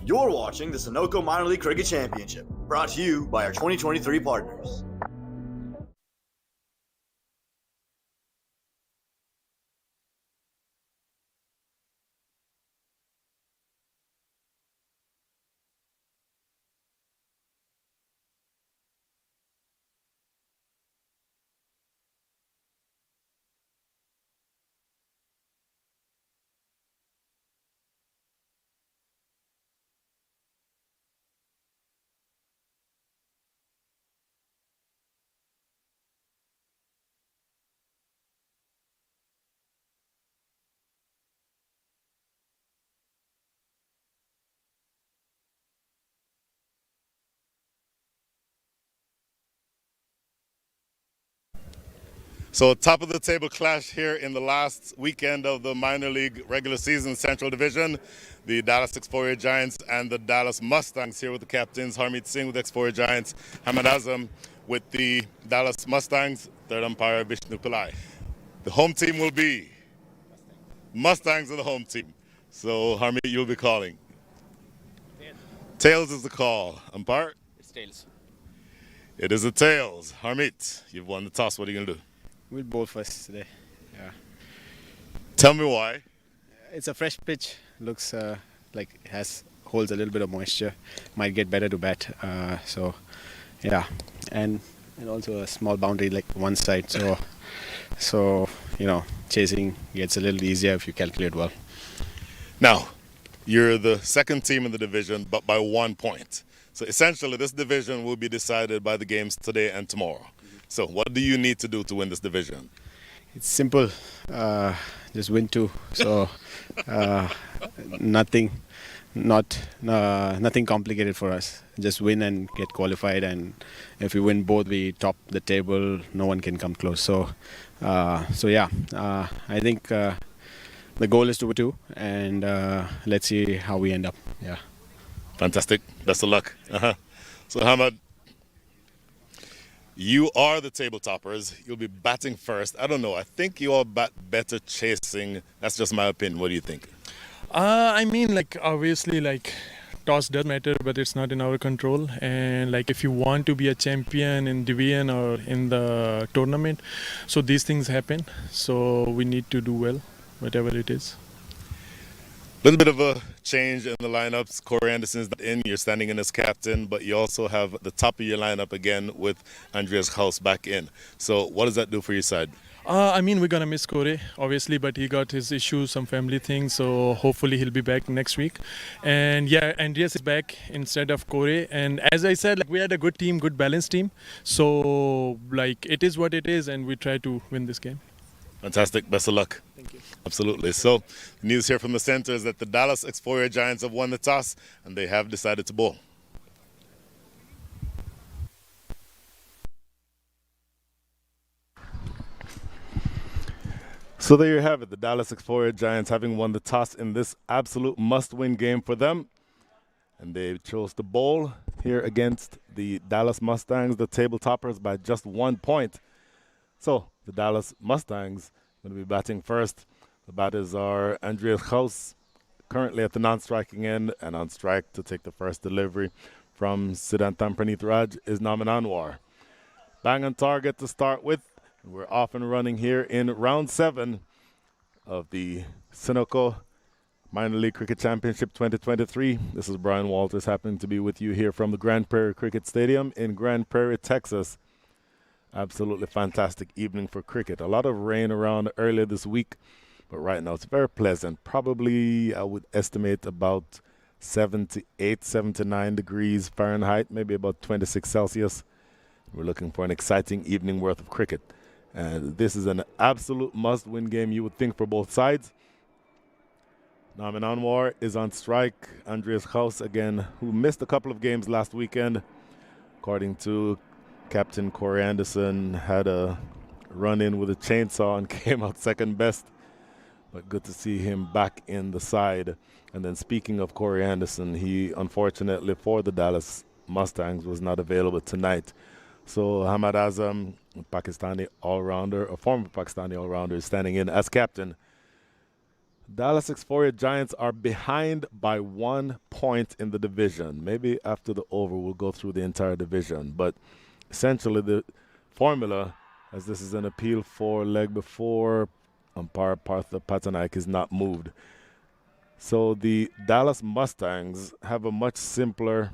You're watching the Sunoco Minor League Cricket Championship, brought to you by our 2023 partners. So top of the table clash here in the last weekend of the minor league regular season Central Division. The Dallas Xforia Giants and the Dallas Mustangs here with the captains Harmeet Singh with Xforia Giants, Hamad Azam with the Dallas Mustangs, third umpire Vishnu Pillai. The home team will be Mustangs are the home team. So Harmeet, you'll be calling. Tails is the call. Umpire? It's tails. It is a tails. Harmeet, you've won the toss. What are you going to do? We'll bowl first today. Yeah. Tell me why. It's a fresh pitch. Looks like it holds a little bit of moisture. Might get better to bat. So, yeah. And also a small boundary like one side. So chasing gets a little easier if you calculate well. Now, you're the second team in the division, but by 1 point. So essentially, this division will be decided by the games today and tomorrow. So what do you need to do to win this division? It's simple. Just win two. So nothing complicated for us. Just win and get qualified. And if we win both, we top the table. No one can come close. So yeah. I think the goal is to win two, and let's see how we end up. Yeah. Fantastic. Best of luck. So Hamad, you are the table toppers. You'll be batting first. I don't know. I think you all bat better chasing. That's just my opinion. What do you think? Obviously, toss does matter, but it's not in our control. And if you want to be a champion in division or in the tournament, so these things happen. So we need to do well, whatever it is. A little bit of a change in the lineups. Corey Anderson's not in. You're standing in as captain, but you also have the top of your lineup again with Andreas Haus back in. So what does that do for your side? We're going to miss Corey, obviously, but he got his issues, some family things, so hopefully he'll be back next week. And yeah, Andreas is back instead of Corey. And as I said, we had a good team, good balanced team. So, it is what it is, and we try to win this game. Fantastic. Best of luck. Thank you. Absolutely. So, the news here from the center is that the Dallas Xforia Giants have won the toss, and they have decided to bowl. So there you have it, the Dallas Xforia Giants having won the toss in this absolute must-win game for them. And they chose to bowl here against the Dallas Mustangs, the table toppers, by just 1 point. So the Dallas Mustangs going to be batting first. The batters are Andreas Haus, currently at the non-striking end, and on strike to take the first delivery from Siddhantam Praneeth Raj is Naman Anwar. Bang on target to start with. We're off and running here in round 7 of the Sunoco Minor League Cricket Championship 2023. This is Brian Walters, happening to be with you here from the Grand Prairie Cricket Stadium in Grand Prairie, Texas. Absolutely fantastic evening for cricket. A lot of rain around earlier this week, but right now it's very pleasant. Probably, I would estimate about 78, 79 degrees Fahrenheit, maybe about 26 Celsius. We're looking for an exciting evening worth of cricket. And this is an absolute must-win game, you would think, for both sides. Naman Anwar is on strike. Andreas Haus, again, who missed a couple of games last weekend. According to Captain Corey Anderson, had a run-in with a chainsaw and came out second best. But good to see him back in the side. And then speaking of Corey Anderson, he, unfortunately for the Dallas Mustangs, was not available tonight. So Hamad Azam, Pakistani all-rounder, a former Pakistani all-rounder, is standing in as captain. Dallas Xforia Giants are behind by 1 point in the division. Maybe after the over, we'll go through the entire division. But essentially, the formula, as this is an appeal for leg before, umpire Partha Patanaik is not moved. So the Dallas Mustangs have a much simpler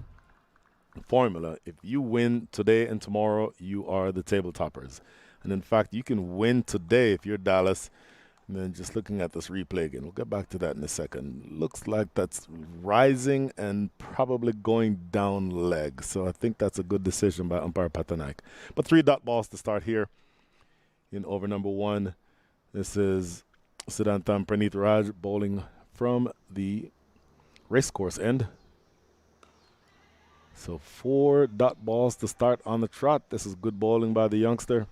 formula. If you win today and tomorrow, you are the table toppers. And in fact, you can win today if you're Dallas. And then just looking at this replay again, we'll get back to that in a second. Looks like that's rising and probably going down leg. So I think that's a good decision by umpire Patanaik. But 3 dot balls to start here in over number 1. This is Siddhantam Praneeth Raj bowling from the racecourse end. So 4 dot balls to start on the trot. This is good bowling by the youngster.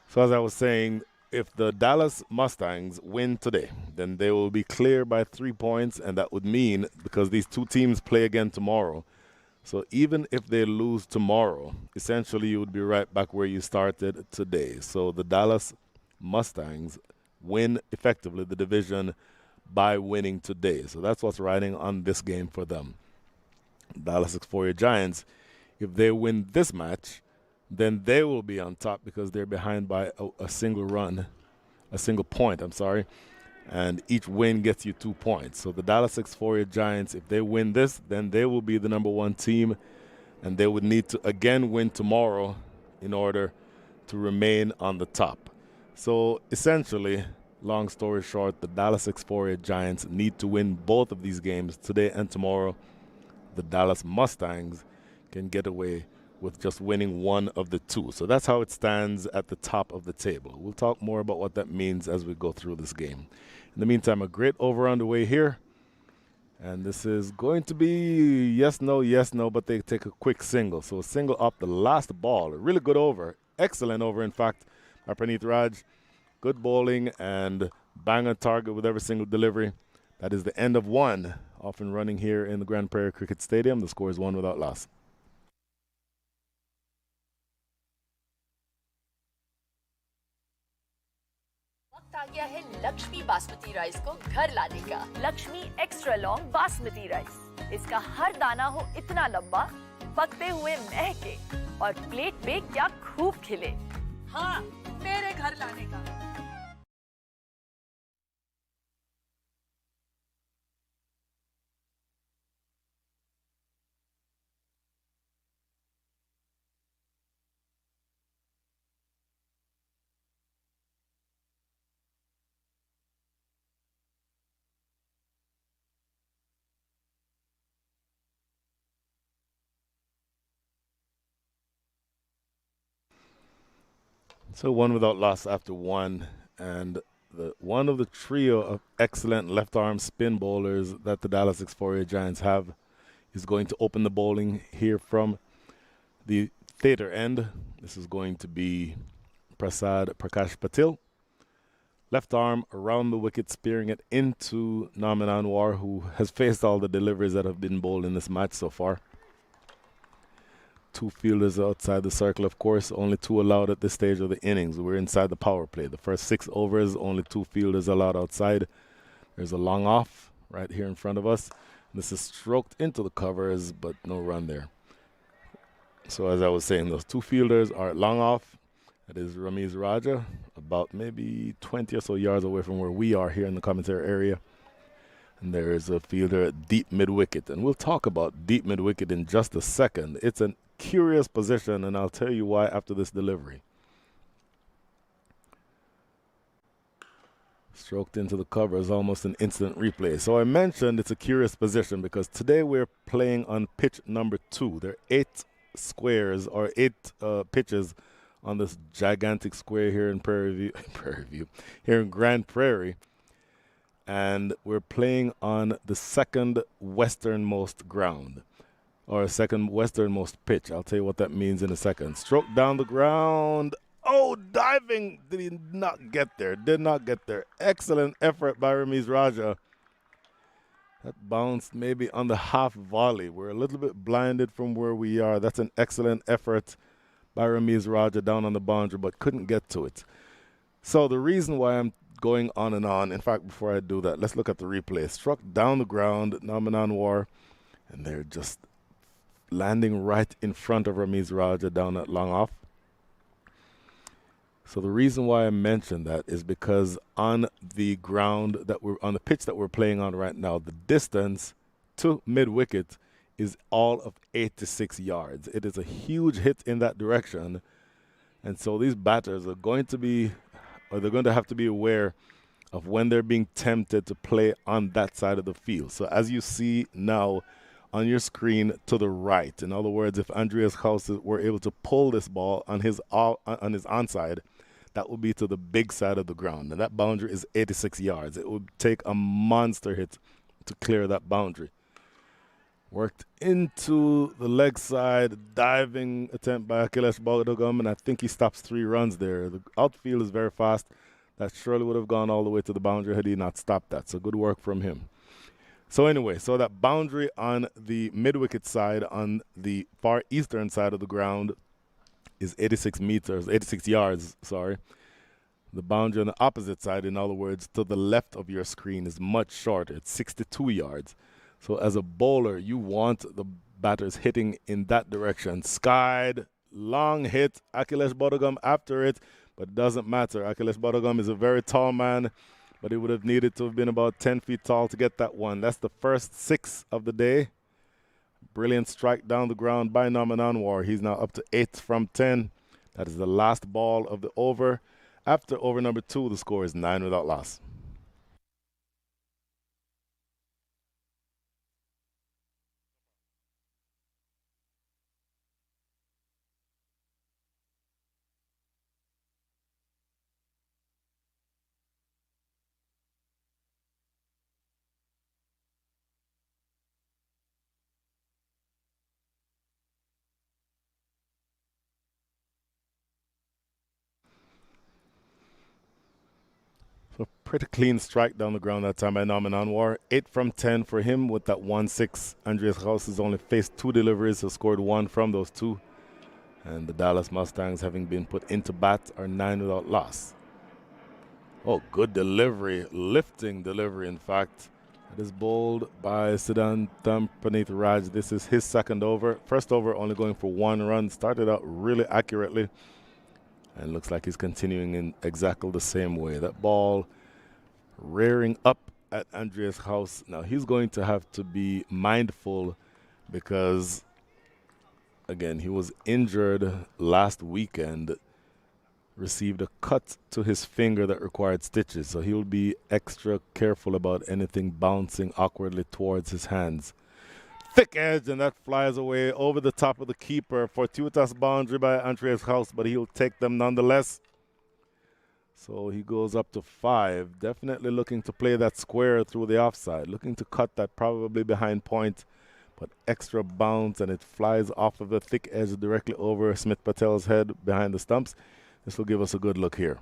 So as I was saying, if the Dallas Mustangs win today, then they will be clear by 3 points, and that would mean, because these two teams play again tomorrow, so even if they lose tomorrow, essentially you would be right back where you started today. So the Dallas Mustangs win effectively the division by winning today. So that's what's riding on this game for them. Dallas Xforia Giants, if they win this match, then they will be on top because they're behind by a single point, and each win gets you 2 points. So the Dallas Xforia Giants, if they win this, then they will be the number 1 team, and they would need to again win tomorrow in order to remain on the top. So essentially, long story short, the Dallas Xforia Giants need to win both of these games today and tomorrow. The Dallas Mustangs can get away with just winning one of the two. So that's how it stands at the top of the table. We'll talk more about what that means as we go through this game. In the meantime, a great over on the way here. And this is going to be yes, no, but they take a quick single. So a single up the last ball. A really good over. Excellent over, in fact, by Praneeth Raj. Good bowling and bang on target with every single delivery. That is the end of 1. Off and running here in the Grand Prairie Cricket Stadium. The score is 1 without loss. आ गया है Lakshmi basmati rice को घर लाने का। Lakshmi extra long basmati rice. इसका हर दाना हो इतना लंबा, पकते हुए महके और प्लेट पे क्या खूब खिले। हाँ, मेरे घर लाने का। So 1 without loss after 1, and one of the trio of excellent left-arm spin bowlers that the Dallas Xforia Giants have is going to open the bowling here from the theater end. This is going to be Prakash Patil. Left arm around the wicket, spearing it into Naman Anwar, who has faced all the deliveries that have been bowled in this match so far. 2 fielders outside the circle, of course. Only 2 allowed at this stage of the innings. We're inside the power play. The first 6 overs, only 2 fielders allowed outside. There's a long off right here in front of us. This is stroked into the covers, but no run there. So as I was saying, those 2 fielders are at long off. That is Ramiz Raja, about maybe 20 or so yards away from where we are here in the commentary area. And there is a fielder at deep mid-wicket. And we'll talk about deep mid-wicket in just a second. It's an curious position, and I'll tell you why after this delivery. Stroked into the cover is almost an instant replay. So I mentioned it's a curious position because today we're playing on pitch number 2. There are 8 squares or 8 pitches on this gigantic square here in Prairie View, here in Grand Prairie. And we're playing on the second westernmost ground, or second westernmost pitch. I'll tell you what that means in a second. Stroke down the ground. Oh, diving. Did not get there. Excellent effort by Ramiz Raja. That bounced maybe on the half volley. We're a little bit blinded from where we are. That's an excellent effort by Ramiz Raja down on the boundary, but couldn't get to it. So the reason why I'm going on and on. In fact, before I do that, let's look at the replay. Struck down the ground, Namanan War, and they're just landing right in front of Ramiz Raja down that long off. So the reason why I mentioned that is because on the ground that we're on, the pitch that we're playing on right now, the distance to mid-wicket is all of 86 yards. It is a huge hit in that direction. And so these batters are going to be, or they're going to have to be aware of when they're being tempted to play on that side of the field. So as you see now on your screen to the right, in other words, if Andreas House were able to pull this ball on his onside, that would be to the big side of the ground. And that boundary is 86 yards. It would take a monster hit to clear that boundary. Worked into the leg side, diving attempt by Akhilesh Bodogam, and I think he stops 3 runs there. The outfield is very fast. That surely would have gone all the way to the boundary had he not stopped that. So good work from him. So anyway, so that boundary on the mid-wicket side, on the far eastern side of the ground, is 86 yards, sorry. The boundary on the opposite side, in other words, to the left of your screen is much shorter. It's 62 yards. So as a bowler, you want the batters hitting in that direction. Skied, long hit, Akhilesh Bodogam after it, but it doesn't matter. Akhilesh Bodogam is a very tall man, but he would have needed to have been about 10 feet tall to get that one. That's the first 6 of the day. Brilliant strike down the ground by Norman Anwar. He's now up to 8 from 10. That is the last ball of the over. After over number 2, the score is 9 without loss. So pretty clean strike down the ground that time by Norman Anwar. 8 from 10 for him with that 1-6. Andreas House has only faced 2 deliveries, so scored 1 from those 2. And the Dallas Mustangs, having been put into bat, are 9 without loss. Oh, good delivery, lifting delivery, in fact. It is bowled by Siddhantam Praneeth Raj. This is his second over. First over only going for 1 run. Started out really accurately. And looks like he's continuing in exactly the same way. That ball rearing up at Andreas House. Now he's going to have to be mindful because, again, he was injured last weekend, received a cut to his finger that required stitches. So he'll be extra careful about anything bouncing awkwardly towards his hands. Thick edge, and that flies away over the top of the keeper. Fortuitous boundary by Andreas House, but he'll take them nonetheless. So he goes up to 5. Definitely looking to play that square through the offside. Looking to cut that probably behind point, but extra bounce, and it flies off of the thick edge directly over Smith Patel's head behind the stumps. This will give us a good look here.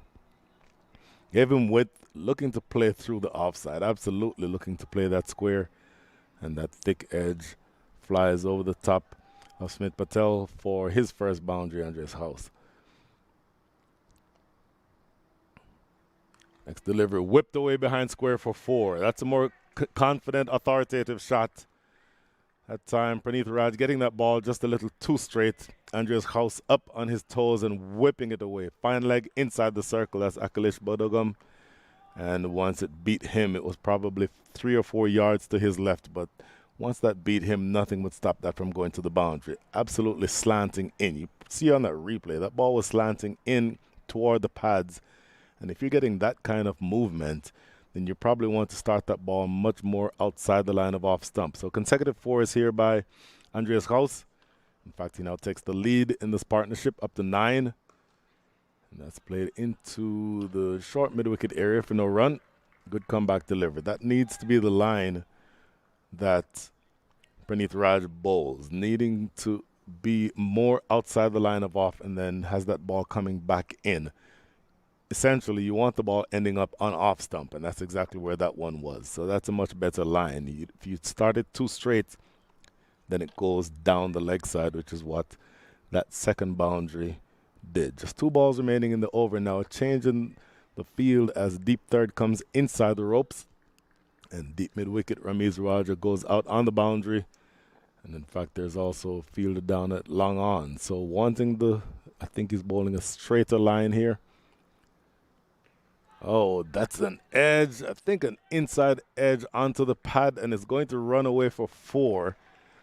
Gave him width, looking to play through the offside. Absolutely looking to play that square, and that thick edge flies over the top of Smith Patel for his first boundary, Andreas House. Next delivery, whipped away behind square for 4. That's a more confident, authoritative shot. That time, Praneeth Raj getting that ball just a little too straight. Andreas House up on his toes and whipping it away. Fine leg inside the circle. That's Akhilesh Bodogam. And once it beat him, it was probably 3 or 4 yards to his left, but once that beat him, nothing would stop that from going to the boundary. Absolutely slanting in. You see on that replay, that ball was slanting in toward the pads. And if you're getting that kind of movement, then you probably want to start that ball much more outside the line of off stump. So consecutive 4s here by Andreas House. In fact, he now takes the lead in this partnership up to 9. And that's played into the short mid-wicket area for no run. Good comeback delivery. That needs to be the line that Praneeth Raj bowls, needing to be more outside the line of off and then has that ball coming back in. Essentially, you want the ball ending up on off stump, and that's exactly where that one was. So that's a much better line. If you start it too straight, then it goes down the leg side, which is what that second boundary did. Just 2 balls remaining in the over now. A change in the field as deep third comes inside the ropes. And deep mid-wicket, Ramiz Raja goes out on the boundary. And in fact, there's also fielded down at long on. So wanting I think he's bowling a straighter line here. Oh, that's an edge. I think an inside edge onto the pad, and it's going to run away for 4.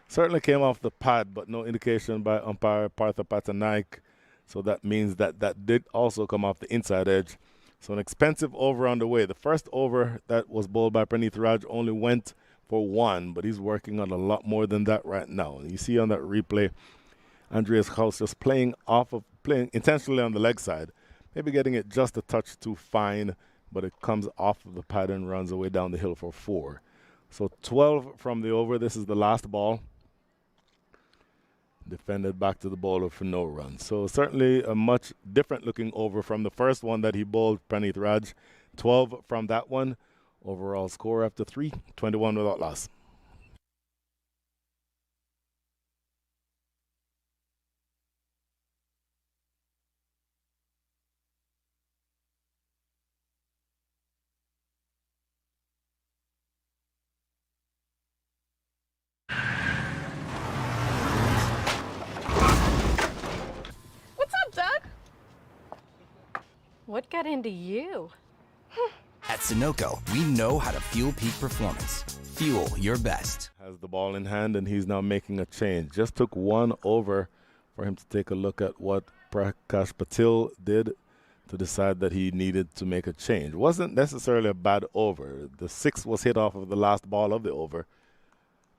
Certainly came off the pad, but no indication by umpire Partha Patanaik. So that means that did also come off the inside edge. So an expensive over on the way. The first over that was bowled by Praneeth Raj only went for 1, but he's working on a lot more than that right now. And you see on that replay, Andreas Gauss just playing intentionally on the leg side. Maybe getting it just a touch too fine, but it comes off of the pad and runs away down the hill for 4. So 12 from the over. This is the last ball. Defended back to the bowler for no run. So certainly a much different looking over from the first one that he bowled, Praneeth Raj. 12 from that one. Overall score after 3, 21 without loss. What got into you? At Sunoco, we know how to fuel peak performance. Fuel your best. Has the ball in hand, and he's now making a change. Just took 1 over for him to take a look at what Prakash Patil did to decide that he needed to make a change. Wasn't necessarily a bad over. The 6 was hit off of the last ball of the over,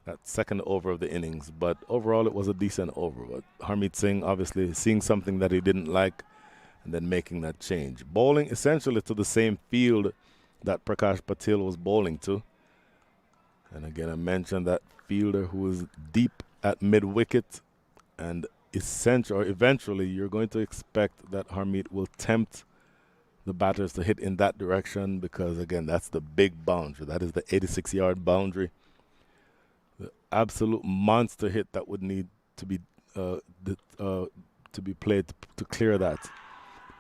that second over of the innings. But overall, it was a decent over. But Harmeet Singh obviously seeing something that he didn't like and then making that change. Bowling essentially to the same field that Prakash Patil was bowling to. And again, I mentioned that fielder who is deep at mid-wicket, and eventually you're going to expect that Harmeet will tempt the batters to hit in that direction because, again, that's the big boundary. That is the 86-yard boundary. The absolute monster hit that would need to be played to clear that.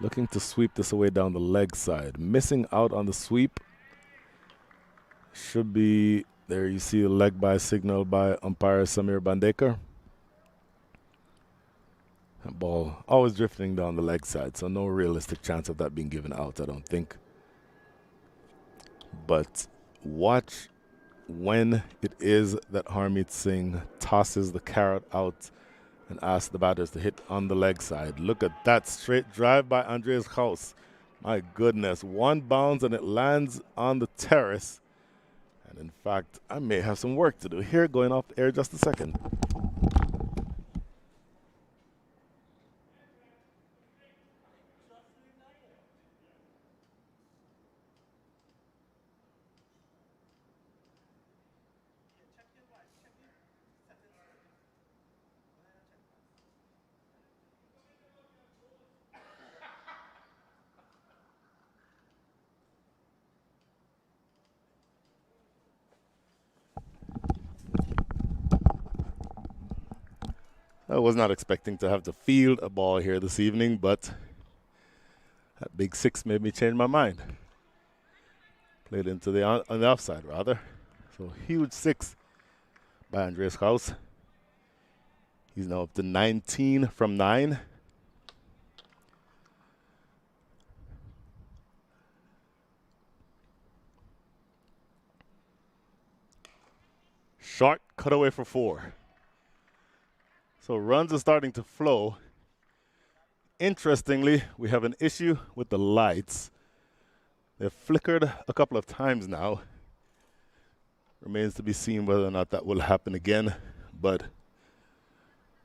Looking to sweep this away down the leg side. Missing out on the sweep. Should be, there you see a leg by signal by umpire Samir Bandekar. That ball always drifting down the leg side, so no realistic chance of that being given out, I don't think. But watch when it is that Harmeet Singh tosses the carrot out and asks the batters to hit on the leg side. Look at that straight drive by Andreas Gauss. My goodness, 1 bounce and it lands on the terrace. And in fact, I may have some work to do here, going off the air just a second. I was not expecting to have to field a ball here this evening, but that big 6 made me change my mind. Played into on the offside, rather. So huge 6 by Andreas Gauss. He's now up to 19 from 9. Short cutaway for 4. So runs are starting to flow. Interestingly, we have an issue with the lights. They've flickered a couple of times now. Remains to be seen whether or not that will happen again. But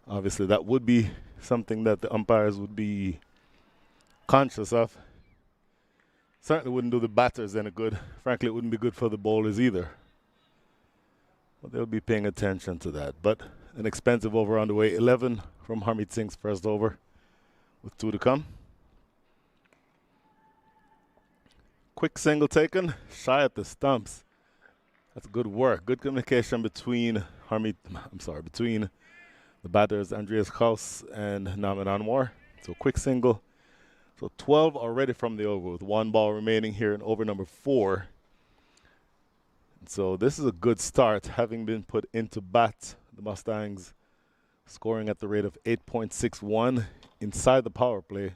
obviously that would be something that the umpires would be conscious of. Certainly wouldn't do the batters any good. Frankly, it wouldn't be good for the bowlers either. But they'll be paying attention to that. But an expensive over on the way. 11 from Harmeet Singh's first over with 2 to come. Quick single taken, shy at the stumps. That's good work. Good communication between between the batters Andreas Gauss and Naman Anwar. So quick single So 12 already from the over with 1 ball remaining here in over number 4. And so this is a good start, having been put into bat. The Mustangs scoring at the rate of 8.61 inside the power play.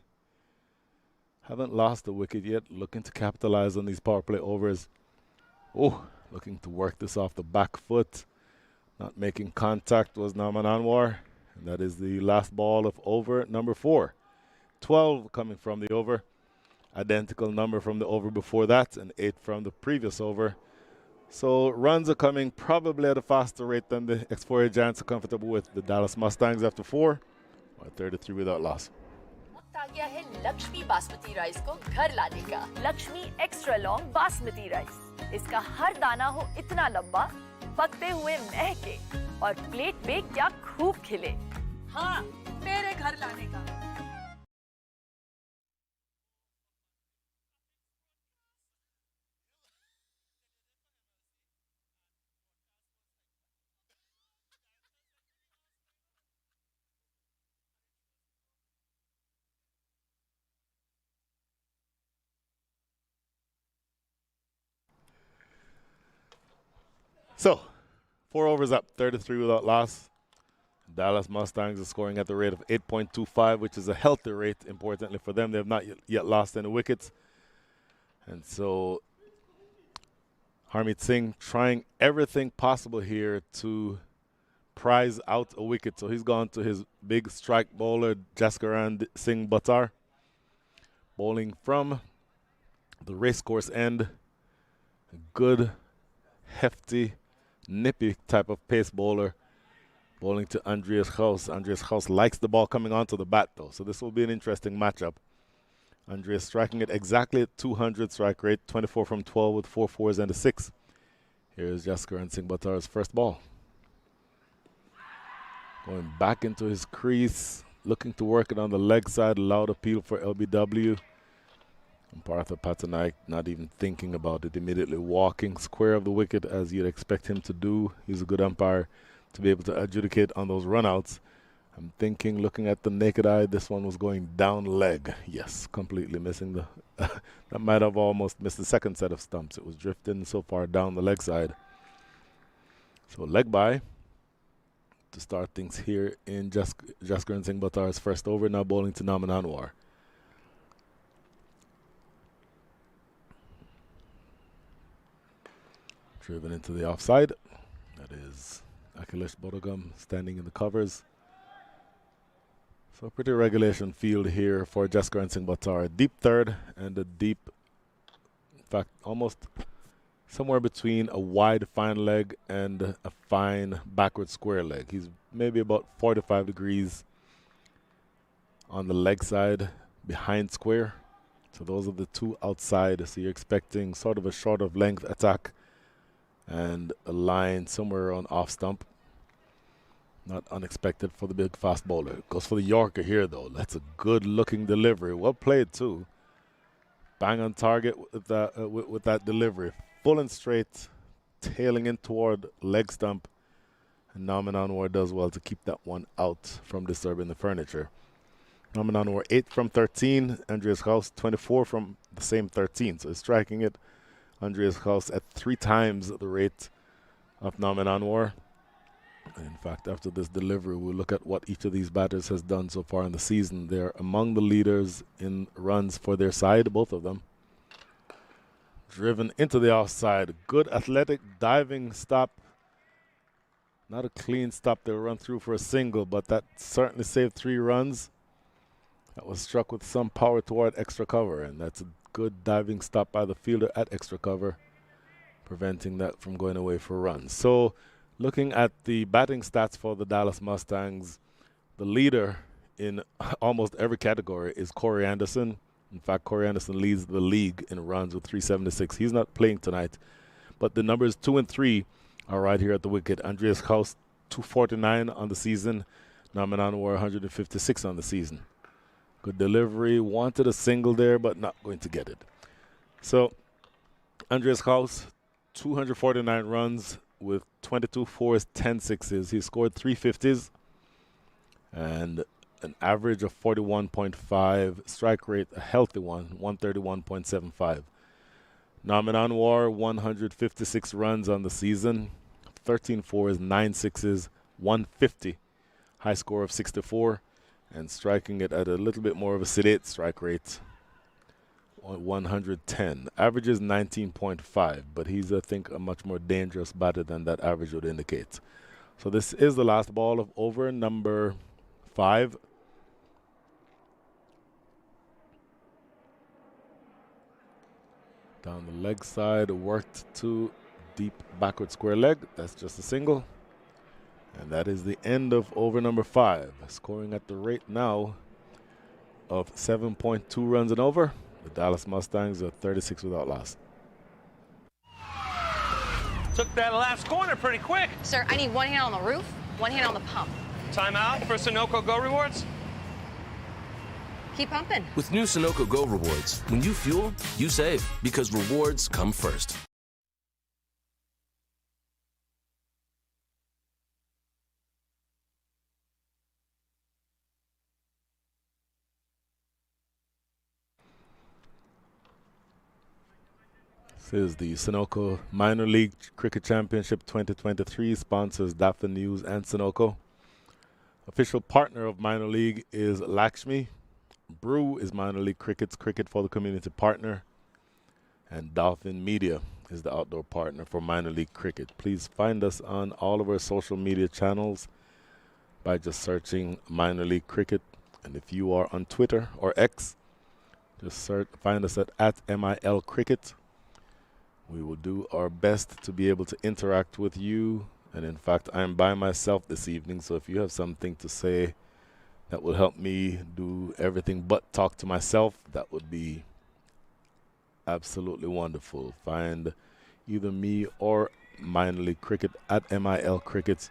Haven't lost a wicket yet, looking to capitalize on these power play overs. Oh, looking to work this off the back foot. Not making contact was Naman Anwar. And that is the last ball of over number 4. 12 coming from the over. Identical number from the over before that, and 8 from the previous over. So runs are coming probably at a faster rate than the Xforia Giants are comfortable with. The Dallas Mustangs after 4, or 33 without loss. वक्त आ गया है Lakshmi basmati rice को घर लाने का। Lakshmi extra long basmati rice. इसका हर दाना हो इतना लंबा, पकते हुए महके और प्लेट पे क्या खूब खिले। हाँ, मेरे घर लाने का। So, 4 overs up, 33 without loss. Dallas Mustangs are scoring at the rate of 8.25, which is a healthy rate, importantly for them. They have not yet lost any wickets. And so, Harmeet Singh trying everything possible here to prize out a wicket. So he's gone to his big strike bowler, Jaskaran Singh Buttar, bowling from the racecourse end. A good, hefty, nippy type of pace bowler, bowling to Andreas Gauss. Andreas Gauss likes the ball coming onto the bat, though, so this will be an interesting matchup. Andreas striking it exactly at 200 strike rate, 24 from 12 with 4 fours and a 6. Here's Jaskaran Singh Buttar's first ball. Going back into his crease, looking to work it on the leg side, loud appeal for LBW. And Partha Patanaik not even thinking about it, immediately walking square of the wicket as you'd expect him to do. He's a good umpire to be able to adjudicate on those runouts. I'm thinking, looking at the naked eye, this one was going down leg. Yes, completely missing the... that might have almost missed the second set of stumps. It was drifting so far down the leg side. So leg by to start things here in Jaskaran Singh Buttar's first over, now bowling to Naman Anwar. Driven into the offside. That is Akhilesh Bodogam standing in the covers. So a pretty regulation field here for Jaskaran Singh Buttar. Deep third and a deep, in fact, almost somewhere between a wide fine leg and a fine backward square leg. He's maybe about 45 degrees on the leg side behind square. So those are the two outside. So you're expecting sort of a short of length attack and a line somewhere on off stump. Not unexpected for the big fast bowler. Goes for the Yorker here, though. That's a good looking delivery. Well played, too. Bang on target with that delivery. Full and straight, tailing in toward leg stump. And Naman Anwar does well to keep that one out from disturbing the furniture. Naman Anwar 8 from 13. Andreas Gauss 24 from the same 13. So he's striking it, Andreas Gauss, at 3 times the rate of Naman Anwar. And in fact, after this delivery, we'll look at what each of these batters has done so far in the season. They're among the leaders in runs for their side, both of them. Driven into the offside. Good athletic diving stop. Not a clean stop. They'll run through for a single, but that certainly saved 3 runs. That was struck with some power toward extra cover, and that's a good diving stop by the fielder at extra cover, preventing that from going away for runs. So looking at the batting stats for the Dallas Mustangs, the leader in almost every category is Corey Anderson. In fact, Corey Anderson leads the league in runs with 376. He's not playing tonight, but the numbers 2 and 3 are right here at the wicket. Andreas Gauss, 249 on the season. Naman Anwar, 156 on the season. Good delivery. Wanted a single there, but not going to get it. So, Andreas Gauss, 249 runs with 22 fours, 10 sixes. He scored 3 50s. And an average of 41.5, strike rate a healthy one, 131.75. Naman Anwar, 156 runs on the season, 13 fours, 9 sixes, 150, high score of 64, and striking it at a little bit more of a sedate strike rate, 110. Average is 19.5, but he's, I think, a much more dangerous batter than that average would indicate. So this is the last ball of over number 5. Down the leg side, worked to deep backward square leg. That's just a single. And that is the end of over number 5. Scoring at the rate now of 7.2 runs and over. The Dallas Mustangs are 36 without loss. Took that last corner pretty quick. Sir, I need one hand on the roof, one hand on the pump. Timeout for Sunoco Go Rewards. Keep pumping. With new Sunoco Go Rewards, when you fuel, you save, because rewards come first. This is the Sunoco Minor League Cricket Championship 2023. Sponsors Daffin News and Sunoco. Official partner of Minor League is Lakshmi. Brew is Minor League Cricket's Cricket for the Community partner. And Dolphin Media is the outdoor partner for Minor League Cricket. Please find us on all of our social media channels by just searching Minor League Cricket. And if you are on Twitter or X, just find us at MIL Cricket. We will do our best to be able to interact with you. And in fact, I'm by myself this evening, so if you have something to say that will help me do everything but talk to myself, that would be absolutely wonderful. Find either me or Minor League Cricket at MIL Cricket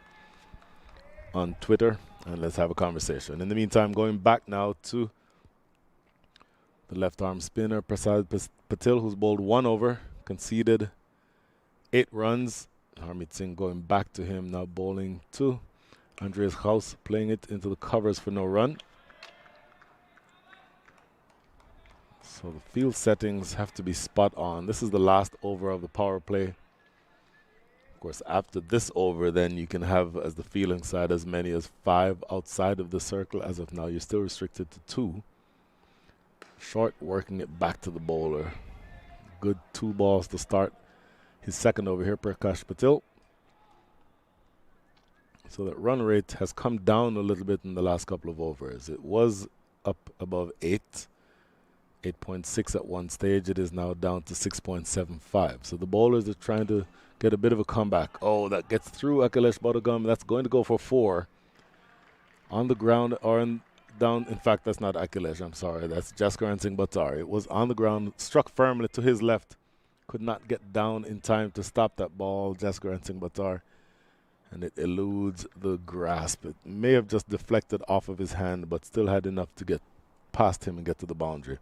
on Twitter, and let's have a conversation. In the meantime, going back now to the left-arm spinner, Prasad Patil, who's bowled 1 over, conceded 8 runs. Harmeet Singh going back to him, now bowling 2. Andreas House playing it into the covers for no run. So the field settings have to be spot on. This is the last over of the power play. Of course, after this over, then you can have, as the fielding side, as many as 5 outside of the circle. As of now, you're still restricted to 2. Short working it back to the bowler. Good 2 balls to start his second over here, Prakash Patil. So that run rate has come down a little bit in the last couple of overs. It was up above 8, 8.6 at one stage. It is now down to 6.75. So the bowlers are trying to get a bit of a comeback. Oh, that gets through Akhilesh Bodagam. That's going to go for 4. On the ground or down. In fact, that's not Akhilesh. I'm sorry. That's Jaskaran Singh Bhattar. It was on the ground, struck firmly to his left. Could not get down in time to stop that ball, Jaskaran Singh Bhattar. And it eludes the grasp. It may have just deflected off of his hand, but still had enough to get past him and get to the boundary.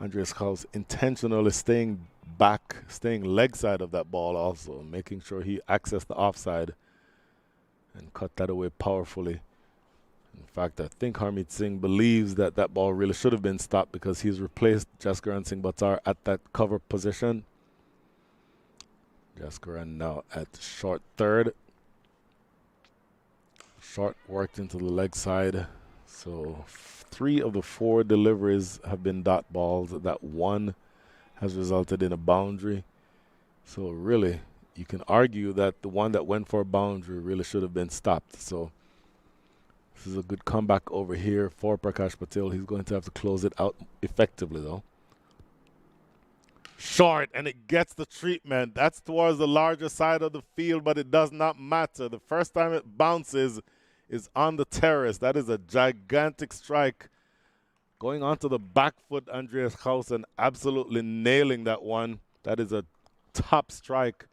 Andreas House intentionally staying back, staying leg side of that ball also, making sure he accessed the offside and cut that away powerfully. In fact, I think Harmeet Singh believes that that ball really should have been stopped because he's replaced Jaskaran Singh Bhattar at that cover position. Jaskaran now at short third. Short worked into the leg side. So 3 of the 4 deliveries have been dot balls. That one has resulted in a boundary. So really, you can argue that the one that went for a boundary really should have been stopped. So this is a good comeback over here for Prakash Patil. He's going to have to close it out effectively, though. Short, and it gets the treatment. That's towards the larger side of the field, but it does not matter. The first time it bounces is on the terrace. That is a gigantic strike. Going onto the back foot, Andreas House, and absolutely nailing that one. That is a top strike.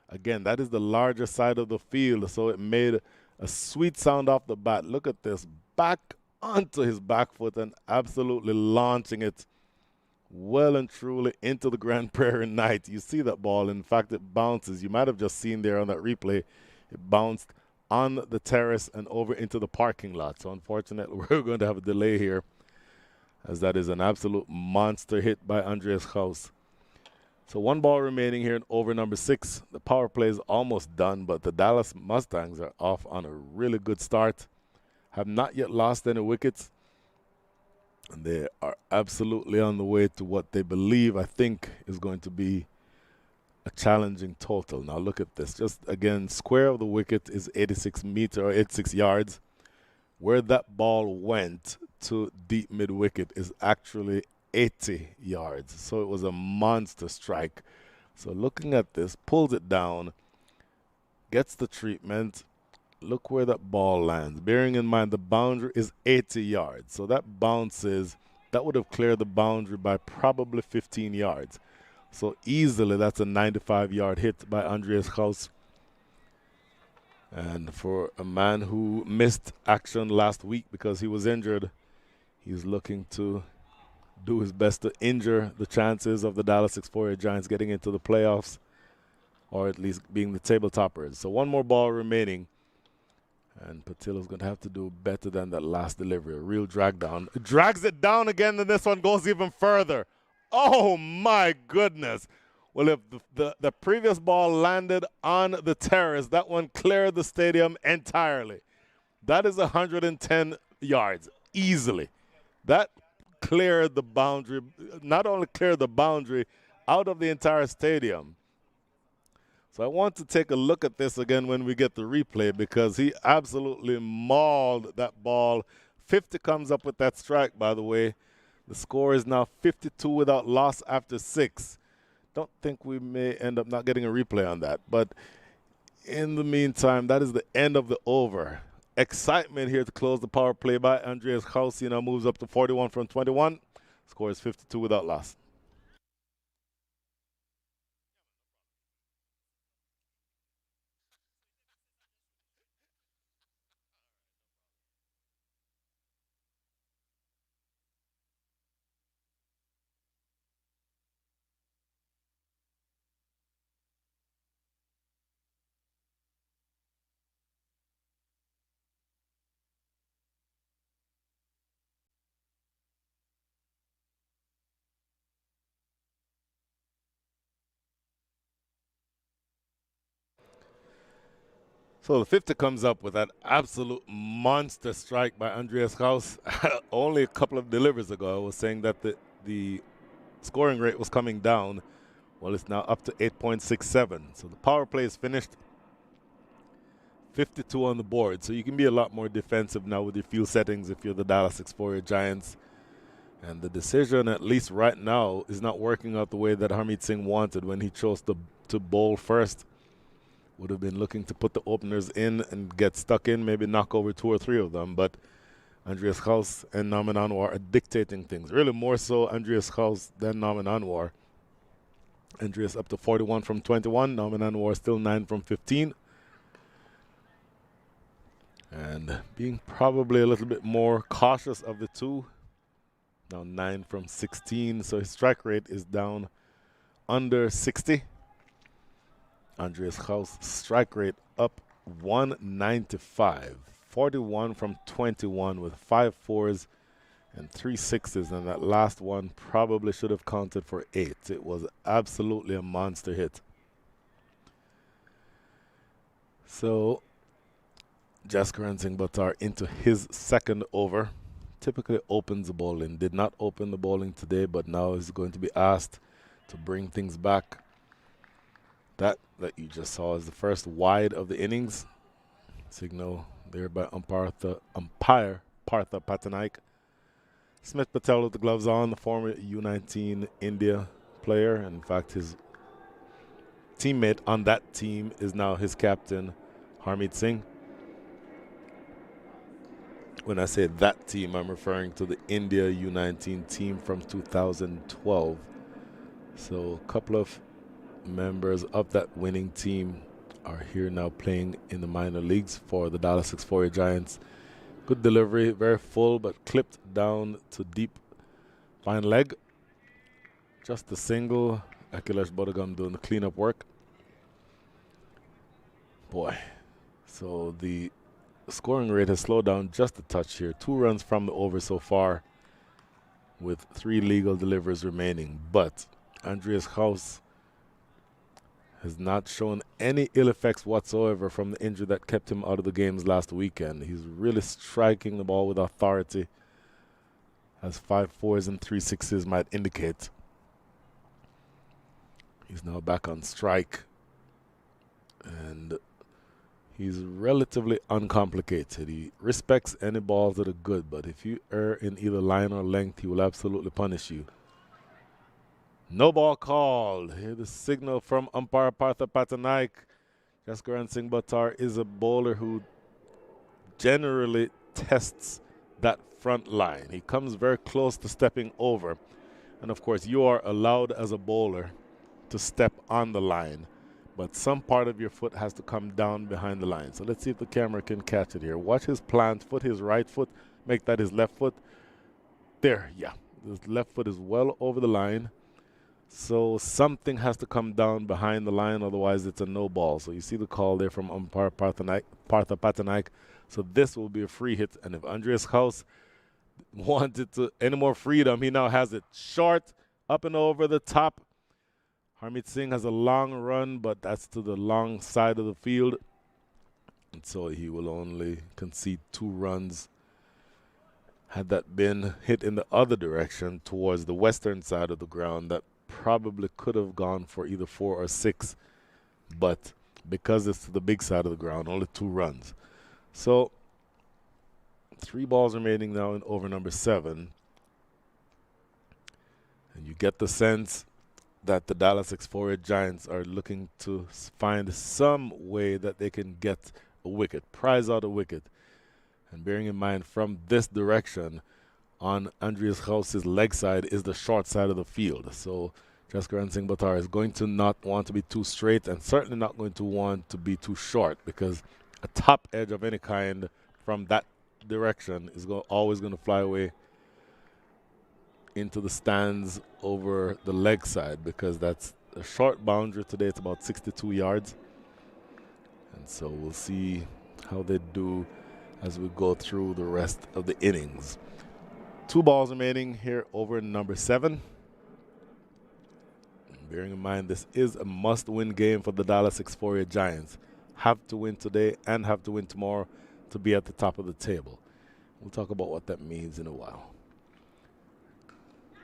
Again, that is the larger side of the field, so it made a sweet sound off the bat. Look at this. Back onto his back foot and absolutely launching it well and truly into the Grand Prairie night. You see that ball. In fact, it bounces. You might have just seen there on that replay. It bounced on the terrace and over into the parking lot. So unfortunately, we're going to have a delay here, as that is an absolute monster hit by Andreas Haus. So 1 ball remaining here in over number 6. The power play is almost done, but the Dallas Mustangs are off on a really good start. Have not yet lost any wickets. And they are absolutely on the way to what they believe, I think, is going to be a challenging total. Now look at this. Just again, square of the wicket is 86 meters or 86 yards. Where that ball went to deep mid wicket is actually 80 yards. So it was a monster strike. So looking at this, pulls it down, gets the treatment. Look where that ball lands. Bearing in mind the boundary is 80 yards. So that bounces, that would have cleared the boundary by probably 15 yards. So easily that's a 95-yard hit by Andreas Haus. And for a man who missed action last week because he was injured, he's looking to do his best to injure the chances of the Dallas Xforia Giants getting into the playoffs, or at least being the table toppers. So 1 more ball remaining, and Patillo's going to have to do better than that last delivery. A real drag down. Drags it down again, and this one goes even further. Oh my goodness. Well, if the previous ball landed on the terrace, that one cleared the stadium entirely. That is 110 yards, easily. That cleared the boundary, not only cleared the boundary, out of the entire stadium. So I want to take a look at this again when we get the replay, because he absolutely mauled that ball. 50 comes up with that strike, by the way. The score is now 52 without loss after 6. Don't think we may end up not getting a replay on that. But in the meantime, that is the end of the over. Excitement here to close the power play by Andreas Haus. Now moves up to 41 from 21. Score is 52 without loss. So the 50 comes up with that absolute monster strike by Andreas Haus. Only a couple of deliveries ago, I was saying that the scoring rate was coming down. Well, it's now up to 8.67. So the power play is finished. 52 on the board. So you can be a lot more defensive now with your field settings if you're the Dallas Xforia Giants. And the decision, at least right now, is not working out the way that Harmeet Singh wanted when he chose to bowl first. Would have been looking to put the openers in and get stuck in, maybe knock over 2 or 3 of them. But Andreas Haus and Nauman Anwar are dictating things. Really more so Andreas Haus than Nauman Anwar. Andreas up to 41 from 21. Nauman Anwar still 9 from 15. And being probably a little bit more cautious of the two. Now 9 from 16. So his strike rate is down under 60. Andreas Haus' strike rate up 195. 41 from 21 with 5 fours and 3 sixes, and that last one probably should have counted for 8. It was absolutely a monster hit. So Jaskaran Singh Buttar into his second over. Typically opens the bowling. Did not open the bowling today, but now is going to be asked to bring things back. That you just saw is the first wide of the innings. Signal there by umpire Partha Patanaik. Smith Patel with the gloves on, the former U19 India player. In fact, his teammate on that team is now his captain, Harmeet Singh. When I say that team, I'm referring to the India U19 team from 2012. So a couple of members of that winning team are here now playing in the minor leagues for the Dallas Xforia Giants. Good delivery, very full, but clipped down to deep fine leg. Just a single. Akhilesh Bodhagam doing the cleanup work. Boy, So the scoring rate has slowed down just a touch here. 2 runs from the over so far with 3 legal deliveries remaining. But Andreas Haus has not shown any ill effects whatsoever from the injury that kept him out of the games last weekend. He's really striking the ball with authority, as 5 4s and 3 6s might indicate. He's now back on strike, and he's relatively uncomplicated. He respects any balls that are good, but if you err in either line or length, he will absolutely punish you. No ball called. Here's the signal from umpire Partha Patanaik. Jaskaran Singh Buttar is a bowler who generally tests that front line. He comes very close to stepping over. And of course, you are allowed as a bowler to step on the line, but some part of your foot has to come down behind the line. So let's see if the camera can catch it here. Watch his plant foot, his right foot. Make that his left foot. There, yeah. His left foot is well over the line. So something has to come down behind the line, otherwise it's a no ball. So you see the call there from umpire Partha Patanaik. So this will be a free hit. And if Andreas Haus wanted to any more freedom, he now has it. Short, up and over the top. Harmeet Singh has a long run, but that's to the long side of the field. And so he will only concede 2 runs. Had that been hit in the other direction towards the western side of the ground, that probably could have gone for either 4 or 6, but because it's to the big side of the ground, only 2 runs. So 3 balls remaining now in over number 7, and you get the sense that the Dallas Xforia Giants are looking to find some way that they can get a wicket, prize out a wicket. And bearing in mind, from this direction on Andreas Haus's leg side is the short side of the field. So Jaskaran Singh Buttar is going to not want to be too straight, and certainly not going to want to be too short, because a top edge of any kind from that direction is always going to fly away into the stands over the leg side, because that's a short boundary today. It's about 62 yards. And so we'll see how they do as we go through the rest of the innings. 2 balls remaining here over number 7. And bearing in mind, this is a must-win game for the Dallas Xforia Giants. Have to win today and have to win tomorrow to be at the top of the table. We'll talk about what that means in a while.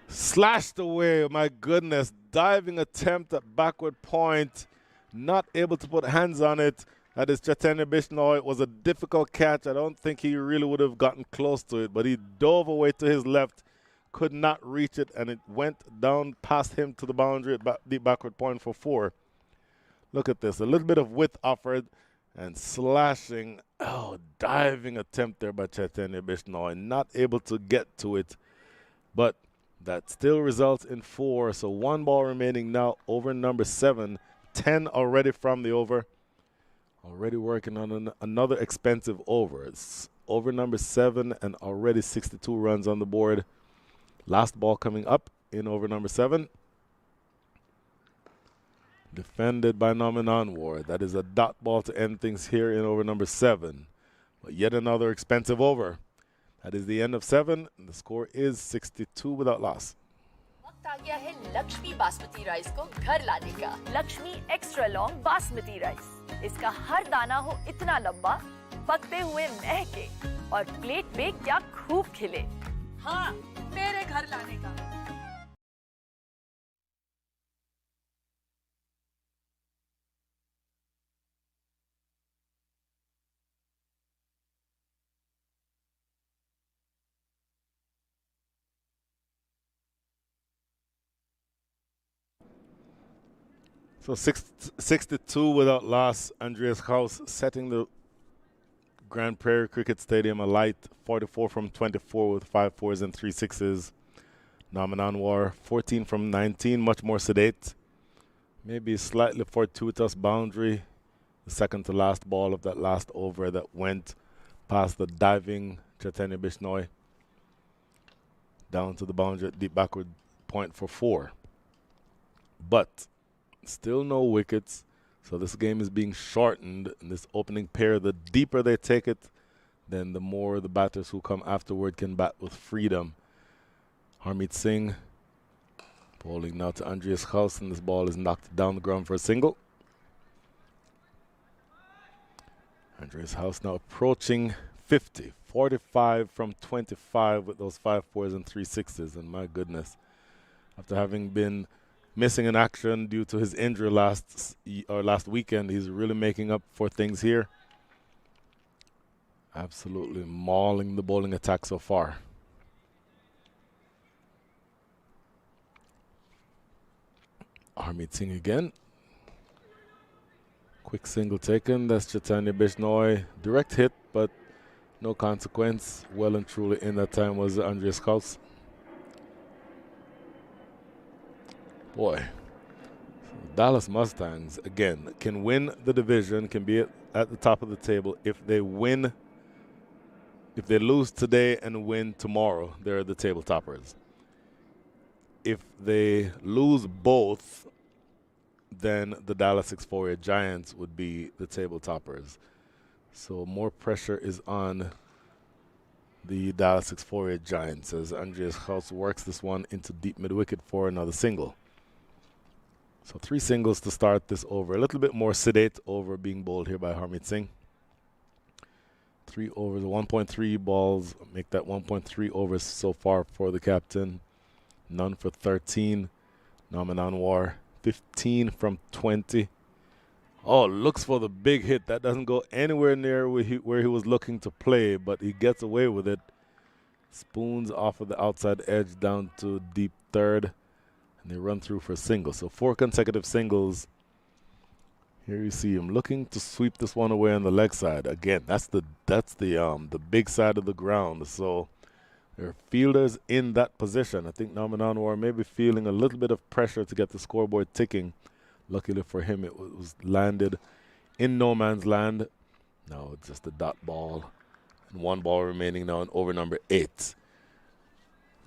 Slashed away, my goodness. Diving attempt at backward point. Not able to put hands on it. That is Chaitanya Bishnoi. It was a difficult catch. I don't think he really would have gotten close to it, but he dove away to his left, could not reach it, and it went down past him to the boundary at deep backward point for 4. Look at this. A little bit of width offered and slashing. Oh, diving attempt there by Chaitanya Bishnoi. Not able to get to it, but that still results in 4. So 1 ball remaining now over number 7. 10 already from the over. Already working on another expensive over. It's over number 7 and already 62 runs on the board. Last ball coming up in over number 7. Defended by Norman Anwar. That is a dot ball to end things here in over number 7. But yet another expensive over. That is the end of 7. And the score is 62 without loss. वक्त आ गया है Lakshmi basmati rice को घर लाने का। Lakshmi extra long basmati rice. इसका हर दाना हो इतना लंबा, पकते हुए महके और प्लेट पे क्या खूब खिले। हाँ, मेरे घर लाने का। So 62 without loss. Andreas Haus setting the Grand Prairie Cricket Stadium alight. 44 from 24 with 5 4s and 3 6s. Norman Anwar 14 from 19, much more sedate. Maybe slightly fortuitous boundary. The second to last ball of that last over that went past the diving Chaitanya Bishnoi down to the boundary at deep backward point for 4. But still no wickets, So this game is being shortened in this opening pair. The deeper they take it, then the more the batters who come afterward can bat with freedom. Harmeet Singh bowling now to Andreas Gauss, and this ball is knocked down the ground for a single. Andreas Gauss now approaching 50, 45 from 25 with those 5 fours and 3 sixes. And my goodness, after having been missing in action due to his injury last weekend, he's really making up for things here. Absolutely mauling the bowling attack so far. Harmeet Singh again. Quick single taken. That's Chaitanya Bishnoi. Direct hit, but no consequence. Well and truly in that time was Andreas Gauss. Boy, Dallas Mustangs, again, can win the division, can be at the top of the table. If they win, if they lose today and win tomorrow, they're the table toppers. If they lose both, then the Dallas Xforia Giants would be the table toppers. So more pressure is on the Dallas Xforia Giants as Andreas Gauss works this one into deep mid-wicket for another single. So 3 singles to start this over. A little bit more sedate over being bowled here by Harmeet Singh. 3 overs, 1.3 balls, make that 1.3 overs so far for the captain. None for 13. Naman Anwar, 15 from 20. Oh, looks for the big hit. That doesn't go anywhere near where he was looking to play, but he gets away with it. Spoons off of the outside edge down to deep third, and they run through for a single. So 4 consecutive singles. Here you see him looking to sweep this one away on the leg side. Again, that's the big side of the ground. So there are fielders in that position. I think Naman Anwar may be feeling a little bit of pressure to get the scoreboard ticking. Luckily for him, it was landed in no man's land. Now it's just a dot ball. And 1 ball remaining now in over number 8.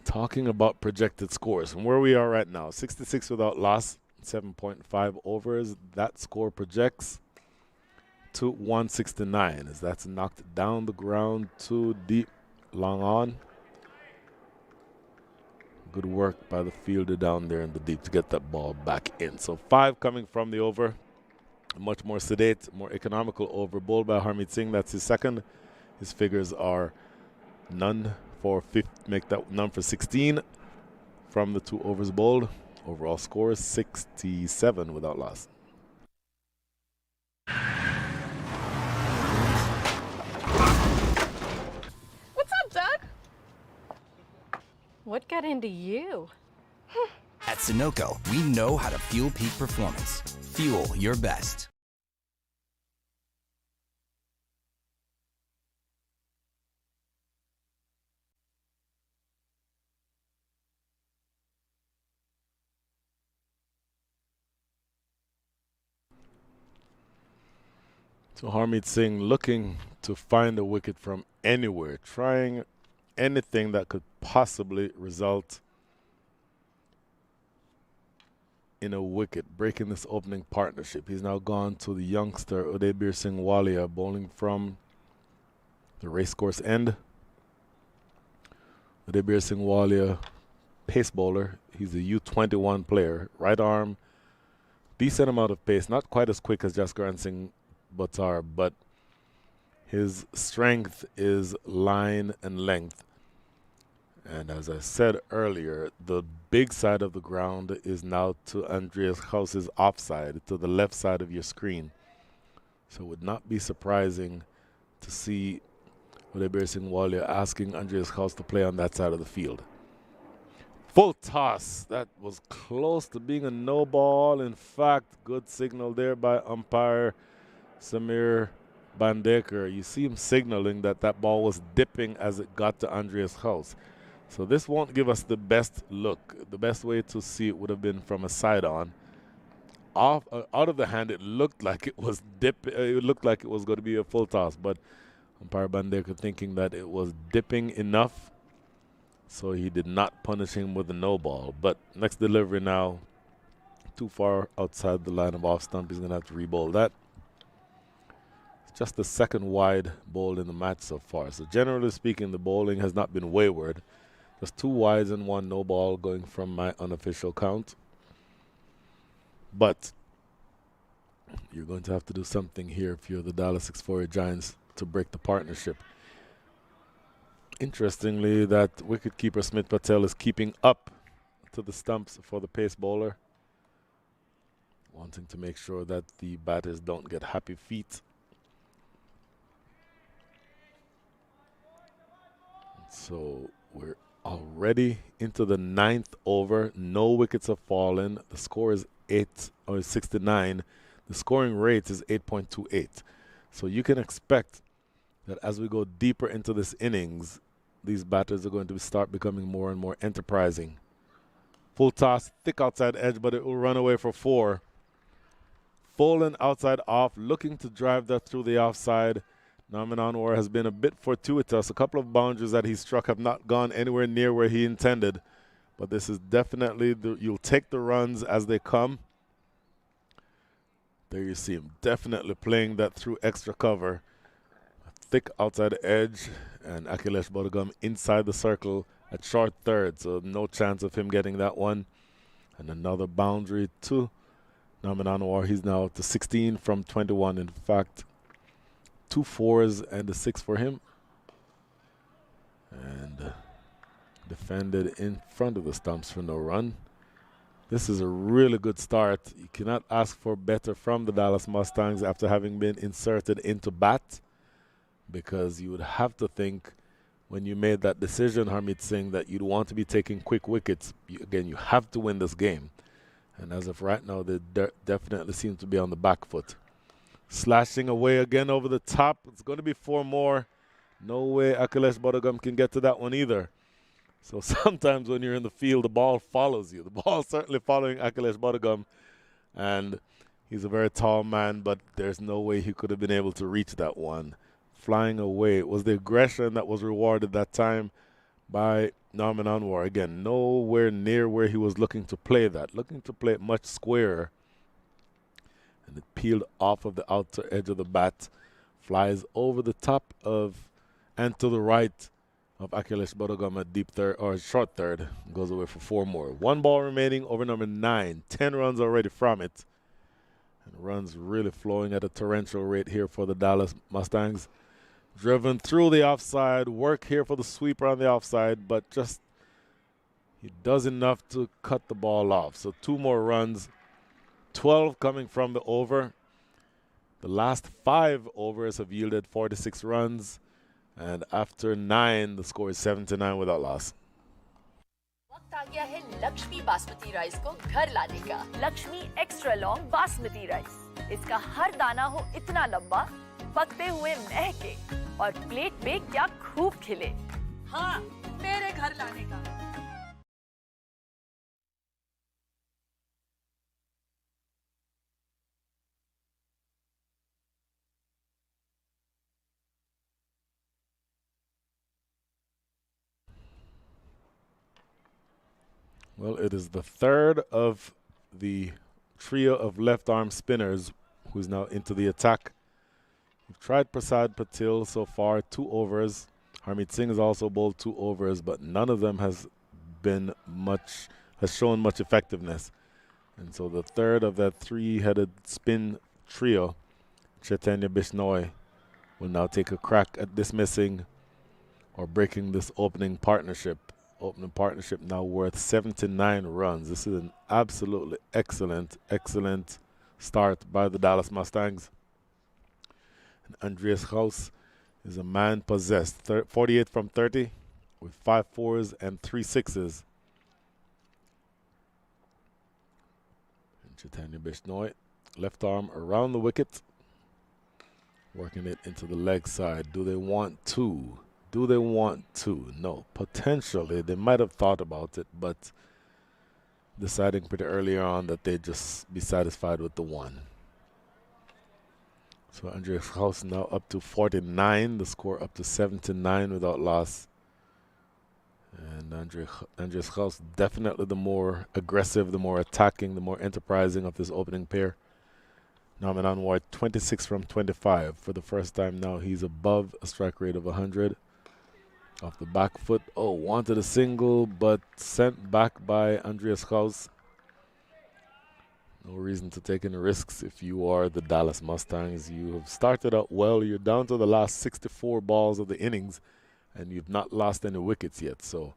Talking about projected scores, from where we are right now, 66 without loss, 7.5 overs. That score projects to 169 as that's knocked down the ground too deep, long on. Good work by the fielder down there in the deep to get that ball back in. So 5 coming from the over. A much more sedate, more economical over bowled by Harmeet Singh. That's his second. His figures are none for 15, make that none for 16 from the 2 overs bowled. Overall score is 67 without loss. What's up, Doug? What got into you? At Sunoco, we know how to fuel peak performance. Fuel your best. So Harmeet Singh looking to find a wicket from anywhere, trying anything that could possibly result in a wicket, breaking this opening partnership. He's now gone to the youngster Udaybir Singh Walia, bowling from the racecourse end. Udaybir Singh Walia, pace bowler. He's a U21 player, right arm, decent amount of pace, not quite as quick as Jaskaran Singh Buttar, but his strength is line and length. And as I said earlier, the big side of the ground is now to Andreas Gauss's offside, to the left side of your screen. So it would not be surprising to see Udaybir Singh Walia asking Andreas Gauss to play on that side of the field. Full toss. That was close to being a no ball. In fact, good signal there by umpire Samir Bandekar. You see him signaling that that ball was dipping as it got to Andreas Gauss. So this won't give us the best look. The best way to see it would have been from a side on. Out of the hand, it looked like it was it looked like it was going to be a full toss, but umpire Bandekar thinking that it was dipping enough, so he did not punish him with a no ball. But next delivery now too far outside the line of off stump. He's going to have to re-bowl that. It's just the second wide bowl in the match so far. So generally speaking, the bowling has not been wayward. Just 2 wides and 1 no ball going from my unofficial count. But you're going to have to do something here if you're the Dallas Xforia Giants to break the partnership. Interestingly, that wicketkeeper Smith Patel is keeping up to the stumps for the pace bowler, wanting to make sure that the batters don't get happy feet. So we're already into the 9th over. No wickets have fallen. The score is 69. The scoring rate is 8.28. So you can expect that as we go deeper into this innings, these batters are going to start becoming more and more enterprising. Full toss, thick outside edge, but it will run away for 4. Full and outside off, looking to drive that through the offside. Norman Anwar has been a bit fortuitous. A couple of boundaries that he struck have not gone anywhere near where he intended. But this is definitely, you'll take the runs as they come. There you see him definitely playing that through extra cover. A thick outside edge, and Akhilesh Bodagam inside the circle at short third. So no chance of him getting that one. And another boundary to Norman Anwar. He's now up to 16 from 21. In fact, 2 4s and a 6 for him. And defended in front of the stumps for no run. This is a really good start. You cannot ask for better from the Dallas Mustangs after having been inserted into bat, because you would have to think when you made that decision, Harmeet Singh, that you'd want to be taking quick wickets. Again, you have to win this game. And as of right now, they definitely seem to be on the back foot. Slashing away again over the top. It's going to be 4 more. No way Akhilesh Bodagam can get to that one either. So sometimes when you're in the field, the ball follows you. The ball's certainly following Akhilesh Bodagam. And he's a very tall man, but there's no way he could have been able to reach that one. Flying away. It was the aggression that was rewarded that time by Norman Anwar. Again, nowhere near where he was looking to play that. Looking to play it much squarer. And it peeled off of the outer edge of the bat. Flies over the top of and to the right of Akhilesh Bodagam at deep third or short third. Goes away for 4 more. 1 ball remaining over number 9. 10 runs already from it. And runs really flowing at a torrential rate here for the Dallas Mustangs. Driven through the offside. Work here for the sweeper on the offside, but just he does enough to cut the ball off. So 2 more runs. 12 coming from the over. The last 5 overs have yielded 46 runs. And after 9, the score is 7-9 without loss. वक्त आ गया है Lakshmi basmati rice को घर लाने का। Lakshmi extra long basmati rice. इसका हर दाना हो इतना लंबा, पकते हुए महके और प्लेट में क्या खूब खिले। हाँ, मेरे घर लाने का। Well, it is the third of the trio of left-arm spinners who's now into the attack. We've tried Prasad Patil so far, 2 overs. Harmeet Singh has also bowled 2 overs, but none of them has shown much effectiveness. And so the third of that 3-headed spin trio, Chaitanya Bishnoi, will now take a crack at dismissing or breaking this opening partnership. Opening partnership now worth 79 runs. This is an absolutely excellent start by the Dallas Mustangs. And Andreas Haus is a man possessed. 48 from 30 with 5 4s and 3 6s. And Chaitanya Bishnoi, left arm around the wicket, working it into the leg side. Do they want to? Do they want to? No. Potentially, they might have thought about it, but deciding pretty early on that they'd just be satisfied with the 1. So Andreas Haus now up to 49. The score up to 7-9 without loss. And Andres Gauss, definitely the more aggressive, the more attacking, the more enterprising of this opening pair. Norman Anwar, 26 from 25. For the first time now, he's above a strike rate of 100. Off the back foot. Oh, wanted a single, but sent back by Andreas Gauss. No reason to take any risks if you are the Dallas Mustangs. You have started out well. You're down to the last 64 balls of the innings, and you've not lost any wickets yet. So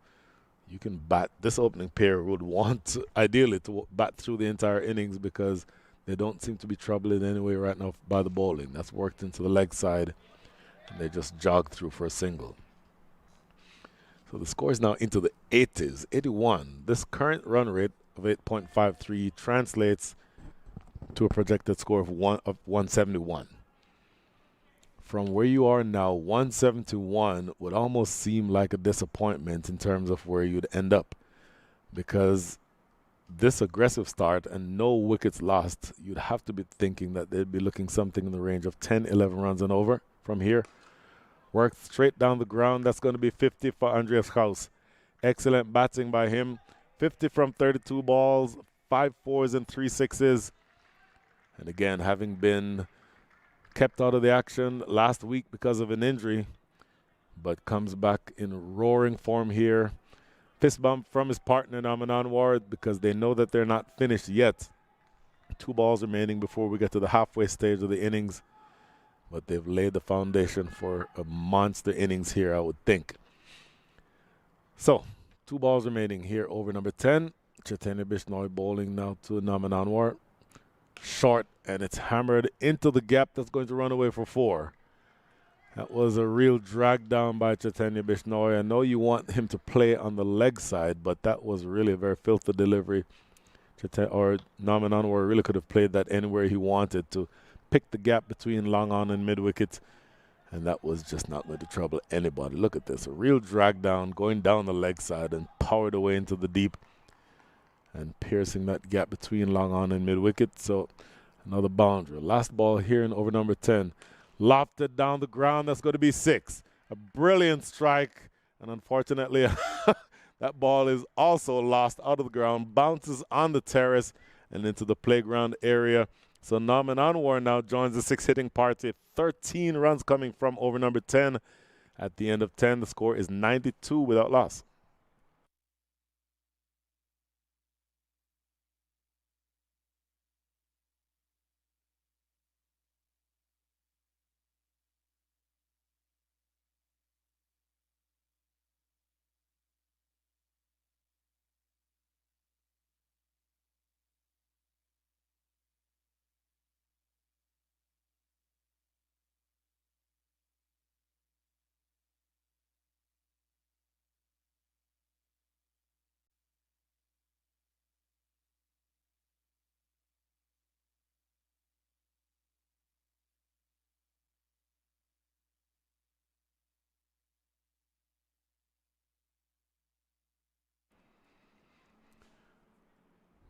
you can bat. This opening pair would want, ideally, to bat through the entire innings because they don't seem to be troubled in any way right now by the bowling. That's worked into the leg side, and they just jog through for a single. So the score is now into the 80s, 81. This current run rate of 8.53 translates to a projected score of 171. From where you are now, 171 would almost seem like a disappointment in terms of where you'd end up, because this aggressive start and no wickets lost, you'd have to be thinking that they'd be looking something in the range of 10, 11 runs and over from here. Worked straight down the ground. That's going to be 50 for Andreas Gauss. Excellent batting by him. 50 from 32 balls, 5 fours and 3 sixes. And again, having been kept out of the action last week because of an injury, but comes back in roaring form here. Fist bump from his partner, Norman Anwar, because they know that they're not finished yet. 2 balls remaining before we get to the halfway stage of the innings. But they've laid the foundation for a monster innings here, I would think. So, 2 balls remaining here over number 10. Chaitanya Bishnoi bowling now to Norman Anwar. Short, and it's hammered into the gap. That's going to run away for 4. That was a real drag down by Chaitanya Bishnoi. I know you want him to play on the leg side, but that was really a very filthy delivery. Norman Anwar really could have played that anywhere he wanted to pick the gap between long on and mid wicket, and that was just not going to trouble anybody. Look at this, a real drag down, going down the leg side and powered away into the deep and piercing that gap between long on and mid wicket. So another boundary. Last ball here in over number 10. Lofted down the ground. That's going to be 6. A brilliant strike, and unfortunately that ball is also lost out of the ground, bounces on the terrace and into the playground area. So Norman Anwar now joins the 6-hitting party. 13 runs coming from over number 10. At the end of 10, the score is 92 without loss.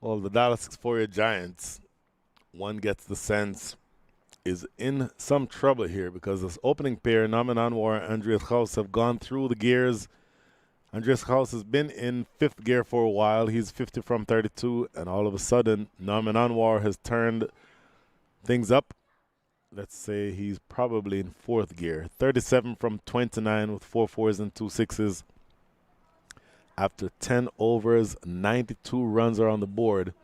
Well, the Dallas Xforia Giants, one gets the sense, is in some trouble here because this opening pair, Norman Anwar and Andreas Gauss, have gone through the gears. Andreas Gauss has been in 5th gear for a while. He's 50 from 32, and all of a sudden, Norman Anwar has turned things up. Let's say he's probably in 4th gear. 37 from 29 with 4 fours and 2 sixes. After 10 overs, 92 runs are on the board.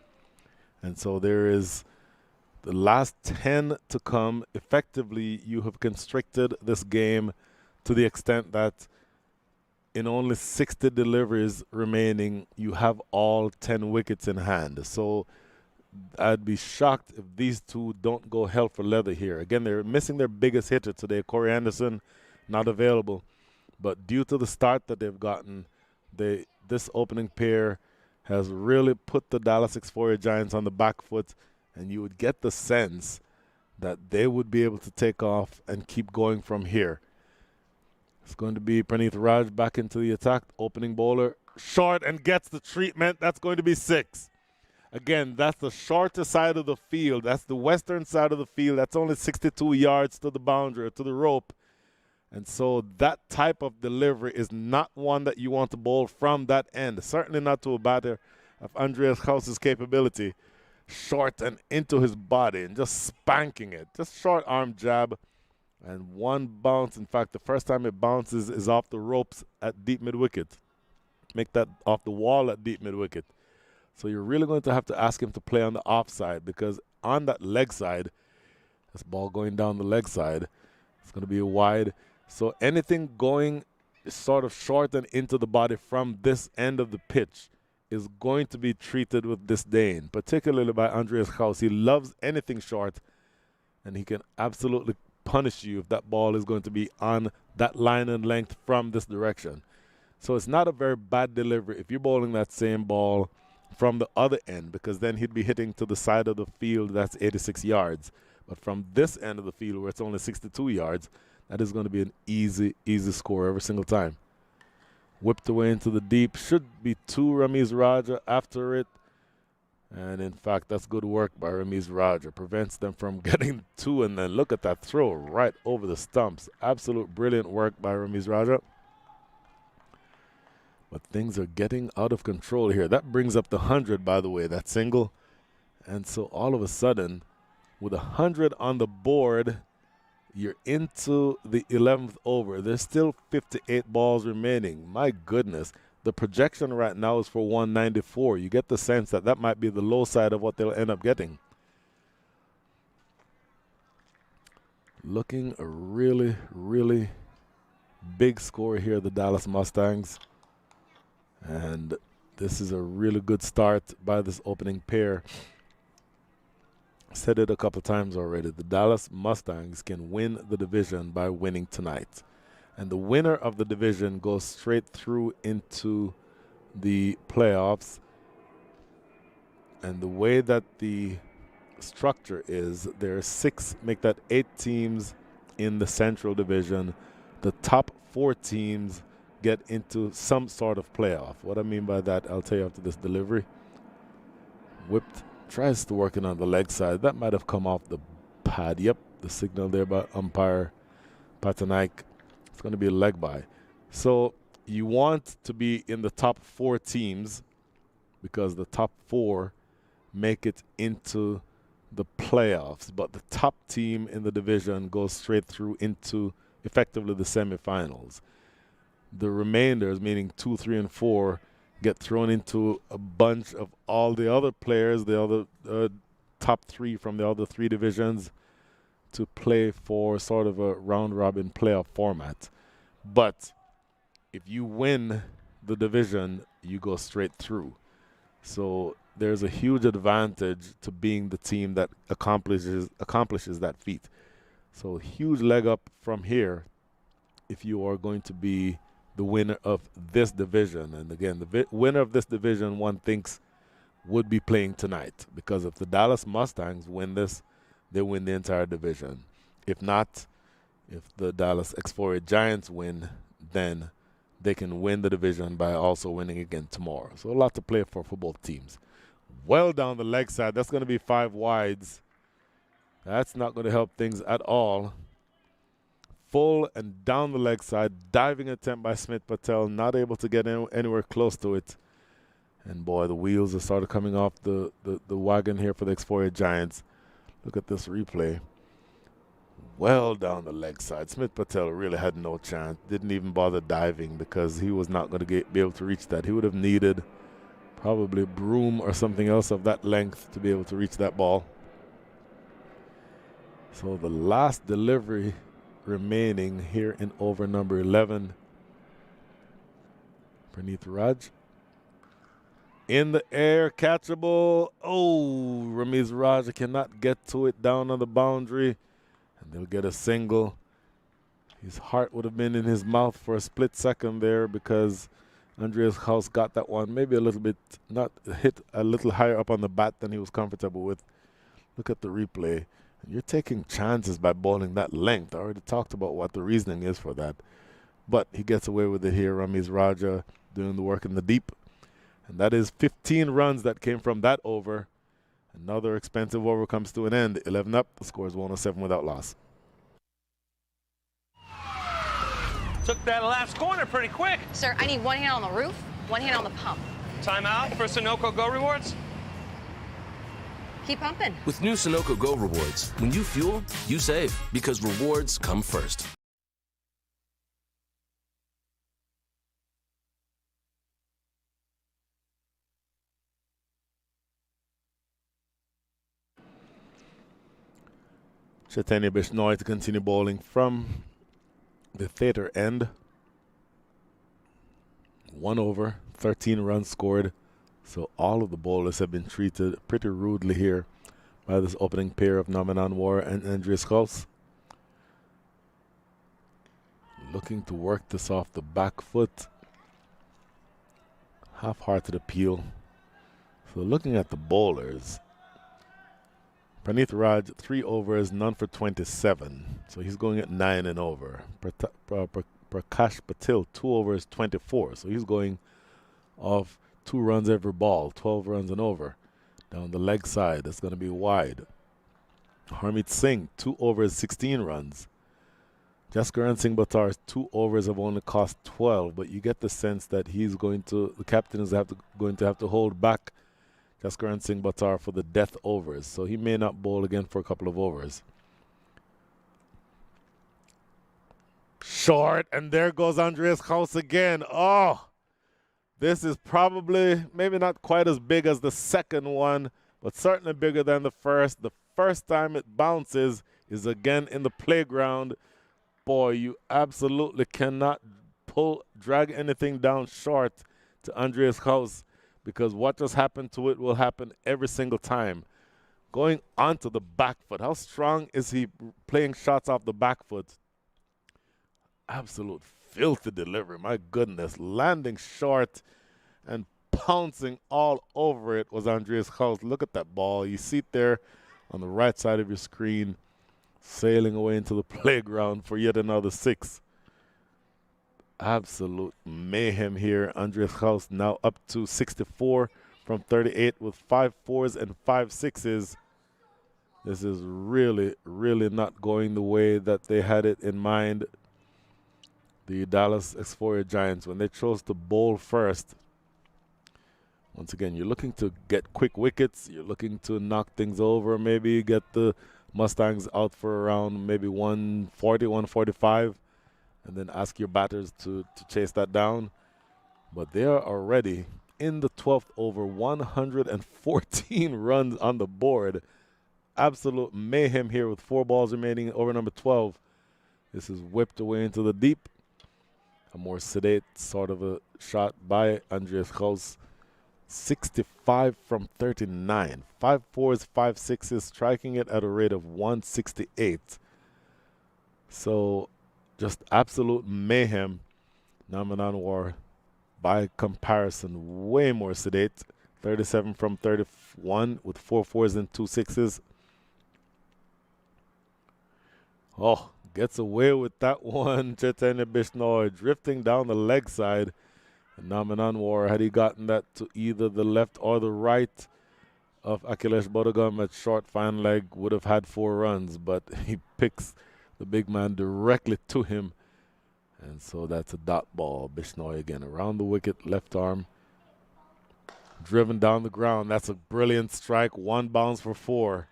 And so there is the last 10 to come. Effectively, you have constricted this game to the extent that in only 60 deliveries remaining, you have all 10 wickets in hand. So I'd be shocked if these two don't go hell for leather here. Again, they're missing their biggest hitter today, Corey Anderson, not available. But due to the start that they've gotten, this opening pair has really put the Dallas Xforia Giants on the back foot, and you would get the sense that they would be able to take off and keep going from here. It's going to be Praneeth Raj back into the attack. Opening bowler, short, and gets the treatment. That's going to be 6. Again, that's the shorter side of the field. That's the western side of the field. That's only 62 yards to the boundary, to the rope. And so that type of delivery is not one that you want to bowl from that end. Certainly not to a batter of Andreas House's capability. Short and into his body and just spanking it. Just short arm jab and one bounce. In fact, the first time it bounces is off the ropes at deep mid-wicket. Make that off the wall at deep mid-wicket. So you're really going to have to ask him to play on the offside, because on that leg side, this ball going down the leg side, it's going to be a wide. So anything going sort of short and into the body from this end of the pitch is going to be treated with disdain, particularly by Andreas House. He loves anything short, and he can absolutely punish you if that ball is going to be on that line and length from this direction. So it's not a very bad delivery if you're bowling that same ball from the other end, because then he'd be hitting to the side of the field that's 86 yards. But from this end of the field where it's only 62 yards, that is going to be an easy, easy score every single time. Whipped away into the deep. Should be 2 Ramiz Raja after it. And in fact, that's good work by Ramiz Raja. Prevents them from getting 2, and then look at that throw right over the stumps. Absolute brilliant work by Ramiz Raja. But things are getting out of control here. That brings up the 100, by the way, that single. And so all of a sudden, with 100 on the board, you're into the 11th over. There's still 58 balls remaining. My goodness. The projection right now is for 194. You get the sense that that might be the low side of what they'll end up getting. Looking a really, really big score here, the Dallas Mustangs. And this is a really good start by this opening pair. Said it a couple times already. The Dallas Mustangs can win the division by winning tonight. And the winner of the division goes straight through into the playoffs. And the way that the structure is, there are 6, make that 8 teams in the Central Division. The top 4 teams get into some sort of playoff. What I mean by that, I'll tell you after this delivery. Whipped, tries to work it on the leg side. That might have come off the pad. Yep, the signal there by umpire Patanaik. It's going to be a leg by. So you want to be in the top 4 teams, because the top 4 make it into the playoffs. But the top team in the division goes straight through into effectively the semifinals. The remainders, meaning 2, 3, and 4, get thrown into a bunch of all the other players, the other top 3 from the other 3 divisions, to play for sort of a round-robin playoff format. But if you win the division, you go straight through. So there's a huge advantage to being the team that accomplishes that feat. So huge leg up from here if you are going to be the winner of this division. And again, the winner of this division, one thinks, would be playing tonight, because if the Dallas Mustangs win this, they win the entire division. If not, if the Dallas Xforia Giants win, then they can win the division by also winning again tomorrow. So a lot to play for both teams. Well down the leg side. That's going to be 5 wides. That's not going to help things at all. Full and down the leg side. Diving attempt by Smith Patel. Not able to get anywhere close to it. And boy, the wheels have started coming off the wagon here for the Xforia Giants. Look at this replay. Well down the leg side. Smith Patel really had no chance. Didn't even bother diving, because he was not going to be able to reach that. He would have needed probably a broom or something else of that length to be able to reach that ball. So the last delivery remaining here in over number 11. Praneeth Raj. In the air, catchable. Oh, Ramiz Raja cannot get to it down on the boundary. And they'll get a single. His heart would have been in his mouth for a split second there, because Andreas House got that one maybe a little bit, not hit a little higher up on the bat than he was comfortable with. Look at the replay. And you're taking chances by bowling that length. I already talked about what the reasoning is for that. But he gets away with it here. Ramiz Raja doing the work in the deep. And that is 15 runs that came from that over. Another expensive over comes to an end. 11 up. The score is 107 without loss. Took that last corner pretty quick. Sir, I need one hand on the roof, one hand on the pump. Timeout for Sunoco Go Rewards. Keep pumping. With new Sunoco Go rewards, when you fuel, you save because rewards come first. Chaitanya Bishnoi to continue bowling from the theater end. 1 over, 13 runs scored. So all of the bowlers have been treated pretty rudely here by this opening pair of Naman Anwar and Andreas Gauss. Looking to work this off the back foot. Half-hearted appeal. So looking at the bowlers, Praneeth Raj, 3 overs, none for 27. So he's going at 9 and over. Prakash Patil, 2 overs, 24. So he's going off 2 runs every ball, 12 runs and over. Down the leg side, that's going to be wide. Harmeet Singh, 2 overs, 16 runs. Jaskaran Singh Bhattar's 2 overs have only cost 12, but you get the sense that he's going to, the captain is going to have to hold back Jaskaran Singh Bhattar for the death overs, so he may not bowl again for a couple of overs. Short, and there goes Andreas Gauss again. Oh, this is probably maybe not quite as big as the second one, but certainly bigger than the first. The first time it bounces is again in the playground. Boy, you absolutely cannot drag anything down short to Andreas Gauss, because what just happened to it will happen every single time. Going onto the back foot. How strong is he playing shots off the back foot? Absolute filthy delivery. My goodness. Landing short and pouncing all over it was Andreas Gauss. Look at that ball. You see it there on the right side of your screen, sailing away into the playground for yet another 6. Absolute mayhem here. Andreas Gauss now up to 64 from 38 with 5 4s and 5 6s. This is really, really not going the way that they had it in mind. The Dallas Xforia Giants, when they chose to bowl first. Once again, you're looking to get quick wickets. You're looking to knock things over, maybe get the Mustangs out for around maybe 140, 145. And then ask your batters to chase that down. But they are already in the 12th over, 114 runs on the board. Absolute mayhem here with 4 balls remaining over number 12. This is whipped away into the deep. A more sedate sort of a shot by Andreas Gauss. 65 from 39. 5 4s, 5 6s, striking it at a rate of 168. So just absolute mayhem. Naman Anwar, by comparison, way more sedate. 37 from 31 with 4 4s and 2 6s. Oh, gets away with that one. Chaitanya Bishnoi drifting down the leg side. And Naman Anwar, had he gotten that to either the left or the right of Akhilesh Bodagam at short fine leg, would have had 4 runs, but he picks the big man directly to him. And so that's a dot ball. Bishnoi again around the wicket, left arm. Driven down the ground. That's a brilliant strike. 1 bounce for 4.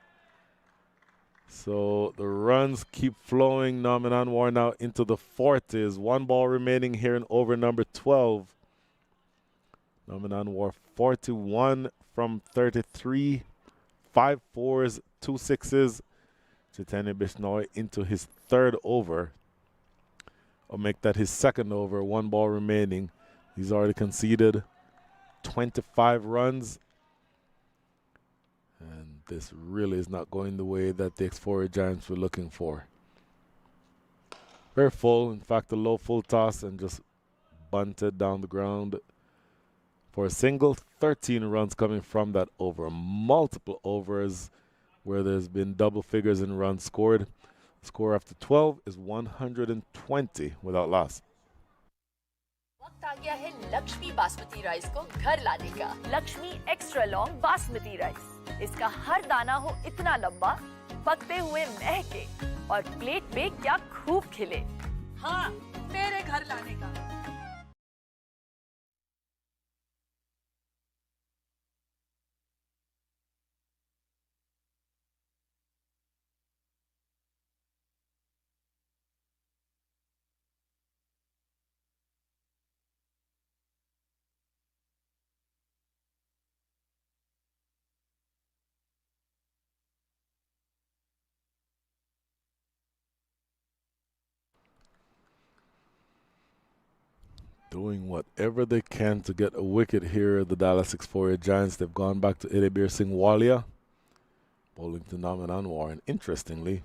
So the runs keep flowing. Naman Anwar now into the 40s. 1 ball remaining here in over number 12. Naman Anwar 41 from 33. 5 4s, 2 6s. Chaitanya Bishnoi into his 3rd over. Or make that his 2nd over. 1 ball remaining. He's already conceded 25 runs. And this really is not going the way that the Xforia Giants were looking for. Very full. In fact, a low full toss and just bunted down the ground for a single. 13 runs coming from that over. Multiple overs where there's been double figures in runs scored. Score after 12 is 120 without loss. वक्त आ गया है Lakshmi basmati rice को घर लाने का। Lakshmi extra long basmati rice. इसका हर दाना हो इतना लंबा, पकते हुए महके और प्लेट पे क्या खूब खिले। हाँ, मेरे घर लाने का। Doing whatever they can to get a wicket here, the Dallas Xforia Giants. They've gone back to Idebir Singh Walia, bowling to Naman Anwar. And interestingly,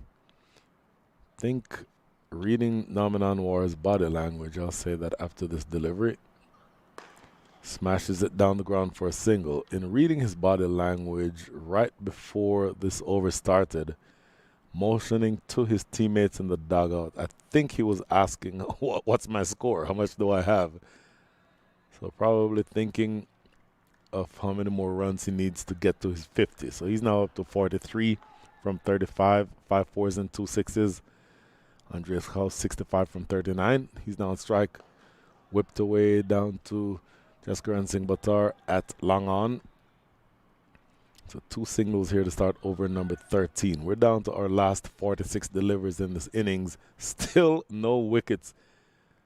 think reading Naman Anwar's body language, I'll say that after this delivery, smashes it down the ground for a single. In reading his body language right before this over started, motioning to his teammates in the dugout, I think he was asking, what's my score? How much do I have? So probably thinking of how many more runs he needs to get to his 50. So he's now up to 43 from 35, 5 fours and 2 sixes. Andreas House 65 from 39. He's now on strike. Whipped away down to Jaskaran Singh Buttar at long on. So 2 singles here to start over number 13. We're down to our last 46 deliveries in this innings. Still no wickets.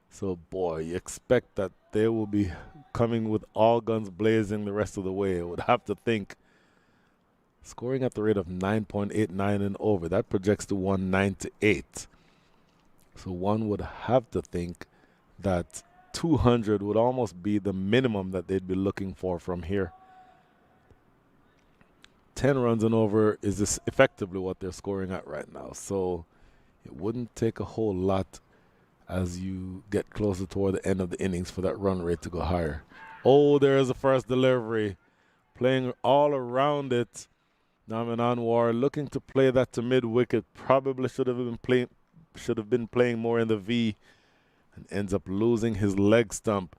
So, boy, you expect that they will be coming with all guns blazing the rest of the way. I would have to think. Scoring at the rate of 9.89 and over. That projects to 198. So one would have to think that 200 would almost be the minimum that they'd be looking for from here. 10 runs and over is this effectively what they're scoring at right now. So it wouldn't take a whole lot as you get closer toward the end of the innings for that run rate to go higher. Oh, there's the first delivery. Playing all around it. Naman Anwar looking to play that to mid-wicket. Probably should have been playing more in the V and ends up losing his leg stump.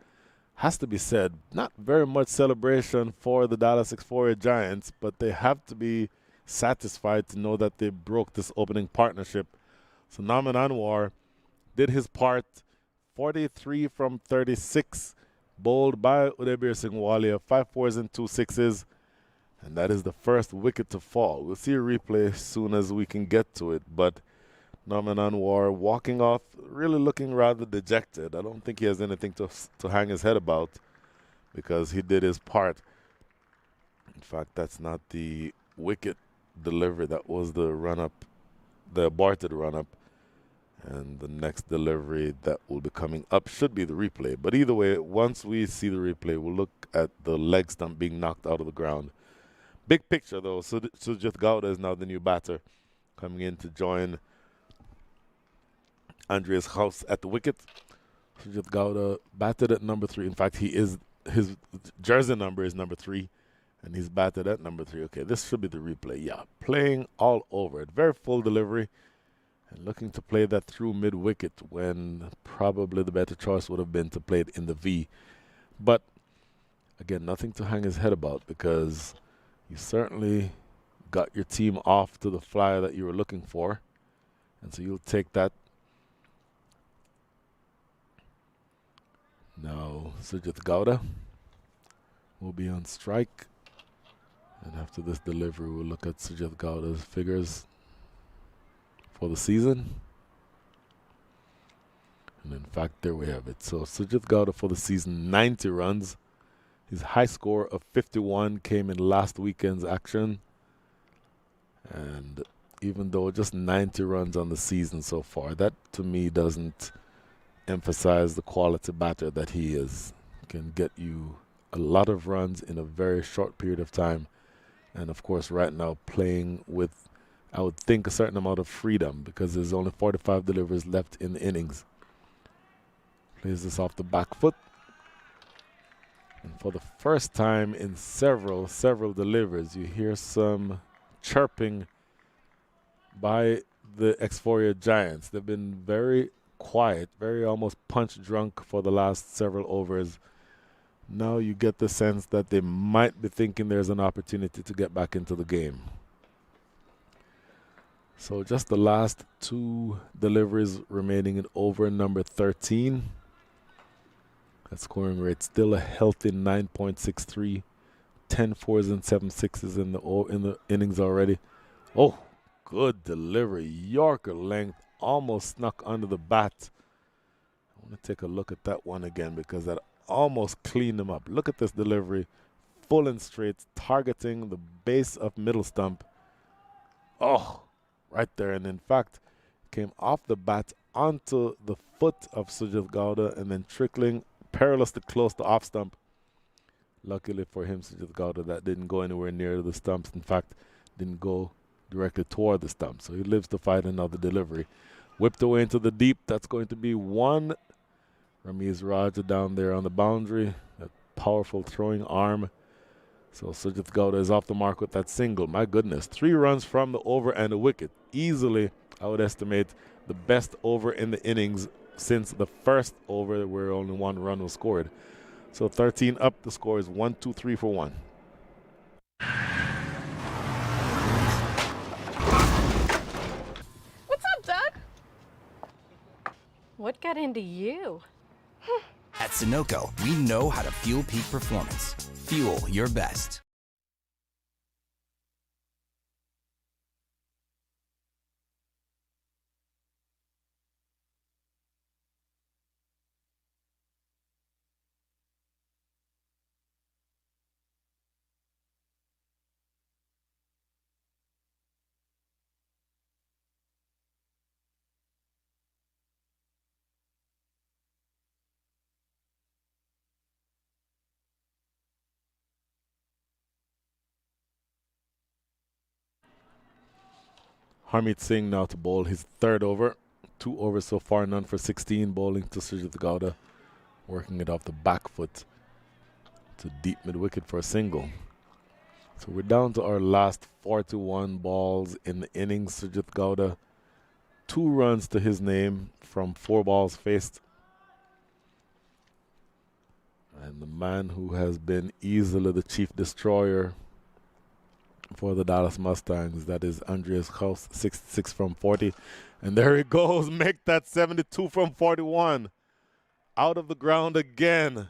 Has to be said, not very much celebration for the Dallas Xforia Giants, but they have to be satisfied to know that they broke this opening partnership. So Naman Anwar did his part, 43 from 36, bowled by Udebir Singh Walia, 5 fours and 2 sixes, and that is the first wicket to fall. We'll see a replay as soon as we can get to it, but Naman Anwar walking off, really looking rather dejected. I don't think he has anything to hang his head about because he did his part. In fact, that's not the wicket delivery. That was the run-up, the aborted run-up. And the next delivery that will be coming up should be the replay. But either way, once we see the replay, we'll look at the leg stump being knocked out of the ground. Big picture, though. Sujit Gowda is now the new batter coming in to join Andreas House at the wicket. Sujit Gowda batted at number 3. In fact, his jersey number is number 3, and he's batted at number 3. Okay, this should be the replay. Yeah, playing all over it. Very full delivery, and looking to play that through mid-wicket when probably the better choice would have been to play it in the V. But, again, nothing to hang his head about because you certainly got your team off to the flyer that you were looking for, and so you'll take that. Now, Sujit Gowda will be on strike. And after this delivery, we'll look at Sujit Gowda's figures for the season. And in fact, there we have it. So Sujit Gowda for the season, 90 runs. His high score of 51 came in last weekend's action. And even though just 90 runs on the season so far, that to me doesn't emphasize the quality batter that he is. Can get you a lot of runs in a very short period of time, and of course right now playing with, I would think, a certain amount of freedom because there's only 45 deliveries left in the innings. Plays this off the back foot, and for the first time in several deliveries you hear some chirping by the Xforia Giants. They've been very quiet, very almost punch drunk for the last several overs. Now you get the sense that they might be thinking there's an opportunity to get back into the game. So just the last 2 deliveries remaining in over number 13. That scoring rate still a healthy 9.63. 10 fours and 7 sixes in the innings already. Oh, good delivery. Yorker length almost snuck under the bat. I want to take a look at that one again because that almost cleaned him up. Look at this delivery. Full and straight, targeting the base of middle stump. Oh, right there. And in fact, came off the bat onto the foot of Sujit Gowda and then trickling perilously close to off stump. Luckily for him, Sujit Gowda, that didn't go anywhere near the stumps. In fact, didn't go directly toward the stump. So he lives to fight another delivery. Whipped away into the deep. That's going to be 1. Ramiz Raja down there on the boundary. A powerful throwing arm. So Sujit Gowda is off the mark with that single. My goodness, 3 runs from the over and a wicket. Easily, I would estimate, the best over in the innings since the first over where only 1 run was scored. So 13 up, the score is 1, 2, 3 for 1. What's up, Doug? What got into you? At Sunoco, we know how to fuel peak performance. Fuel your best. Harmeet Singh now to bowl his 3rd over. 2 overs so far, none for 16, bowling to Sujit Gowda. Working it off the back foot to deep mid-wicket for a single. So we're down to our last 41 balls in the innings. Sujit Gowda, 2 runs to his name from 4 balls faced. And the man who has been easily the chief destroyer for the Dallas Mustangs, that is Andreas Kraus, 66 from 40. And there he goes, make that 72 from 41. Out of the ground again.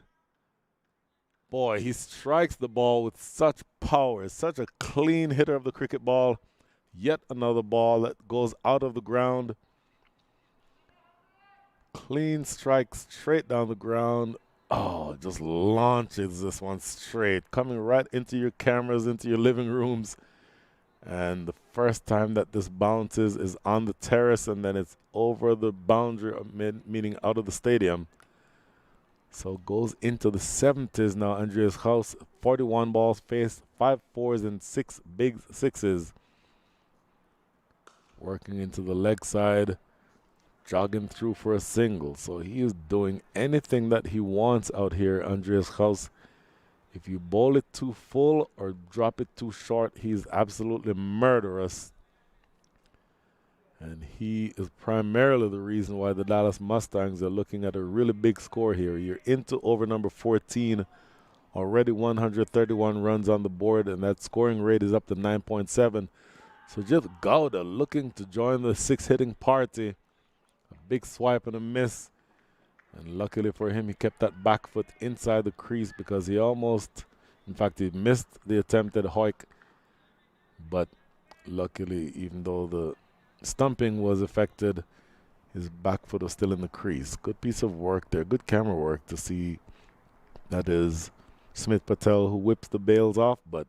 Boy, he strikes the ball with such power. Such a clean hitter of the cricket ball. Yet another ball that goes out of the ground. Clean strike straight down the ground. Oh, just launches this one straight, coming right into your cameras, into your living rooms. And the first time that this bounces is on the terrace, and then it's over the boundary, meaning out of the stadium. So goes into the 70s now. Andreas Kraus, 41 balls faced, 5 fours and 6 big sixes. Working into the leg side, jogging through for a single. So he is doing anything that he wants out here, Andreas Kraus. If you bowl it too full or drop it too short, he's absolutely murderous. And he is primarily the reason why the Dallas Mustangs are looking at a really big score here. You're into over number 14, already 131 runs on the board, and that scoring rate is up to 9.7. So just Gowda looking to join the 6-hitting party. A big swipe and a miss. And luckily for him, he kept that back foot inside the crease because he almost, in fact, he missed the attempted hoik. But luckily, even though the stumping was affected, his back foot was still in the crease. Good piece of work there. Good camera work to see that is Smith Patel who whips the bails off, but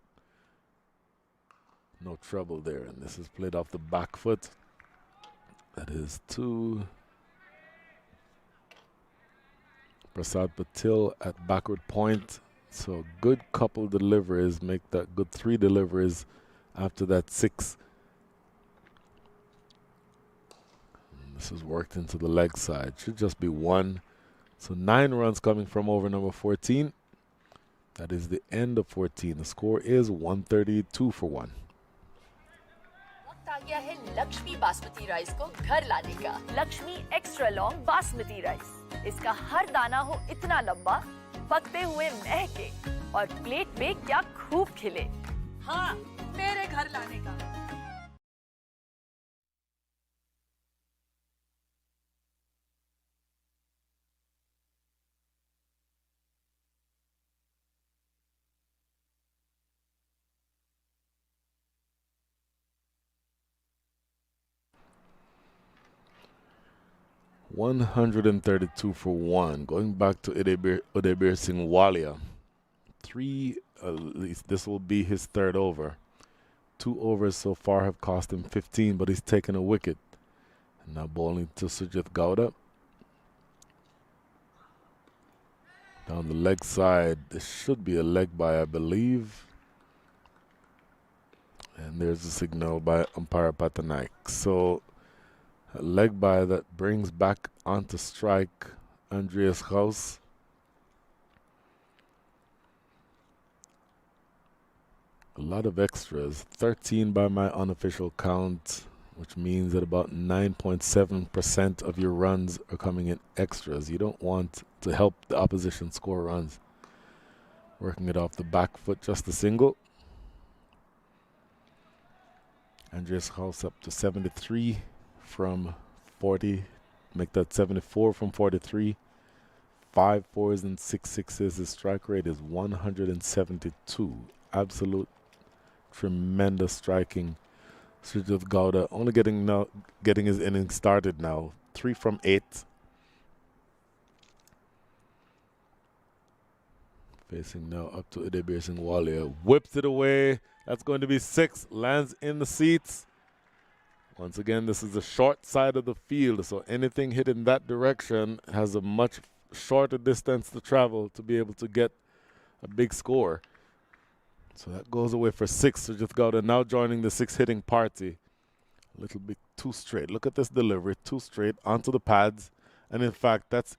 no trouble there. And this is played off the back foot. That is 2. Prasad Patil at backward point. So good couple deliveries, make that good 3 deliveries after that 6. And this is worked into the leg side. Should just be 1. So 9 runs coming from over number 14. That is the end of 14. The score is 132 for 1. आ गया है Lakshmi basmati rice को घर लाने का। Lakshmi extra long basmati rice. इसका हर दाना हो इतना लंबा, पकते हुए महके और प्लेट पे क्या खूब खिले। हाँ, मेरे घर लाने का। 132 for 1. Going back to Udebir Singh Walia. At least this will be his third over. 2 overs so far have cost him 15, but he's taken a wicket. And now bowling to Sujit Gowda. Down the leg side, this should be a leg by, I believe. And there's a signal by umpire Patanaik. So a leg by that brings back onto strike Andreas Haus. A lot of extras, 13 by my unofficial count, which means that about 9.7% of your runs are coming in extras. You don't want to help the opposition score runs. Working it off the back foot, just a single. Andreas Haus up to 73 from 40. Make that 74 from 43. 5 fours and 6 sixes. His strike rate is 172. Absolute tremendous striking. Sujit Gowda only getting his innings started now. 3 from 8. Facing now up to Udebir Singh Walia. Whips it away. That's going to be 6. Lands in the seats. Once again, this is the short side of the field, so anything hit in that direction has a much shorter distance to travel to be able to get a big score. So that goes away for 6. Sujit Gowda now joining the 6 hitting party. A little bit too straight. Look at this delivery, too straight onto the pads, and in fact that's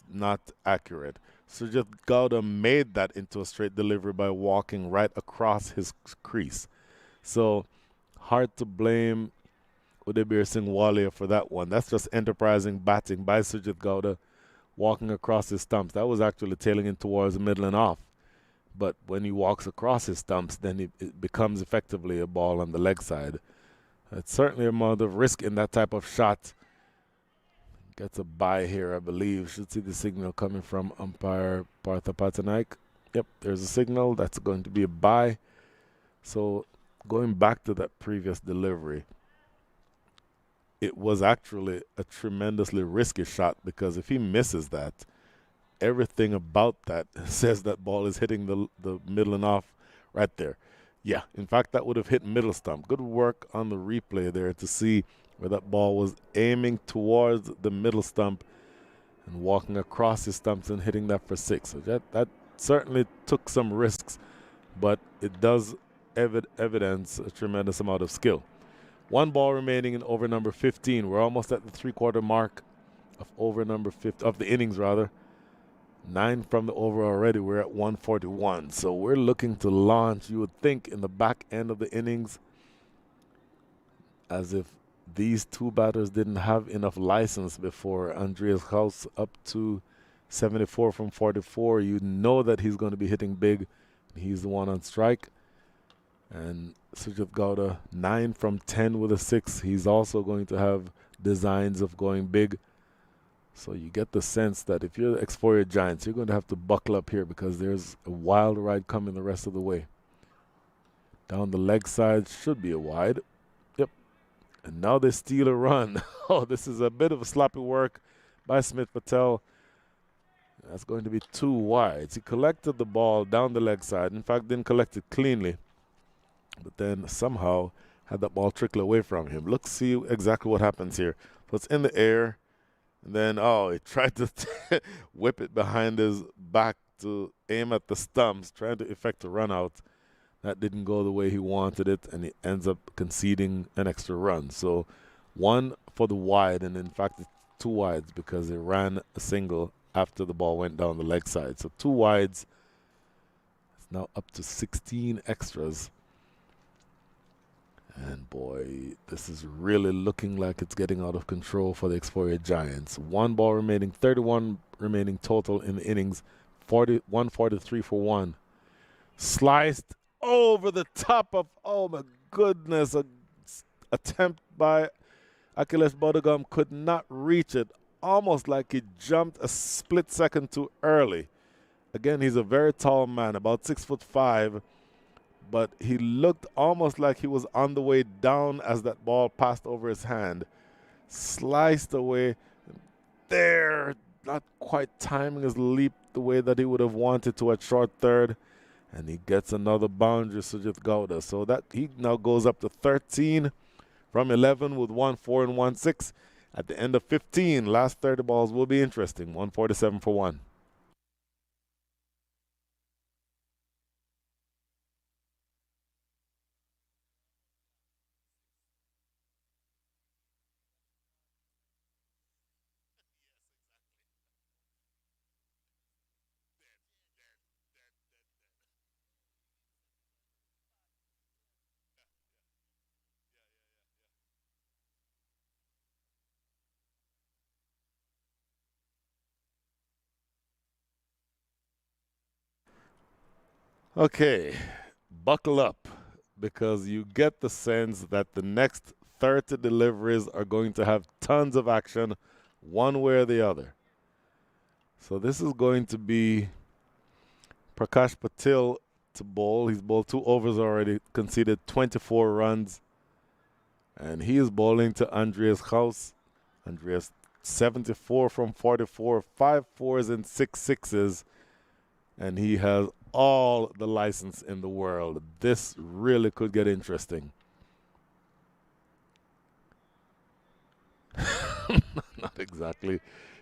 not accurate. Sujit Gowda made that into a straight delivery by walking right across his crease. So hard to blame Udebir Singh Walia for that one. That's just enterprising batting by Sujit Gowda, walking across his stumps. That was actually tailing in towards the middle and off. But when he walks across his stumps, then it becomes effectively a ball on the leg side. It's certainly a amount of risk in that type of shot. Gets a bye here, I believe. Should see the signal coming from umpire Partha Patanaik. Yep, there's a signal. That's going to be a bye. So going back to that previous delivery, it was actually a tremendously risky shot, because if he misses that, everything about that says that ball is hitting the middle and off right there. Yeah, in fact, that would have hit middle stump. Good work on the replay there to see where that ball was aiming towards the middle stump and walking across his stumps and hitting that for 6. So that certainly took some risks, but it does evidence a tremendous amount of skill. 1 ball remaining in over number 15. We're almost at the 3/4 mark of over number 15 of the innings rather. 9 from the over already. We're at 141. So we're looking to launch, you would think, in the back end of the innings, as if these 2 batters didn't have enough license before. Andreas Haus up to 74 from 44. You know that he's going to be hitting big. He's the one on strike. And Sujit Gowda 9 from 10 with a 6. He's also going to have designs of going big. So you get the sense that if you're the Xforia Giants, you're going to have to buckle up here, because there's a wild ride coming the rest of the way. Down the leg side should be a wide. Yep. And now they steal a run. Oh, this is a bit of a sloppy work by Smith Patel. That's going to be 2 wides. He collected the ball down the leg side. In fact, didn't collect it cleanly, but then somehow had that ball trickle away from him. Let's see exactly what happens here. So it's in the air. And then, he tried to whip it behind his back to aim at the stumps, trying to effect a run out. That didn't go the way he wanted it, and he ends up conceding an extra run. So 1 for the wide, and in fact it's 2 wides, because they ran a single after the ball went down the leg side. So 2 wides. It's now up to 16 extras. And boy, this is really looking like it's getting out of control for the Xforia Giants. 1 ball remaining, 31 remaining total in the innings, 143 for 1. Sliced over the top of, oh my goodness, a attempt by Achilles Bodogam, could not reach it. Almost like he jumped a split second too early. Again, he's a very tall man, about 6'5", but he looked almost like he was on the way down as that ball passed over his hand. Sliced away. there. Not quite timing his leap the way that he would have wanted to at short third. And he gets another boundary, Sujit Gowda. So that he now goes up to 13 from 11 with 1-4 and 1-6. At the end of 15, last 30 balls will be interesting. 147 for 1. Okay, buckle up because you get the sense that the next 30 deliveries are going to have tons of action one way or the other. So this is going to be Prakash Patil to bowl. He's bowled 2 overs already, conceded 24 runs. And he is bowling to Andreas Gauss. Andreas 74 from 44, 5 fours and 6 sixes. And he has all the license in the world. This really could get interesting. Not exactly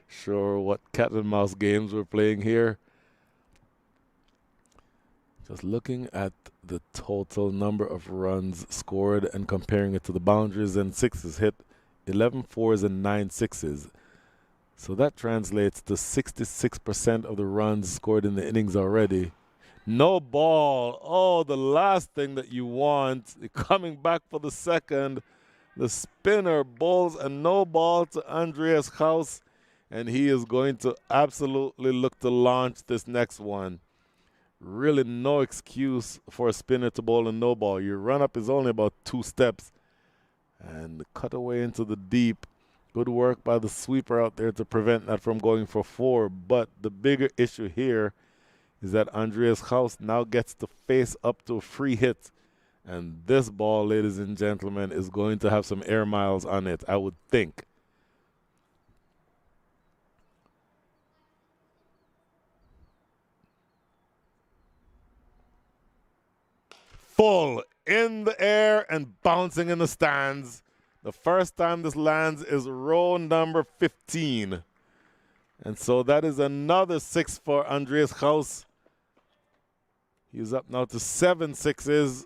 sure what cat and mouse games we're playing here. Just looking at the total number of runs scored and comparing it to the boundaries and sixes hit, 11 fours and 9 sixes. So that translates to 66% of the runs scored in the innings already. No ball. Oh, the last thing that you want. Coming back for the second. The spinner bowls a no ball to Andreas Gauss, and he is going to absolutely look to launch this next one. Really no excuse for a spinner to bowl a no ball. Your run up is only about 2 steps. And cut away into the deep. Good work by the sweeper out there to prevent that from going for 4. But the bigger issue here is that Andreas Gauss now gets to face up to a free hit. And this ball, ladies and gentlemen, is going to have some air miles on it, I would think. Full in the air and bouncing in the stands. The first time this lands is row number 15. And so that is another 6 for Andreas Gauss. He's up now to 7 sixes.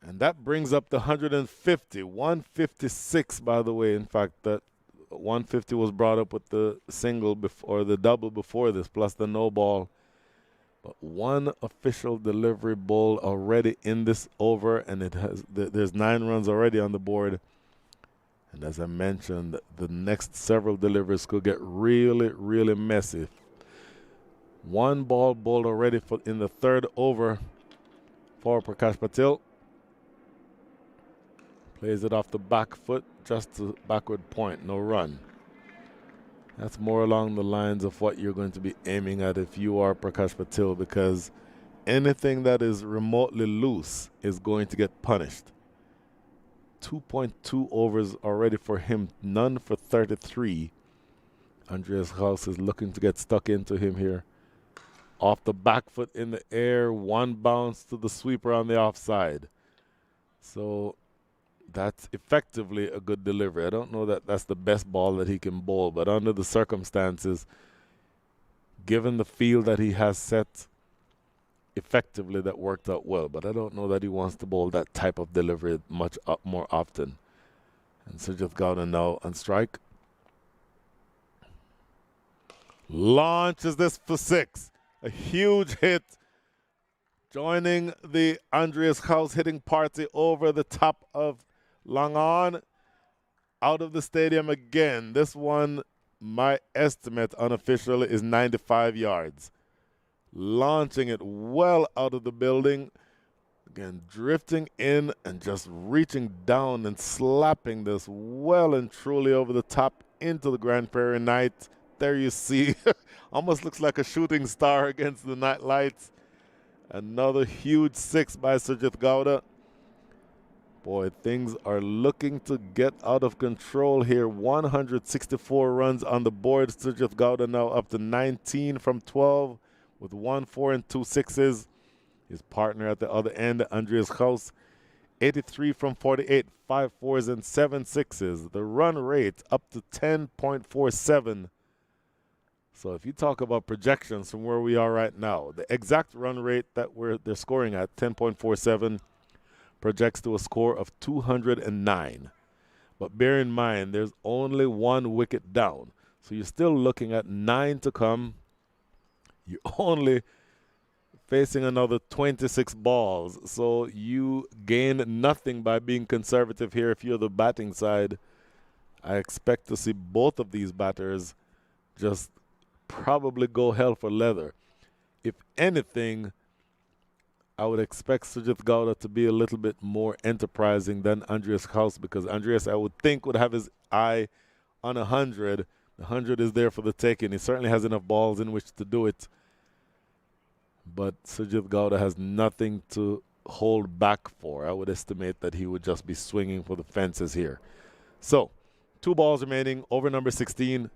And that brings up the 150. 156, by the way. In fact, that 150 was brought up with the single before, or the double before this, plus the no ball. But one official delivery ball already in this over, and there's 9 runs already on the board. And as I mentioned, the next several deliveries could get really, really messy. 1 ball bowled already in the 3rd over for Prakash Patil. Plays it off the back foot, just to backward point, no run. That's more along the lines of what you're going to be aiming at if you are Prakash Patil, because anything that is remotely loose is going to get punished. 2.2 overs already for him, none for 33. Andreas Gauss is looking to get stuck into him here. Off the back foot in the air, 1 bounce to the sweeper on the offside. So that's effectively a good delivery. I don't know that that's the best ball that he can bowl, but under the circumstances, given the field that he has set, effectively that worked out well. But I don't know that he wants to bowl that type of delivery much more often. And Sujit Gowda now on strike. Launches this for 6. A huge hit, joining the Andreas Gauss hitting party over the top of Long On, out of the stadium again. This one, my estimate unofficially, is 95 yards. Launching it well out of the building. Again, drifting in and just reaching down and slapping this well and truly over the top into the Grand Prairie night. There you see, almost looks like a shooting star against the night lights. Another huge 6 by Sujit Gowda. Boy, things are looking to get out of control here. 164 runs on the board. Sujit Gowda now up to 19 from 12 with 1 4 and 2 sixes. His partner at the other end, Andreas Gauss, 83 from 48, 5 fours and 7 sixes. The run rate up to 10.47. So if you talk about projections from where we are right now, the exact run rate that they're scoring at, 10.47, projects to a score of 209. But bear in mind, there's only 1 wicket down. So you're still looking at 9 to come. You're only facing another 26 balls. So you gain nothing by being conservative here if you're the batting side. I expect to see both of these batters just probably go hell for leather. If anything, I would expect Sujit Gowda to be a little bit more enterprising than Andreas Gauss, because Andreas, I would think, would have his eye on 100. The 100 is there for the taking. He certainly has enough balls in which to do it. But Sujit Gowda has nothing to hold back for. I would estimate that he would just be swinging for the fences here. So, 2 balls remaining, over number 16.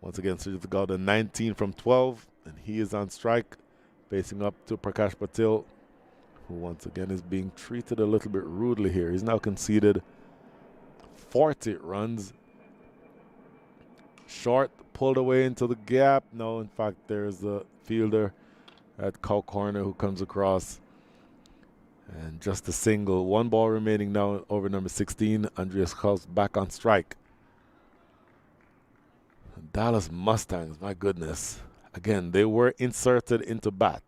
Once again, Sujit Gowda 19 from 12, and he is on strike, facing up to Prakash Patil, who once again is being treated a little bit rudely here. He's now conceded 40 runs. Short, pulled away into the gap. No, in fact, there's a fielder at cow corner who comes across. And just a single. 1 ball remaining now over number 16. Andreas Gauss back on strike. Dallas Mustangs, my goodness. Again, they were inserted into bat.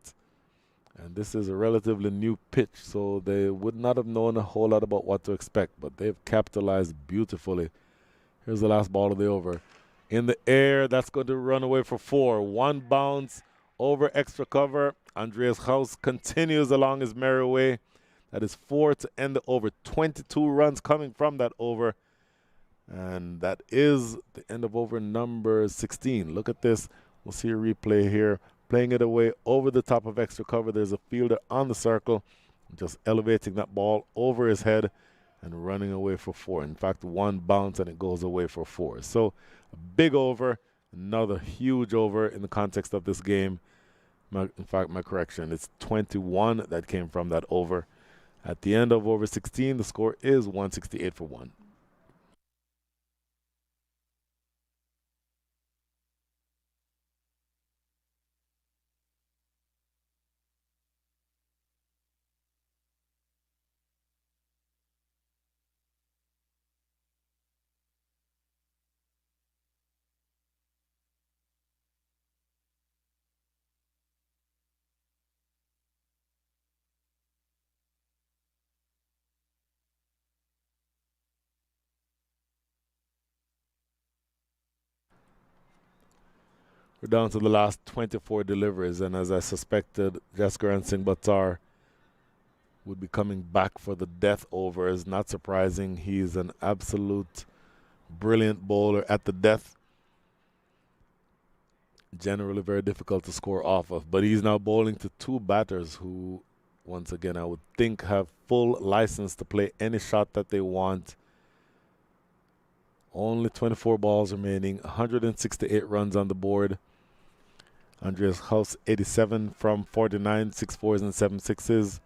And this is a relatively new pitch, so they would not have known a whole lot about what to expect, but they've capitalized beautifully. Here's the last ball of the over. In the air, that's going to run away for 4. 1 bounce over extra cover. Andreas Gauss continues along his merry way. That is 4 to end the over. 22 runs coming from that over. And that is the end of over number 16. Look at this. We'll see a replay here. Playing it away over the top of extra cover. There's a fielder on the circle, just elevating that ball over his head and running away for 4. In fact, 1 bounce and it goes away for 4. So a big over, another huge over in the context of this game. In fact, my correction, it's 21 that came from that over. At the end of over 16, the score is 168 for 1. We're down to the last 24 deliveries, and as I suspected, Jaskaran Singh Bhattar would be coming back for the death overs. Not surprising. He's an absolute brilliant bowler at the death. Generally very difficult to score off of, but he's now bowling to 2 batters who, once again, I would think have full license to play any shot that they want. Only 24 balls remaining, 168 runs on the board. Andreas Gauss, 87 from 49, 6 fours and 7 sixes.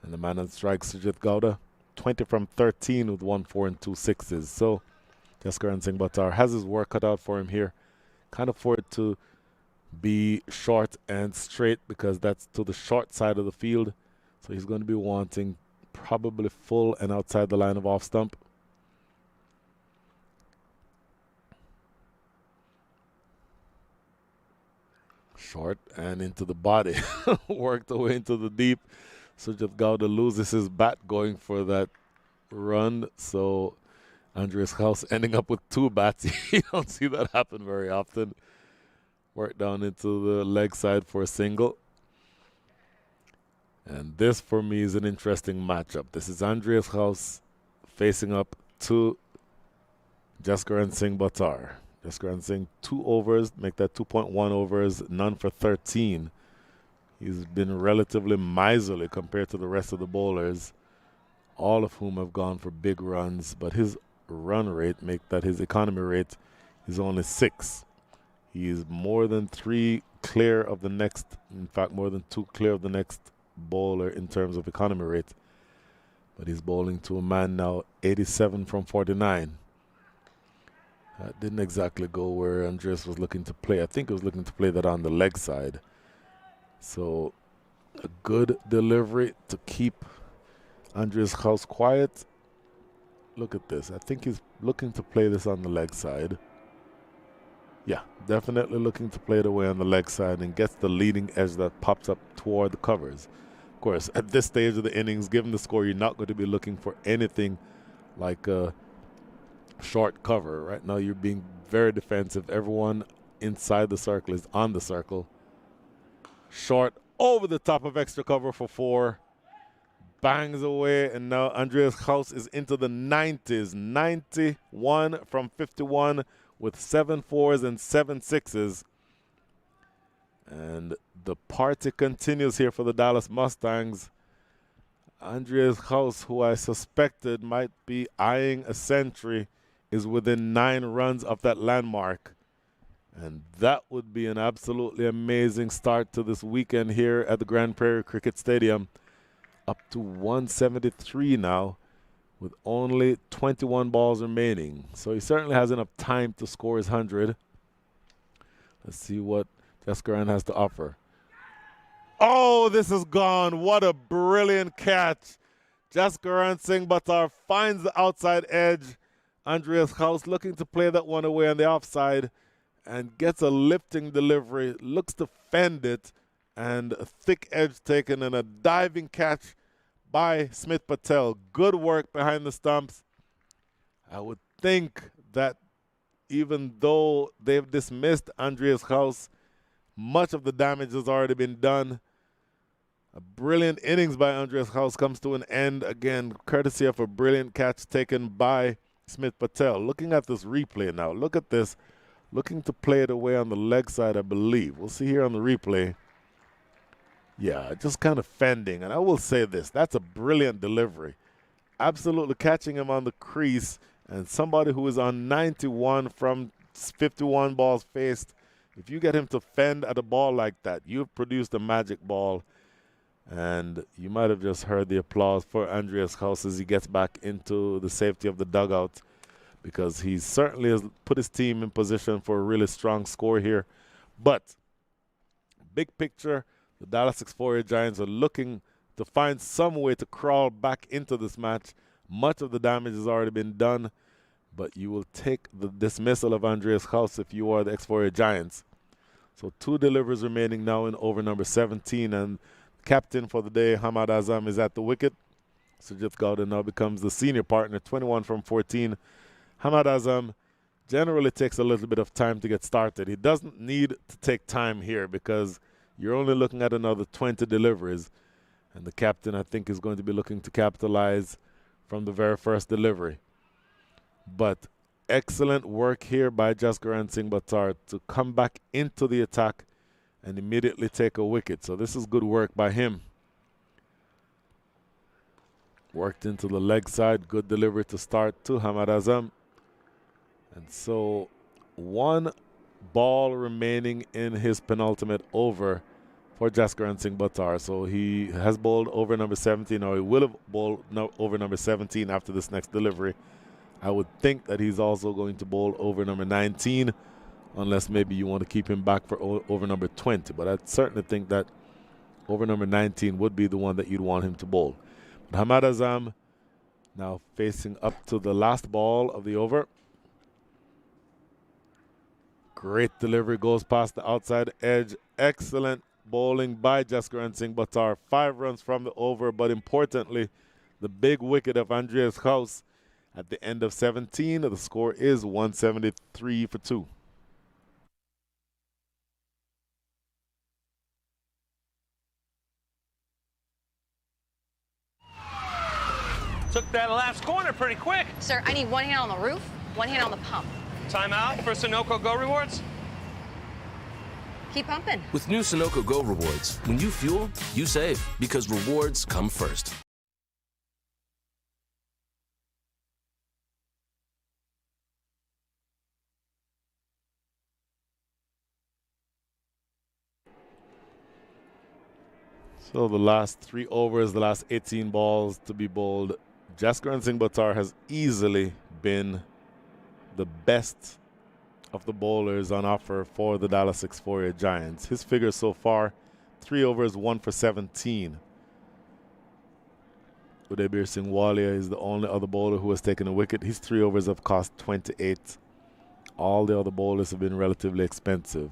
And the man on strike, Sujit Gowda, 20 from 13 with 1 4 and 2 sixes. So Jaskaran Singh Bhattar has his work cut out for him here. Can't afford to be short and straight because that's to the short side of the field. So he's going to be wanting probably full and outside the line of off stump. Short and into the body. Worked away into the deep. Sujit Gowda loses his bat going for that run. So Andreas Gauss ending up with 2 bats. You don't see that happen very often. Work down into the leg side for a single. And this, for me, is an interesting matchup. This is Andreas Gauss facing up to Jaskaran Singh Bhattar. Jaskaran Singh, 2 overs, make that 2.1 overs, none for 13. He's been relatively miserly compared to the rest of the bowlers. all of whom have gone for big runs, but his run rate make that his economy rate is only 6. He is more than 3 clear of the next, in fact more than 2 clear of the next bowler in terms of economy rate. But he's bowling to a man now 87 from 49. That didn't exactly go where Andres was looking to play. I think he was looking to play that on the leg side. So a good delivery to keep Andres House quiet. Look at this. I think he's looking to play this on the leg side. Yeah, definitely looking to play it away on the leg side and gets the leading edge that pops up toward the covers. Of course, at this stage of the innings, given the score, you're not going to be looking for anything like a short cover. Right now, you're being very defensive. Everyone inside the circle is on the circle. Short over the top of extra cover for 4. Bangs away, and now Andreas House is into the 90s. 91 from 51 with 7 4s and 7 6s. And the party continues here for the Dallas Mustangs. Andreas House, who I suspected might be eyeing a century, is within 9 runs of that landmark. And that would be an absolutely amazing start to this weekend here at the Grand Prairie Cricket Stadium. Up to 173 now with only 21 balls remaining. So he certainly has enough time to score his 100. Let's see what Jaskaran has to offer. Oh, this is gone. What a brilliant catch. Jaskaran Singh Buttar finds the outside edge. Andreas House looking to play that one away on the offside and gets a lifting delivery, looks to fend it, and a thick edge taken and a diving catch by Smith Patel. Good work behind the stumps. I would think that even though they've dismissed Andreas House, much of the damage has already been done. A brilliant innings by Andreas House comes to an end, again, courtesy of a brilliant catch taken by Smith Patel. Looking at this replay now, look at this. Looking to play it away on the leg side, I believe. We'll see here on the replay. Yeah, just kind of fending. And I will say this, that's a brilliant delivery. Absolutely catching him on the crease. And somebody who is on 91 from 51 balls faced, if you get him to fend at a ball like that, you've produced a magic ball. And you might have just heard the applause for Andreas House as he gets back into the safety of the dugout, because he certainly has put his team in position for a really strong score here. But big picture, the Dallas Xforia Giants are looking to find some way to crawl back into this match. Much of the damage has already been done, but you will take the dismissal of Andreas House if you are the Xforia Giants. So 2 deliveries remaining now in over number 17, and captain for the day, Hamad Azam, is at the wicket. Sujit Gowda now becomes the senior partner, 21 from 14. Hamad Azam generally takes a little bit of time to get started. He doesn't need to take time here because you're only looking at another 20 deliveries. And the captain, I think, is going to be looking to capitalize from the very first delivery. But excellent work here by Jaskaran Singh Buttar to come back into the attack and immediately take a wicket. So this is good work by him. Worked into the leg side. Good delivery to start to Hamad Azam. And so 1 ball remaining in his penultimate over for Jaskaran Singh Buttar. So he has bowled over number 17, or he will have bowled over number 17 after this next delivery. I would think that he's also going to bowl over number 19, unless maybe you want to keep him back for over number 20. But I certainly think that over number 19 would be the one that you'd want him to bowl. But Hamad Azam now facing up to the last ball of the over. Great delivery, goes past the outside edge. Excellent bowling by Jaskaran Singh Buttar. 5 runs from the over, but importantly, the big wicket of Andreas House at the end of 17. The score is 173 for 2. Took that last corner pretty quick. Sir, I need 1 hand on the roof, 1 hand on the pump. Timeout for Sunoco Go Rewards. Keep pumping. With new Sunoco Go Rewards, when you fuel, you save, because rewards come first. So the last 3 overs, the last 18 balls to be bowled, Jaskaran Singh Buttar has easily been the best of the bowlers on offer for the Dallas Xforia Giants. His figures so far, 3 overs, 1 for 17. Udaybir Singh Walia is the only other bowler who has taken a wicket. His 3 overs have cost 28. All the other bowlers have been relatively expensive.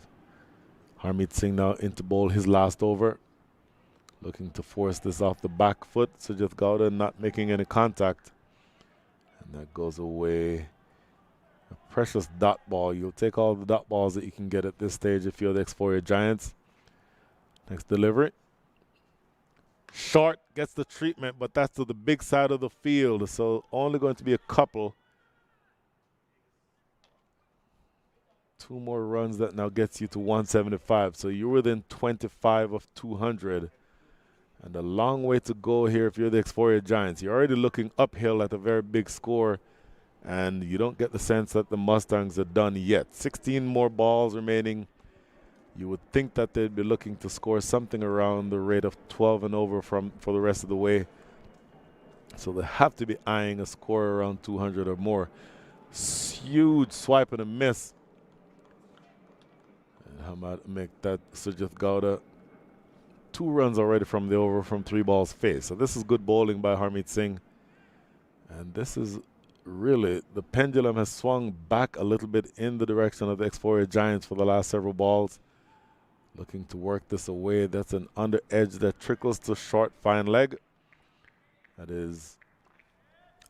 Harmeet Singh now in to bowl his last over. Looking to force this off the back foot. Sujit Gowda not making any contact. And that goes away. A precious dot ball. You'll take all the dot balls that you can get at this stage if you're the Xforia Giants. Next delivery. Short gets the treatment, but that's to the big side of the field, so only going to be a couple. 2 more runs that now gets you to 175, so you're within 25 of 200. And a long way to go here if you're the Xforia Giants. You're already looking uphill at a very big score, and you don't get the sense that the Mustangs are done yet. 16 more balls remaining. You would think that they'd be looking to score something around the rate of 12 and over for the rest of the way. So they have to be eyeing a score around 200 or more. Huge swipe and a miss. And how about make that Sujit Gowda 2 runs already from the over from 3 balls face. So this is good bowling by Harmeet Singh. And this is really, the pendulum has swung back a little bit in the direction of the Xforia Giants for the last several balls. Looking to work this away. That's an under edge that trickles to short fine leg. That is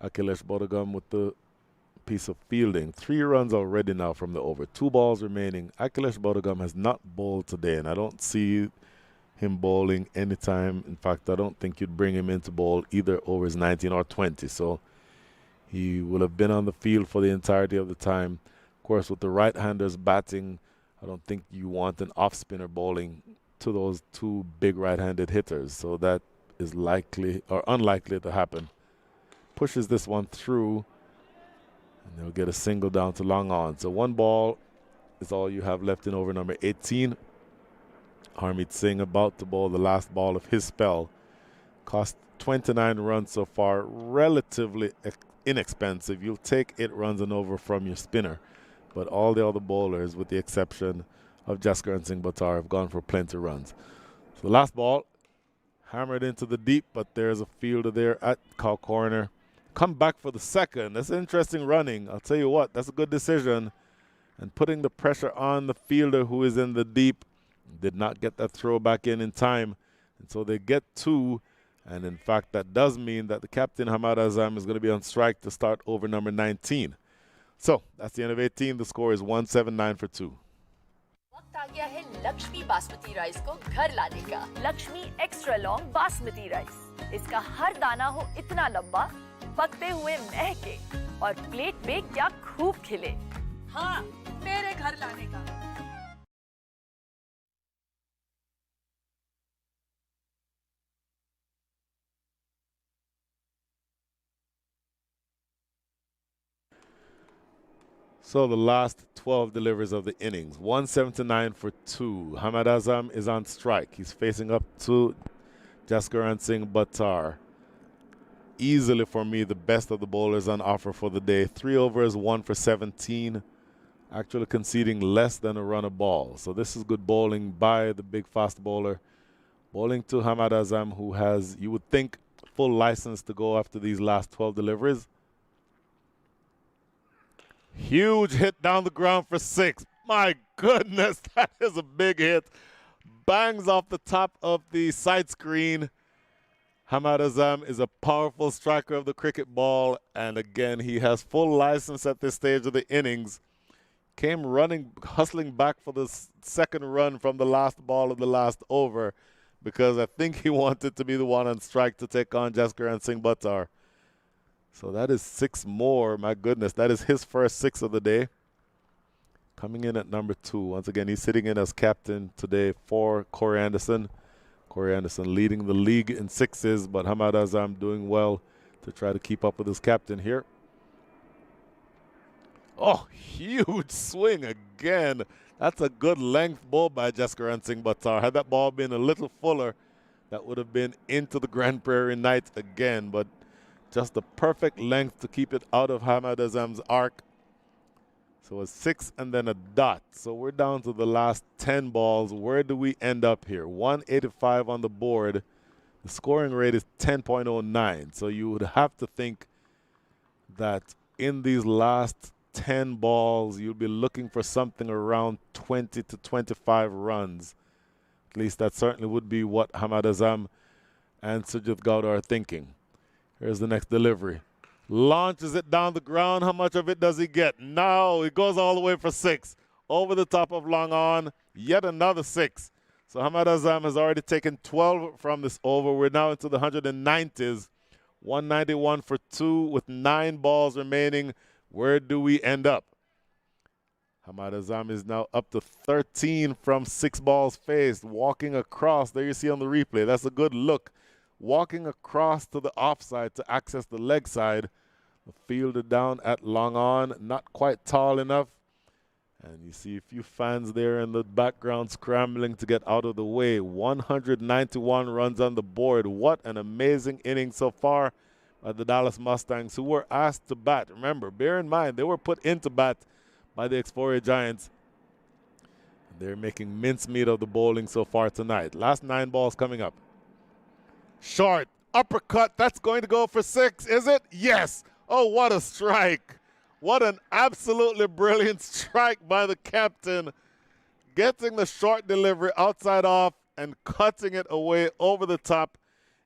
Akhilesh Bodagam with the piece of fielding. 3 runs already now from the over. 2 balls remaining. Akhilesh Bodagam has not bowled today, and I don't see him bowling anytime. In fact, I don't think you'd bring him into bowl either overs 19 or 20. So he will have been on the field for the entirety of the time. Of course, with the right-handers batting, I don't think you want an off-spinner bowling to those 2 big right-handed hitters. So that is likely or unlikely to happen. Pushes this one through, and they'll get a single down to long on. So 1 ball is all you have left in over number 18. Harmeet Singh about to bowl the last ball of his spell. Cost 29 runs so far. Relatively inexpensive. You'll take 8 runs and over from your spinner. But all the other bowlers, with the exception of Jaskaran Singh Buttar, have gone for plenty of runs. So the last ball, hammered into the deep, but there's a fielder there at cow corner. Come back for the second. That's interesting running. I'll tell you what, that's a good decision. And putting the pressure on the fielder who is in the deep, did not get that throw back in time. And so they get 2. And in fact, that does mean that the captain, Hamad Azam, is going to be on strike to start over number 19. So that's the end of 18. The score is 179 for 2. वक्त आ गया है Lakshmi basmati rice को घर लाने का। Lakshmi extra long basmati rice. इसका हर दाना हो इतना लंबा, पकते हुए महके और प्लेट में क्या खूब खिले। हाँ, मेरे घर लाने का। So the last 12 deliveries of the innings, 179 for 2. Hamad Azam is on strike. He's facing up to Jaskaran Singh Buttar. Easily for me the best of the bowlers on offer for the day. 3 overs, 1 for 17. Actually conceding less than a run a ball. So this is good bowling by the big fast bowler. Bowling to Hamad Azam, who has, you would think, full license to go after these last 12 deliveries. Huge hit down the ground for 6. My goodness, that is a big hit. Bangs off the top of the side screen. Hamad Azam is a powerful striker of the cricket ball, and again, he has full license at this stage of the innings. Came running, hustling back for the second run from the last ball of the last over, because I think he wanted to be the one on strike to take on Jaskaran Singh Buttar. So that is 6 more. My goodness, that is his first 6 of the day. Coming in at number 2. Once again, he's sitting in as captain today for Corey Anderson. Corey Anderson leading the league in 6s, but Hamad Azam doing well to try to keep up with his captain here. Oh, huge swing again. That's a good length ball by Jaskaran Singh Buttar. Had that ball been a little fuller, That would have been into the Grand Prairie Knights again, but just the perfect length to keep it out of Hamad Azam's arc. So a 6 and then a dot. So we're down to the last 10 balls. Where do we end up here? 185 on the board. The scoring rate is 10.09. So you would have to think that in these last 10 balls, you'll be looking for something around 20 to 25 runs. At least that certainly would be what Hamad Azam and Sujit Gowda are thinking. Here's the next delivery. Launches it down the ground. How much of it does he get? No, he goes all the way for 6. Over the top of long on, yet another 6. So Hamad Azam has already taken 12 from this over. We're now into the 190s. 191 for 2 with 9 balls remaining. Where do we end up? Hamad Azam is now up to 13 from 6 balls faced. Walking across, there you see on the replay. That's a good look. Walking across to the offside to access the leg side. The fielder down at long on, not quite tall enough. And you see a few fans there in the background scrambling to get out of the way. 191 runs on the board. What an amazing inning so far by the Dallas Mustangs, who were asked to bat. Remember, bear in mind, they were put into bat by the Xforia Giants. They're making mincemeat of the bowling so far tonight. Last 9 balls coming up. Short, uppercut, that's going to go for 6, is it? Yes. Oh, what a strike. What an absolutely brilliant strike by the captain. Getting the short delivery outside off and cutting it away over the top.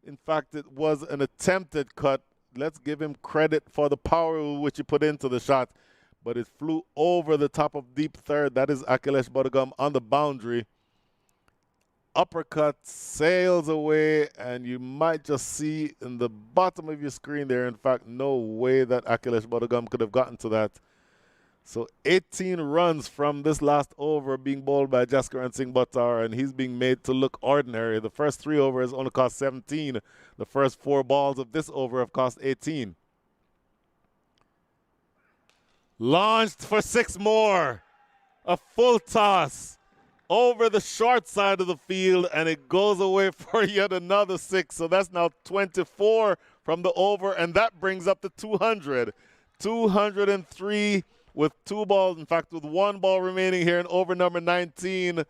In fact, it was an attempted cut. Let's give him credit for the power which he put into the shot. But it flew over the top of deep third. That is Akhilesh Bodagam on the boundary. Uppercut sails away, and you might just see in the bottom of your screen there, in fact, no way that Akhilesh Bodagam could have gotten to that. So 18 runs from this last over being bowled by Jaskaran Singh Buttar, and he's being made to look ordinary. The first 3 overs only cost 17. The first 4 balls of this over have cost 18. Launched for 6 more. A full toss over the short side of the field, and it goes away for yet another 6. So that's now 24 from the over, and that brings up to 200. 203 with 2 balls, in fact, with 1 ball remaining here in over number 19.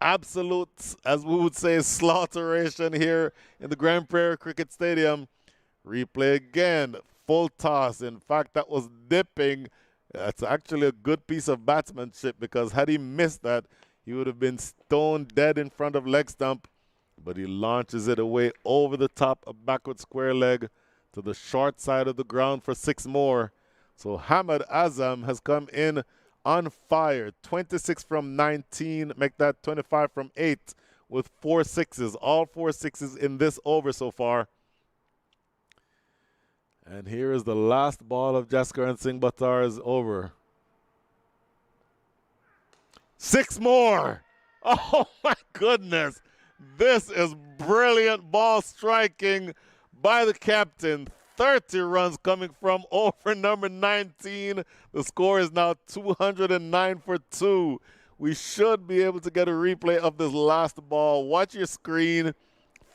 Absolute, as we would say, slaughteration here in the Grand Prairie Cricket Stadium. Replay again, full toss. In fact, that was dipping. That's actually a good piece of batsmanship, because had he missed that, he would have been stone dead in front of leg stump. But he launches it away over the top of backward square leg to the short side of the ground for 6 more. So Hamad Azam has come in on fire. 26 from 19, make that 25 from 8 with 4 sixes. All 4 sixes in this over so far. And here is the last ball of Jaskaran Singh Buttar's over. 6 more. Oh, my goodness. This is brilliant ball striking by the captain. 30 runs coming from over number 19. The score is now 209 for 2. We should be able to get a replay of this last ball. Watch your screen.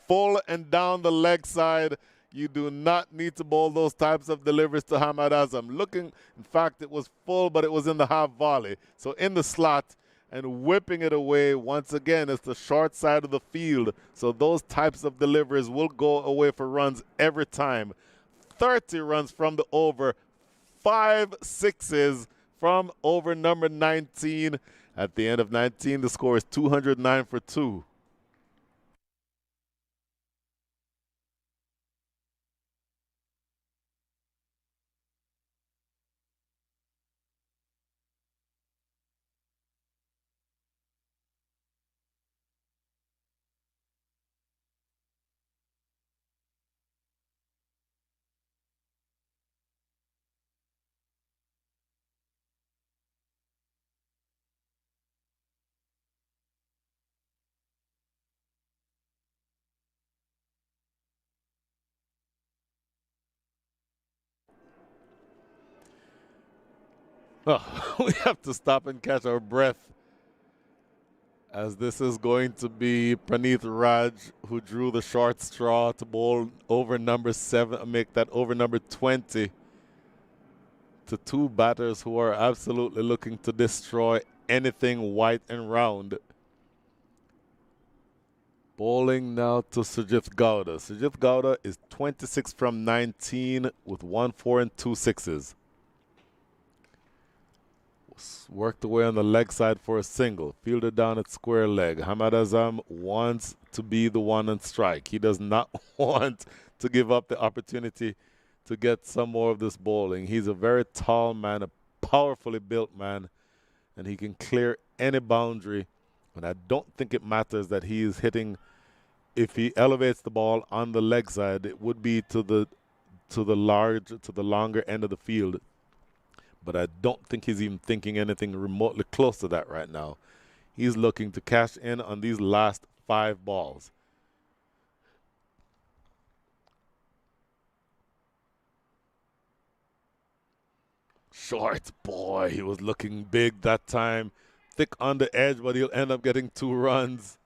Full and down the leg side. You do not need to bowl those types of deliveries to Hamad Azam. Looking, in fact, it was full, but it was in the half volley. So in the slot and whipping it away. Once again, it's the short side of the field. So those types of deliveries will go away for runs every time. 30 runs from the over. 5 sixes from over number 19. At the end of 19, the score is 209 for 2. Oh, we have to stop and catch our breath. As this is going to be Praneeth Raj, who drew the short straw to bowl over number 7, make that over number 20 to two batters who are absolutely looking to destroy anything white and round. Bowling now to Sujith Gowda. Sujith Gowda is 26 from 19 with 1 4 and 2 6s. Worked away on the leg side for a single. Fielded down at square leg. Hamad Azam wants to be the one on strike. He does not want to give up the opportunity to get some more of this bowling. He's a very tall man, a powerfully built man, and he can clear any boundary. And I don't think it matters that he is hitting. If he elevates the ball on the leg side, it would be to the longer end of the field. But I don't think he's even thinking anything remotely close to that right now. He's looking to cash in on these last 5 balls. Short, boy, he was looking big that time. Thick on the edge, but he'll end up getting 2 runs.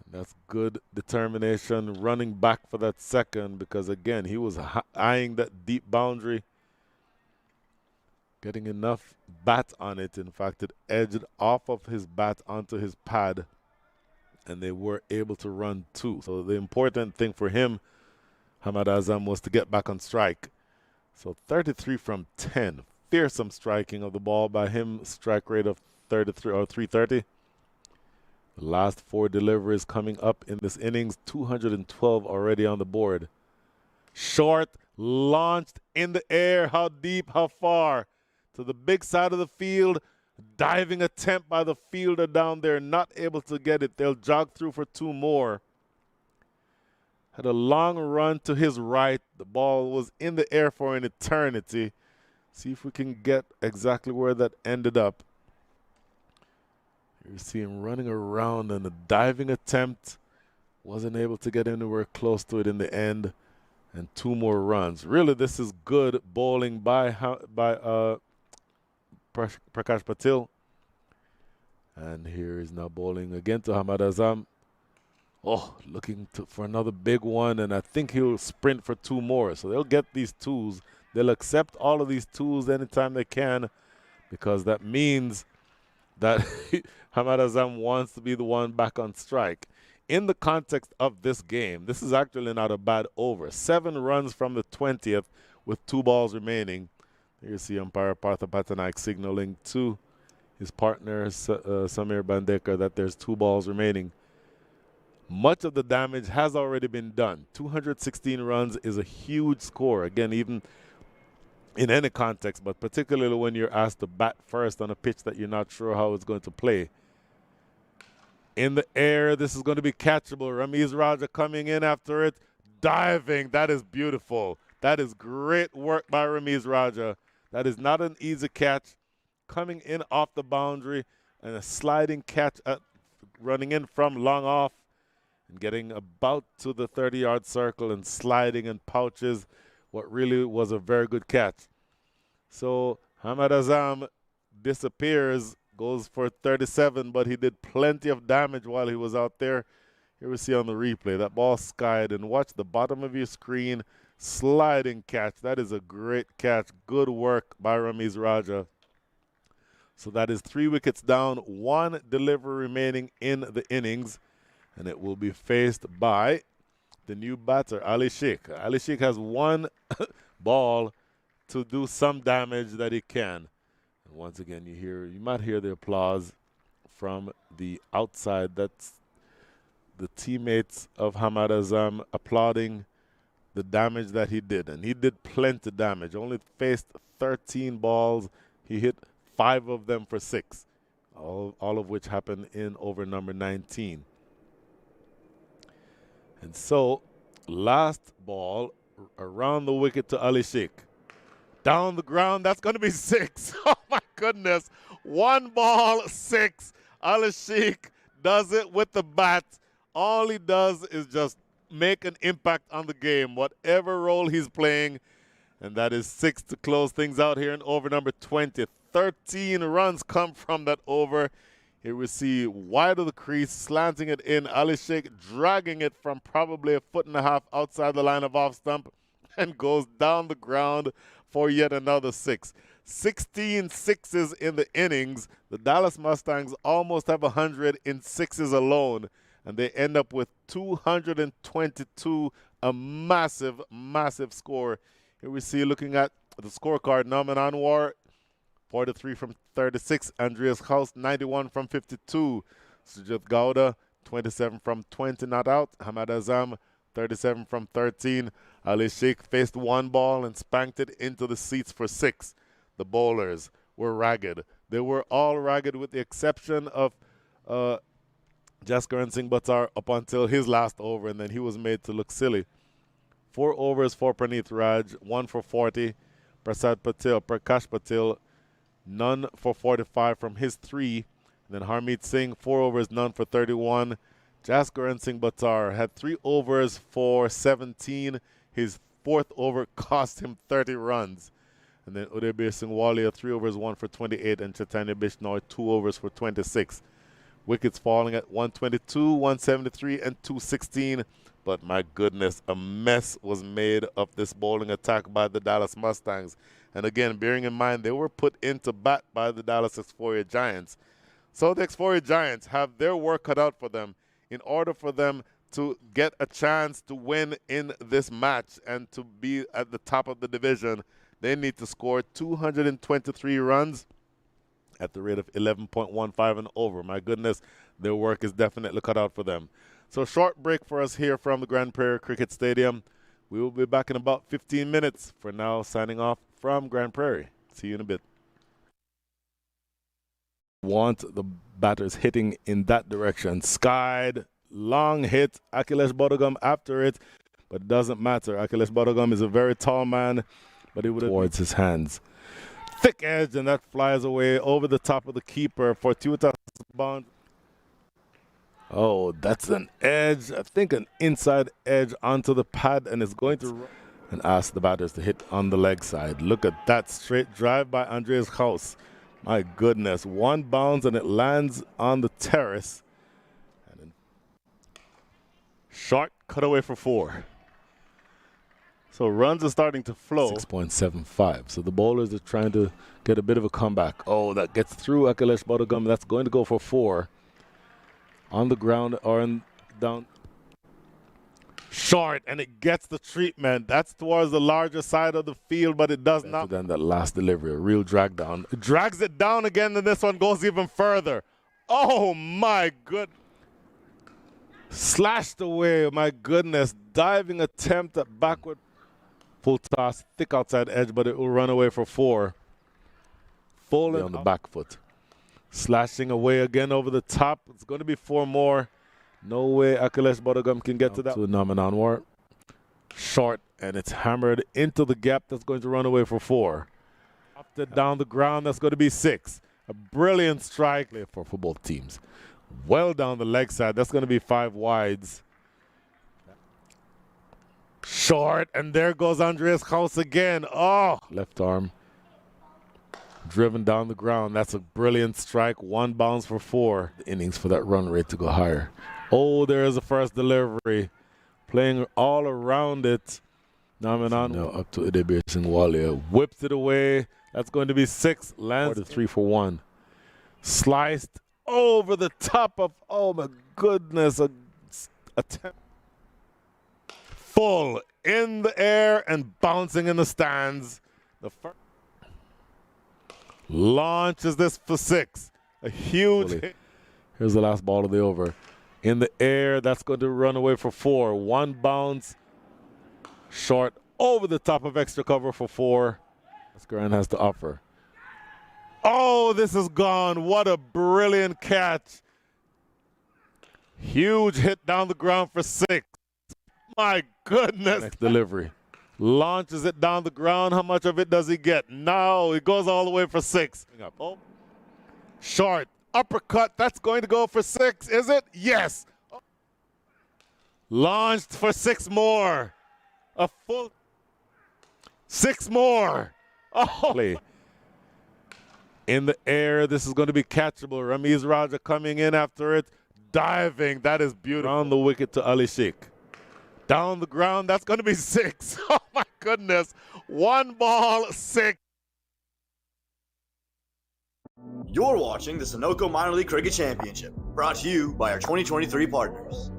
And that's good determination, running back for that second, because again, he was eyeing that deep boundary. Getting enough bat on it. In fact, it edged off of his bat onto his pad, and they were able to run 2. So the important thing for him, Hamad Azam, was to get back on strike. So 33 from 10. Fearsome striking of the ball by him. Strike rate of 33 or 330. The last 4 deliveries coming up in this innings. 212 already on the board. Short, launched in the air. How deep, how far? To the big side of the field. Diving attempt by the fielder down there. Not able to get it. They'll jog through for 2 more. Had a long run to his right. The ball was in the air for an eternity. See if we can get exactly where that ended up. You see him running around and a diving attempt. Wasn't able to get anywhere close to it in the end. And 2 more runs. Really, this is good bowling by Prakash Patil. And here is now bowling again to Hamad Azam. Oh, looking for another big one, and I think he'll sprint for 2 more. So they'll get these 2s. They'll accept all of these 2s anytime they can, because that means that Hamad Azam wants to be the one back on strike. In the context of this game, this is actually not a bad over. 7 runs from the 20th with 2 balls remaining. Here you see umpire Partha Patanaik signaling to his partner Samir Bandekar that there's 2 balls remaining. Much of the damage has already been done. 216 runs is a huge score. Again, even in any context, but particularly when you're asked to bat first on a pitch that you're not sure how it's going to play. In the air, this is going to be catchable. Ramiz Raja coming in after it. Diving, that is beautiful. That is great work by Ramiz Raja. That is not an easy catch. Coming in off the boundary and a sliding catch running in from long off and getting about to the 30-yard circle and sliding in pouches. What really was a very good catch. So Hamad Azam disappears, goes for 37, but he did plenty of damage while he was out there. Here we see on the replay, that ball skied, and watch the bottom of your screen, sliding catch. That is a great catch. Good work by Ramiz Raja. So that is 3 wickets down, 1 delivery remaining in the innings, and it will be faced by the new batter, Ali Sheikh. Ali Sheikh has 1 ball to do some damage that he can. And once again, you might hear the applause from the outside. That's the teammates of Hamad Azam applauding the damage that he did. And he did plenty of damage. Only faced 13 balls. He hit 5 of them for 6, all of which happened in over number 19. And so, last ball around the wicket to Ali Sheikh. Down the ground, that's going to be 6. Oh, my goodness. 1 ball, 6. Ali Sheikh does it with the bat. All he does is just make an impact on the game, whatever role he's playing. And that is 6 to close things out here in over number 20. 13 runs come from that over. Here we see wide of the crease, slanting it in. Ali Sheikh dragging it from probably a foot and a half outside the line of off stump and goes down the ground for yet another 6. 16 sixes in the innings. The Dallas Mustangs almost have 100 in sixes alone, and they end up with 222, a massive, massive score. Here we see, looking at the scorecard, Nauman Anwar, 43 from 36. Andreas Haus, 91 from 52. Sujit Gowda, 27 from 20 not out. Hamad Azam, 37 from 13. Ali Sheikh faced one ball and spanked it into the seats for 6. The bowlers were ragged. They were all ragged with the exception of Jaskaran Singh Buttar up until his last over, and then he was made to look silly. 4 overs for Praneeth Raj, 1 for 40. Prakash Patil, none for 45 from his 3. And then Harmeet Singh, 4 overs, none for 31. Jaskaran Singh Buttar had 3 overs for 17. His 4th over cost him 30 runs. And then Udaybir Singh Walia, 3 overs, 1 for 28. And Chaitanya Bishnoi, 2 overs for 26. Wickets falling at 122, 173, and 216. But my goodness, a mess was made of this bowling attack by the Dallas Mustangs. And again, bearing in mind, they were put into bat by the Dallas Xforia Giants. So the Xforia Giants have their work cut out for them in order for them to get a chance to win in this match and to be at the top of the division. They need to score 223 runs at the rate of 11.15 and over. My goodness, their work is definitely cut out for them. So short break for us here from the Grand Prairie Cricket Stadium. We will be back in about 15 minutes. For now, signing off from Grand Prairie. See you in a bit. Want the batters hitting in that direction. Skied, long hit. Akhilesh Bodogam after it, but it doesn't matter. Akhilesh Bodogam is a very tall man, but he would have towards his hands. Thick edge, and that flies away over the top of the keeper. Fortuitous bound. Oh, that's an edge. I think an inside edge onto the pad, and it's going to and ask the batters to hit on the leg side. Look at that straight drive by Andreas Haus. My goodness, one bounce and it lands on the terrace. And then short cutaway for 4. So runs are starting to flow. 6.75. So the bowlers are trying to get a bit of a comeback. Oh, that gets through Akhilesh Bodogam. That's going to go for 4. On the ground or down. Short, and it gets the treatment. That's towards the larger side of the field, but it does not. Then that last delivery, a real drag down. It drags it down again, and this one goes even further. Oh, my good. Slashed away, my goodness. Diving attempt at backward. Full toss, thick outside edge, but it will run away for 4. Falling on the back foot. Slashing away again over the top. It's going to be 4 more. No way Akhilesh Bodogam can get to that. To Nauman Anwar. Short, and it's hammered into the gap. That's going to run away for 4. Up it down the ground. That's going to be 6. A brilliant strike for both teams. Well down the leg side. That's going to be 5 wides. Short, and there goes Andreas Haus again. Oh, left arm. Driven down the ground. That's a brilliant strike. 1 bounce for 4. The innings for that run rate to go higher. Oh, there is a first delivery. Playing all around it. Nauman Anwar up to Udaybir Singh Walia. Whips it away. That's going to be 6. Lands 3 for 1. Sliced over the top of, oh my goodness, a attempt. Full in the air and bouncing in the stands. The first launches this for 6. A huge hit. Here's the last ball of the over. In the air, that's going to run away for 4. 1 bounce. Short over the top of extra cover for 4. Jaskaran has to offer. Oh, this is gone. What a brilliant catch. Huge hit down the ground for 6. My goodness. Next delivery. Launches it down the ground. How much of it does he get? No, it goes all the way for 6. Oh. Short. Uppercut. That's going to go for 6, is it? Yes. Launched for 6 more. A full 6 more. Oh. In the air, this is going to be catchable. Ramiz Raja coming in after it, diving. That is beautiful. Around the wicket to Ali Sheikh. Down the ground, that's going to be 6. Oh my goodness. 1 ball, 6. You're watching the Sunoco Minor League Cricket Championship, brought to you by our 2023 partners.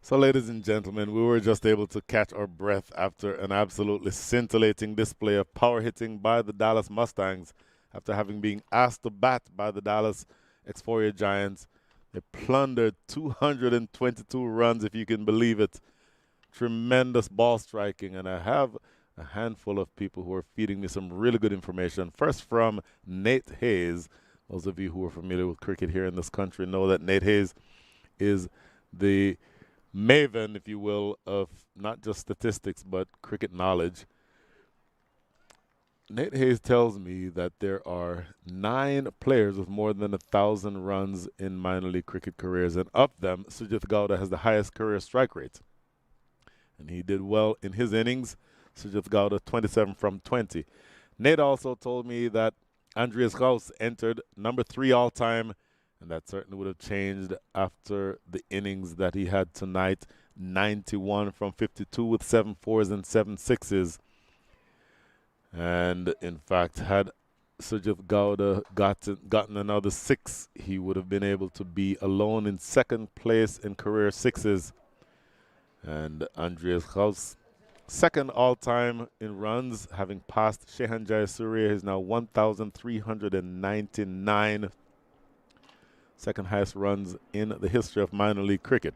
So, ladies and gentlemen, we were just able to catch our breath after an absolutely scintillating display of power hitting by the Dallas Mustangs after having been asked to bat by the Dallas Xforia Giants. They plundered 222 runs, if you can believe it. Tremendous ball striking, and I have a handful of people who are feeding me some really good information. First from Nate Hayes. Those of you who are familiar with cricket here in this country know that Nate Hayes is the maven, if you will, of not just statistics but cricket knowledge. Nate Hayes tells me that there are 9 players with more than 1,000 runs in minor league cricket careers, and of them, Sujith Gowda has the highest career strike rate. And he did well in his innings. Sujith Gowda, 27 from 20. Nate also told me that Andreas Gauss entered number 3 all-time, and that certainly would have changed after the innings that he had tonight, 91 from 52 with 7 fours and 7 sixes. And, in fact, had Sujith Gowda gotten another 6, he would have been able to be alone in second place in career sixes. And Andreas Gauss, second all-time in runs, having passed Shehan Jayasuriya. He's now 1,399. Second highest runs in the history of minor league cricket.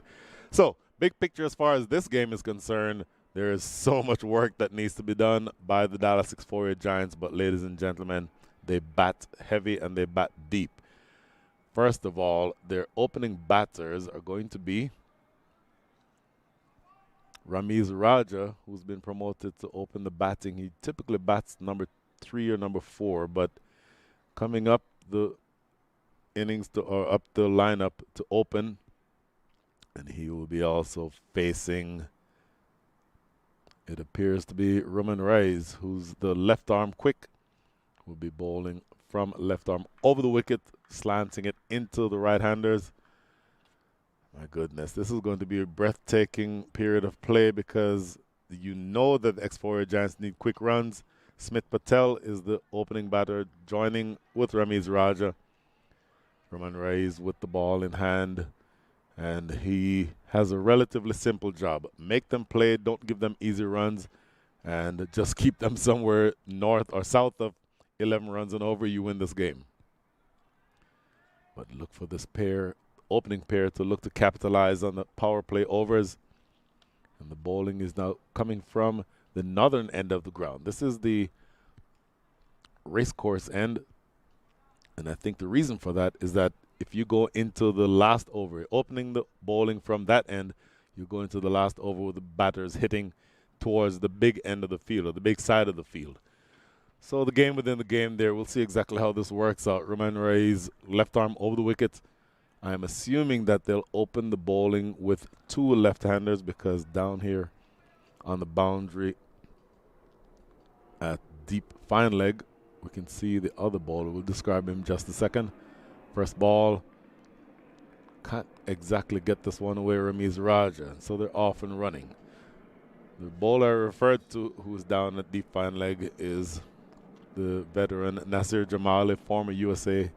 So, big picture as far as this game is concerned, there is so much work that needs to be done by the Dallas Xforia Giants, but ladies and gentlemen, they bat heavy and they bat deep. First of all, their opening batters are going to be Ramiz Raja, who's been promoted to open the batting. He typically bats number 3 or number 4, but coming up the innings or up the lineup to open, and he will be also facing, it appears to be Roman Reis, who's the left arm quick, will be bowling from left arm over the wicket, slanting it into the right-handers. My goodness, this is going to be a breathtaking period of play because you know that the Xforia Giants need quick runs. Smith Patel is the opening batter, joining with Ramiz Raja. Roman Reis with the ball in hand, and he has a relatively simple job. Make them play, don't give them easy runs, and just keep them somewhere north or south of 11 runs and over. You win this game. But look for this opening pair to look to capitalize on the power play overs. And the bowling is now coming from the northern end of the ground. This is the racecourse end. And I think the reason for that is that if you go into the last over, opening the bowling from that end, you go into the last over with the batters hitting towards the big end of the field, or the big side of the field. So the game within the game there, we'll see exactly how this works out. Roman Reis, left arm over the wicket. I'm assuming that they'll open the bowling with 2 left-handers because down here on the boundary at deep fine leg, we can see the other bowler. We'll describe him in just a second. First ball, can't exactly get this one away, Ramiz Raja, so they're off and running. The bowler I referred to, who's down at deep fine leg, is the veteran Nasir Jamali, former USA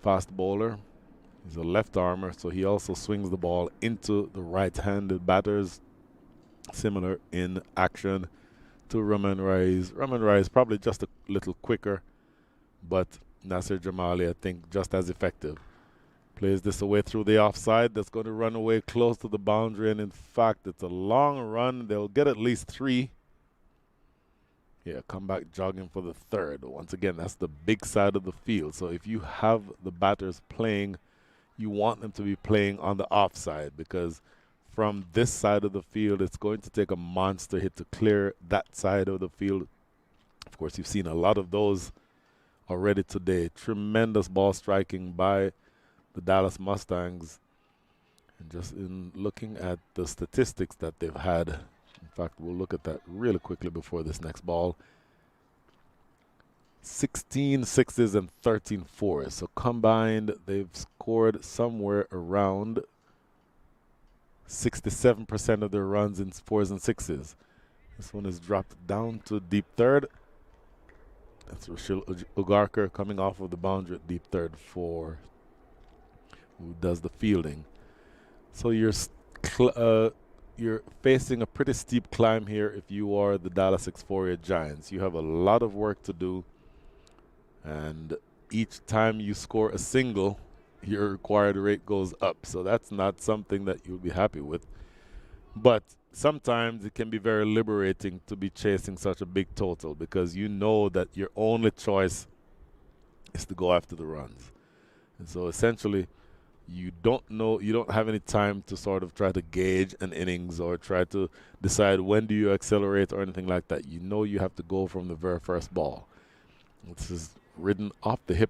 fast bowler. He's a left armer, so he also swings the ball into the right-handed batters, similar in action to Roman Reis. Roman Reis probably just a little quicker, but Nasir Jamali, I think, just as effective. Plays this away through the offside. That's going to run away close to the boundary, and in fact, it's a long run. They'll get at least 3. Yeah, come back jogging for the 3rd. Once again, that's the big side of the field. So if you have the batters playing, you want them to be playing on the offside, because from this side of the field, it's going to take a monster hit to clear that side of the field. Of course, you've seen a lot of those already today. Tremendous ball striking by the Dallas Mustangs. And just in looking at the statistics that they've had, in fact, we'll look at that really quickly before this next ball. 16 sixes and 13 fours. So combined, they've scored somewhere around 67% of their runs in 4s and 6s. This one is dropped down to deep third. That's Rashil Ugarkar coming off of the boundary at deep third for who does the fielding. So you're facing a pretty steep climb here if you are the Dallas Xforia Giants. You have a lot of work to do, and each time you score a single, your required rate goes up. So that's not something that you'll be happy with. But sometimes it can be very liberating to be chasing such a big total because you know that your only choice is to go after the runs. And so essentially, you don't have any time to sort of try to gauge an innings or try to decide when do you accelerate or anything like that. You know you have to go from the very first ball. This is ridden off the hip.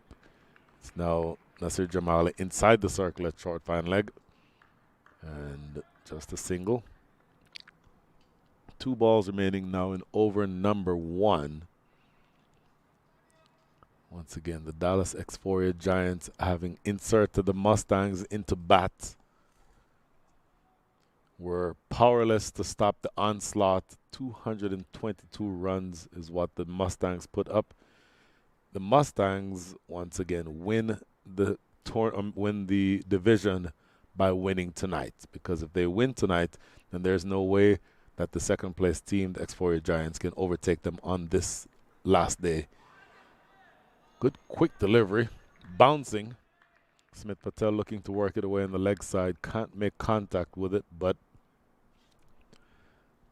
It's now Nasir Jamali inside the circle at short fine leg. And just a single. 2 balls remaining now in over number 1. Once again, the Dallas Xforia Giants having inserted the Mustangs into bat were powerless to stop the onslaught. 222 runs is what the Mustangs put up. The Mustangs, once again, win the division by winning tonight. Because if they win tonight, then there's no way that the second place team, the Xforia Giants, can overtake them on this last day. Good quick delivery, bouncing. Smith Patel looking to work it away on the leg side. Can't make contact with it, but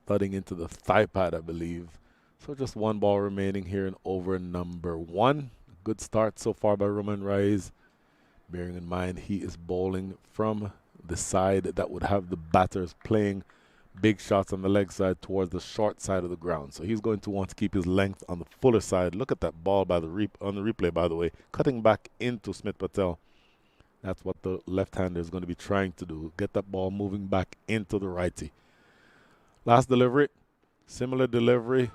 thudding into the thigh pad, I believe. So just 1 ball remaining here in over number 1. Good start so far by Roman Reyes. Bearing in mind he is bowling from the side that would have the batters playing big shots on the leg side towards the short side of the ground. So he's going to want to keep his length on the fuller side. Look at that ball by the on the replay, by the way, cutting back into Smith Patel. That's what the left-hander is going to be trying to do, get that ball moving back into the righty. Last delivery, similar delivery,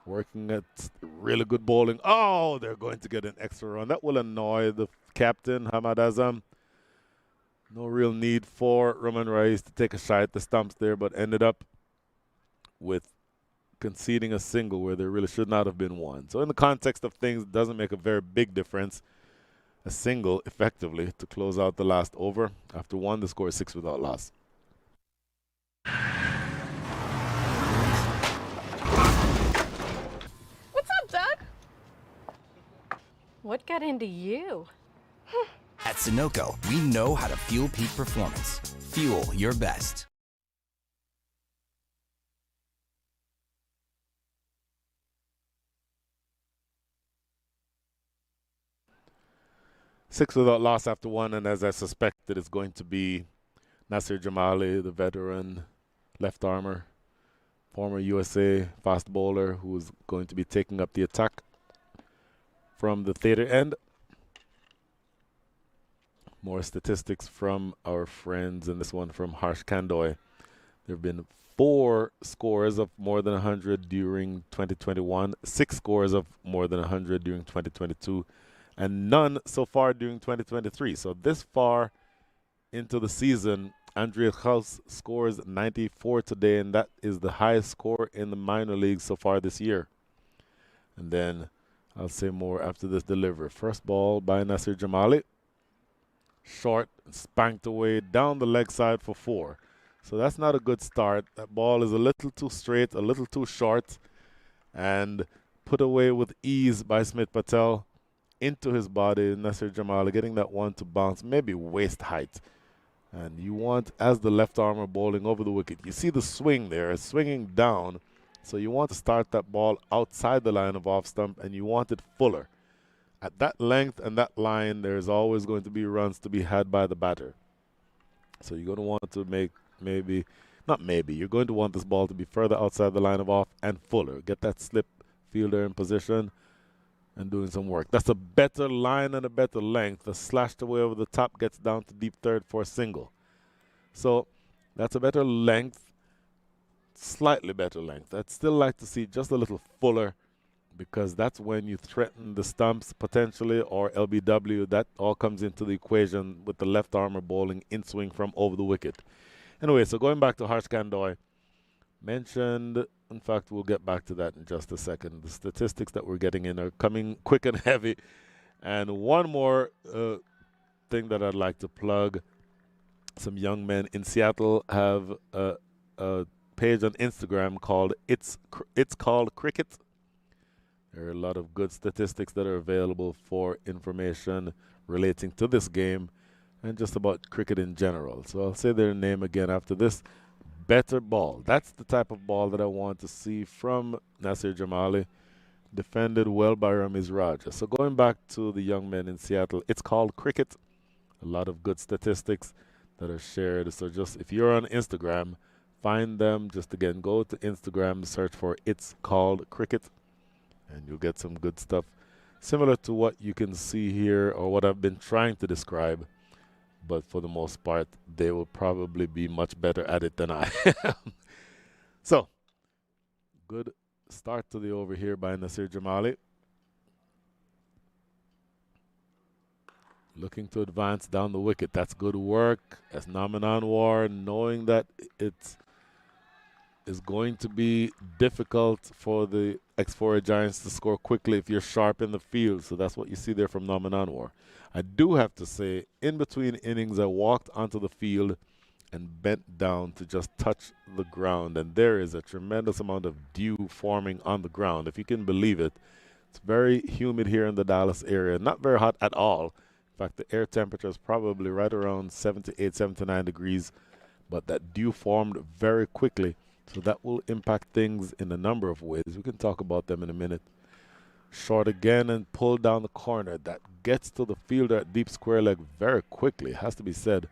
working at really good bowling. Oh, they're going to get an extra run. That will annoy the captain, Hamad Azam. No real need for Roman Reyes to take a shot at the stumps there, but ended up with conceding a single where there really should not have been one. So in the context of things, it doesn't make a very big difference. A single, effectively, to close out the last over. After 1, the score is 6 without loss. What's up, Doug? What got into you? At Sunoco, we know how to fuel peak performance. Fuel your best. Six without loss after 1, and as I suspected, it's going to be Nasir Jamali, the veteran left armer, former USA fast bowler, who is going to be taking up the attack from the theater end. More statistics from our friends, and this one from Harsh Kandoy. There have been 4 scores of more than 100 during 2021, 6 scores of more than 100 during 2022, and none so far during 2023. So this far into the season, Andrea Haus scores 94 today, and that is the highest score in the minor leagues so far this year. And then I'll say more after this delivery. First ball by Nasir Jamali. Short, spanked away down the leg side for 4. So that's not a good start. That ball is a little too straight, a little too short, and put away with ease by Smith Patel into his body. Nasir Jamali getting that one to bounce, maybe waist height. And you want, as the left armer bowling over the wicket, you see the swing there, it's swinging down. So you want to start that ball outside the line of off stump, and you want it fuller. At that length and that line, there's always going to be runs to be had by the batter. So you're going to want to make you're going to want this ball to be further outside the line of off and fuller. Get that slip fielder in position and doing some work. That's a better line and a better length. The slashed away over the top gets down to deep third for a single. So that's a better length, slightly better length. I'd still like to see just a little fuller, because that's when you threaten the stumps potentially, or LBW. That all comes into the equation with the left armer bowling in swing from over the wicket. Anyway, so going back to Harsh Kandoy, mentioned, in fact, we'll get back to that in just a second. The statistics that we're getting in are coming quick and heavy. And one more thing that I'd like to plug. Some young men in Seattle have a page on Instagram called It's Called Cricket. There are a lot of good statistics that are available for information relating to this game and just about cricket in general. So I'll say their name again after this. Better ball. That's the type of ball that I want to see from Nasir Jamali. Defended well by Ramiz Raja. So going back to the young men in Seattle, It's Called Cricket. A lot of good statistics that are shared. So just if you're on Instagram, find them. Just again, go to Instagram, search for It's Called Cricket, and you'll get some good stuff similar to what you can see here or what I've been trying to describe. But for the most part, they will probably be much better at it than I am. So, good start to the over here by Nasir Jamali. Looking to advance down the wicket. That's good work. As Naman Anwar, knowing that it is going to be difficult for the Xforia Giants to score quickly if you're sharp in the field. So that's what you see there from Naman Anwar. I do have to say, in between innings, I walked onto the field and bent down to just touch the ground. And there is a tremendous amount of dew forming on the ground. If you can believe it, it's very humid here in the Dallas area. Not very hot at all. In fact, the air temperature is probably right around 78, 79 degrees. But that dew formed very quickly. So that will impact things in a number of ways. We can talk about them in a minute. Short again and pull down the corner. That gets to the fielder at deep square leg very quickly. It has to be said,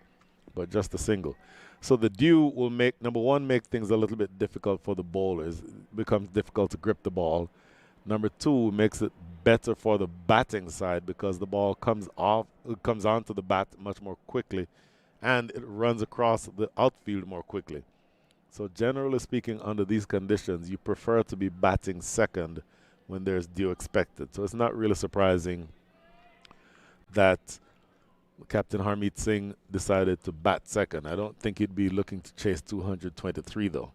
but just a single. So the dew will make, number one, make things a little bit difficult for the bowlers. It becomes difficult to grip the ball. Number two, makes it better for the batting side because the ball comes onto the bat much more quickly and it runs across the outfield more quickly. So generally speaking, under these conditions, you prefer to be batting second when there's dew expected. So it's not really surprising that Captain Harmeet Singh decided to bat second. I don't think he'd be looking to chase 223 though.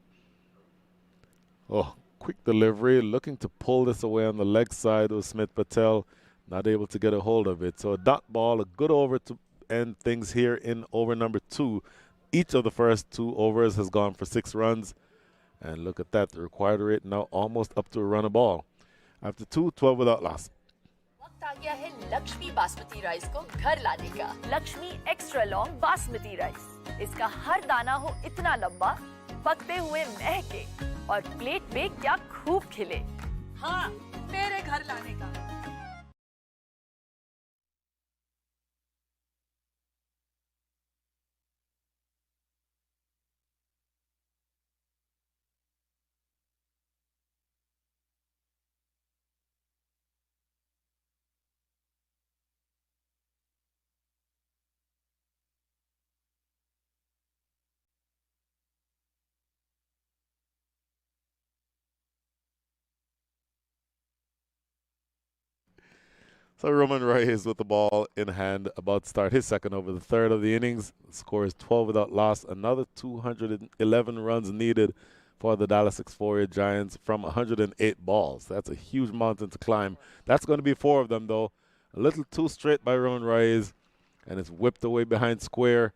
Oh, quick delivery, looking to pull this away on the leg side of Smith Patel, not able to get a hold of it. So a dot ball, a good over to end things here in over number 2. Each of the first 2 overs has gone for 6 runs. And look at that, the required rate now almost up to a run a ball. After 2, 12 without loss. वक्त आ गया है Lakshmi basmati rice को घर लाने का। Lakshmi extra long basmati rice. इसका हर दाना हो इतना लंबा, पकते हुए महके और प्लेट पे क्या खूब खिले। हाँ, मेरे घर लाने का। So Roman Reyes with the ball in hand, about to start his second over, the third of the innings. The score is 12 without loss. Another 211 runs needed for the Dallas Xforia Giants from 108 balls. That's a huge mountain to climb. That's going to be 4 of them, though. A little too straight by Roman Reyes, and it's whipped away behind square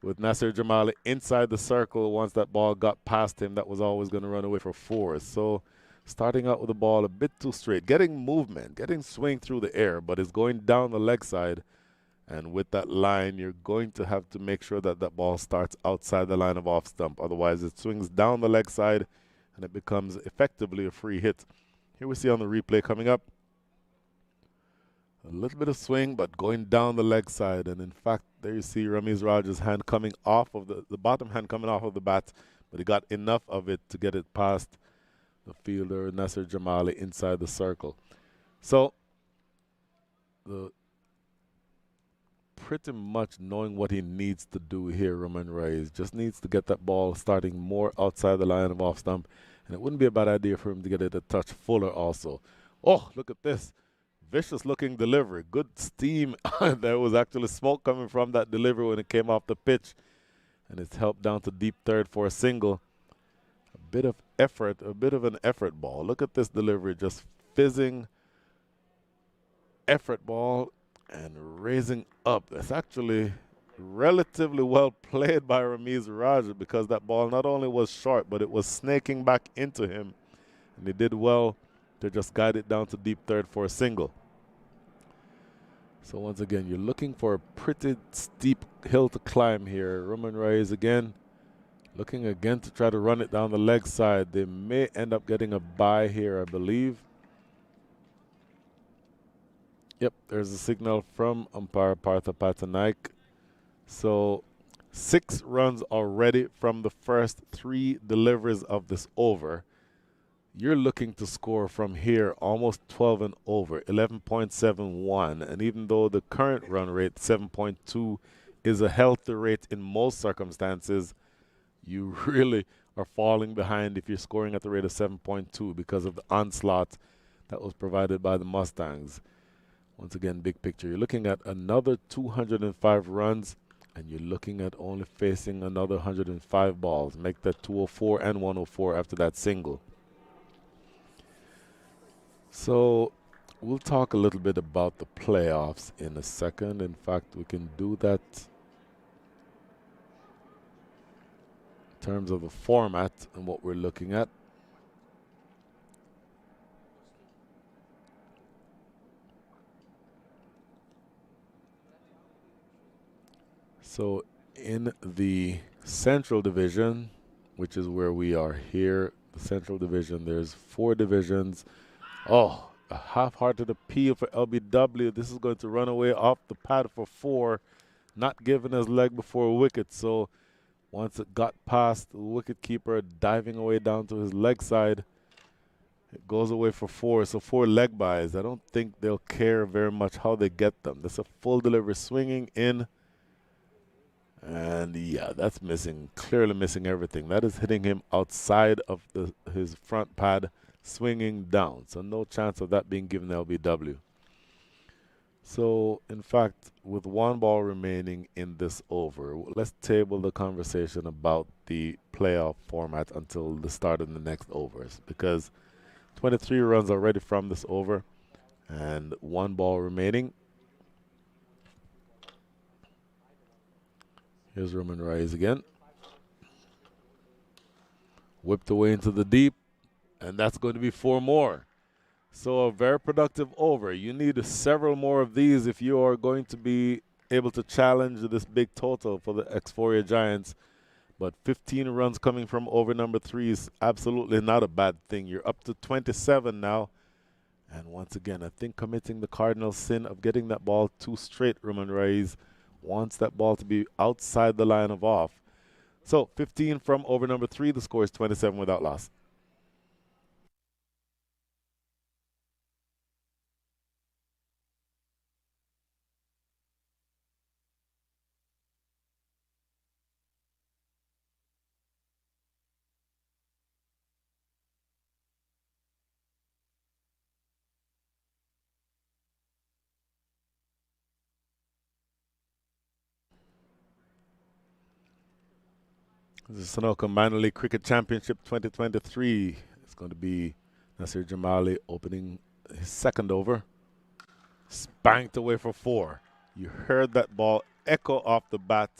with Nasir Jamali inside the circle. Once that ball got past him, that was always going to run away for 4. So starting out with the ball a bit too straight, getting movement, getting swing through the air, but it's going down the leg side. And with that line, you're going to have to make sure that that ball starts outside the line of off stump. Otherwise, it swings down the leg side, and it becomes effectively a free hit. Here we see on the replay coming up, a little bit of swing, but going down the leg side. And in fact, there you see Ramiz Raja's hand coming off of the bottom hand coming off of the bat, but he got enough of it to get it past the fielder, Nasir Jamali, inside the circle. So, pretty much knowing what he needs to do here, Roman Reyes just needs to get that ball starting more outside the line of off stump, and it wouldn't be a bad idea for him to get it a touch fuller also. Oh, look at this. Vicious looking delivery. Good steam. There was actually smoke coming from that delivery when it came off the pitch, and it's helped down to deep third for a single. A bit of effort, a bit of an effort ball. Look at this delivery, just fizzing effort ball and raising up. It's actually relatively well played by Ramiz Raja because that ball not only was short, but it was snaking back into him. And he did well to just guide it down to deep third for a single. So once again, you're looking for a pretty steep hill to climb here. Roman Reyes again, looking again to try to run it down the leg side. They may end up getting a bye here, I believe. Yep, there's a signal from umpire Partha Patanaik. So 6 runs already from the first 3 deliveries of this over. You're looking to score from here almost 12 and over, 11.71. And even though the current run rate, 7.2, is a healthy rate in most circumstances, you really are falling behind if you're scoring at the rate of 7.2 because of the onslaught that was provided by the Mustangs. Once again, big picture. You're looking at another 205 runs, and you're looking at only facing another 105 balls. Make that 204 and 104 after that single. So we'll talk a little bit about the playoffs in a second. In fact, we can do that in terms of the format and what we're looking at. So in the Central Division, which is where we are here, the Central Division, there's 4 divisions. Oh, a half-hearted appeal for LBW. This is going to run away off the pad for 4, not giving his leg before a wicket. So once it got past the wicket-keeper diving away down to his leg side, it goes away for 4. So 4 leg byes. I don't think they'll care very much how they get them. That's a full delivery swinging in. And yeah, that's missing, clearly missing everything. That is hitting him outside of his front pad, swinging down. So no chance of that being given LBW. So in fact, with 1 ball remaining in this over, let's table the conversation about the playoff format until the start of the next overs, because 23 runs already from this over and 1 ball remaining. Here's Roman Reyes again. Whipped away into the deep, and that's going to be 4 more. So a very productive over. You need several more of these if you are going to be able to challenge this big total for the Xforia Giants. But 15 runs coming from over number 3 is absolutely not a bad thing. You're up to 27 now. And once again, I think committing the cardinal sin of getting that ball too straight, Roman Reyes wants that ball to be outside the line of off. So 15 from over number 3. The score is 27 without loss. This is Sunoco Minor League Cricket Championship 2023. It's going to be Nasir Jamali opening his 2nd over. Spanked away for 4. You heard that ball echo off the bat,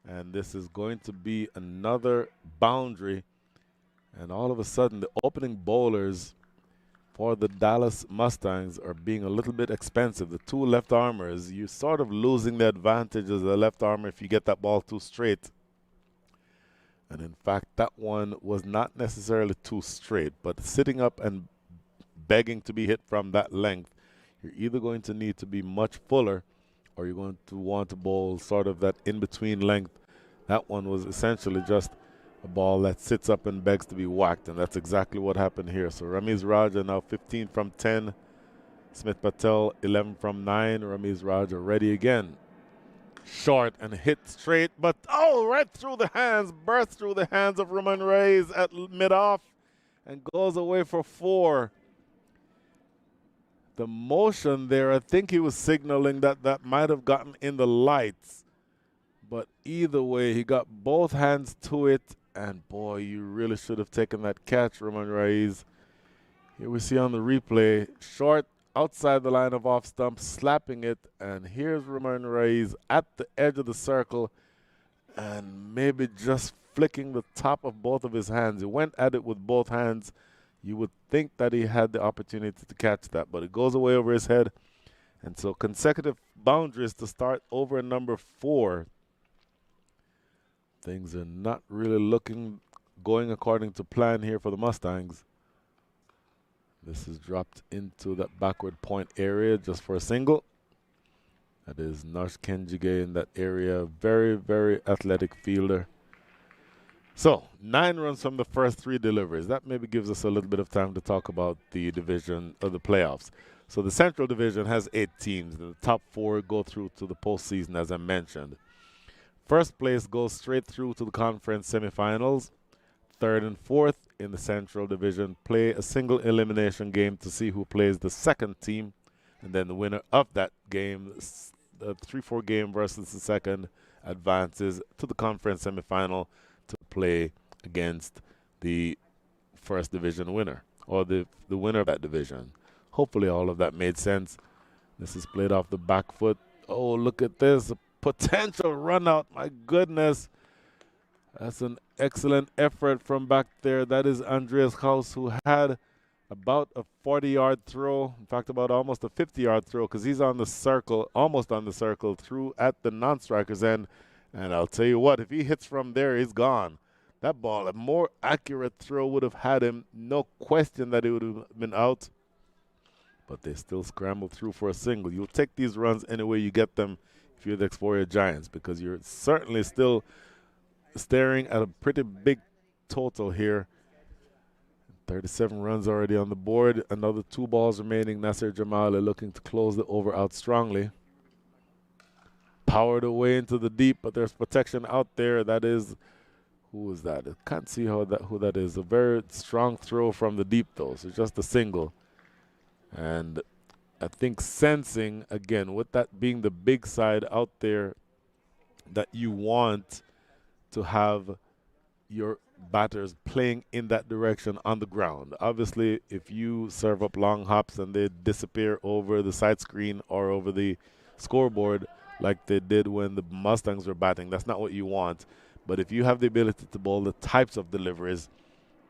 and this is going to be another boundary. And all of a sudden, the opening bowlers for the Dallas Mustangs are being a little bit expensive. The 2 left armers, you're sort of losing the advantage as a left armer if you get that ball too straight. And in fact, that one was not necessarily too straight, but sitting up and begging to be hit from that length, you're either going to need to be much fuller or you're going to want to bowl sort of that in-between length. That one was essentially just a ball that sits up and begs to be whacked, and that's exactly what happened here. So Ramiz Raja now 15 from 10. Smith Patel 11 from 9. Ramiz Raja ready again. Short and hit straight, but oh, right through the hands, bursts through the hands of Roman Reyes at mid-off and goes away for 4. The motion there, I think he was signaling that that might have gotten in the lights, but either way, he got both hands to it, and boy, you really should have taken that catch, Roman Reyes. Here we see on the replay, short outside the line of off stump, slapping it, and here's Ramon Reyes at the edge of the circle, and maybe just flicking the top of both of his hands. He went at it with both hands. You would think that he had the opportunity to catch that, but it goes away over his head. And so consecutive boundaries to start over number 4. Things are not really going according to plan here for the Mustangs. This is dropped into that backward point area just for a single. That is Nash Kenjige in that area. Very, very athletic fielder. So, 9 runs from the first 3 deliveries. That maybe gives us a little bit of time to talk about the division of the playoffs. So the Central Division has 8 teams. The top 4 go through to the postseason, as I mentioned. First place goes straight through to the conference semifinals. 3rd and 4th in the Central Division play a single elimination game to see who plays the second team. And then the winner of that game, the 3-4 game versus the second, advances to the conference semifinal to play against the first division winner, or the winner of that division. Hopefully all of that made sense. This is played off the back foot. Oh, look at this. A potential run out. My goodness. That's an excellent effort from back there. That is Andreas Haus, who had about a 40-yard throw. In fact, about almost a 50-yard throw, because he's on the circle, almost on the circle, through at the non-striker's end. And I'll tell you what, if he hits from there, he's gone. That ball, a more accurate throw would have had him. No question that he would have been out. But they still scramble through for a single. You'll take these runs any way you get them if you're the Xforia Giants, because you're certainly still staring at a pretty big total here. 37 runs already on the board. Another 2 balls remaining. Nasser Jamali looking to close the over out strongly. Powered away into the deep, but there's protection out there. That is, who is that? I can't see who that is. A very strong throw from the deep, though. So just a single. And I think sensing, again, with that being the big side out there, that you want to have your batters playing in that direction on the ground. Obviously, if you serve up long hops and they disappear over the side screen or over the scoreboard like they did when the Mustangs were batting, that's not what you want. But if you have the ability to bowl the types of deliveries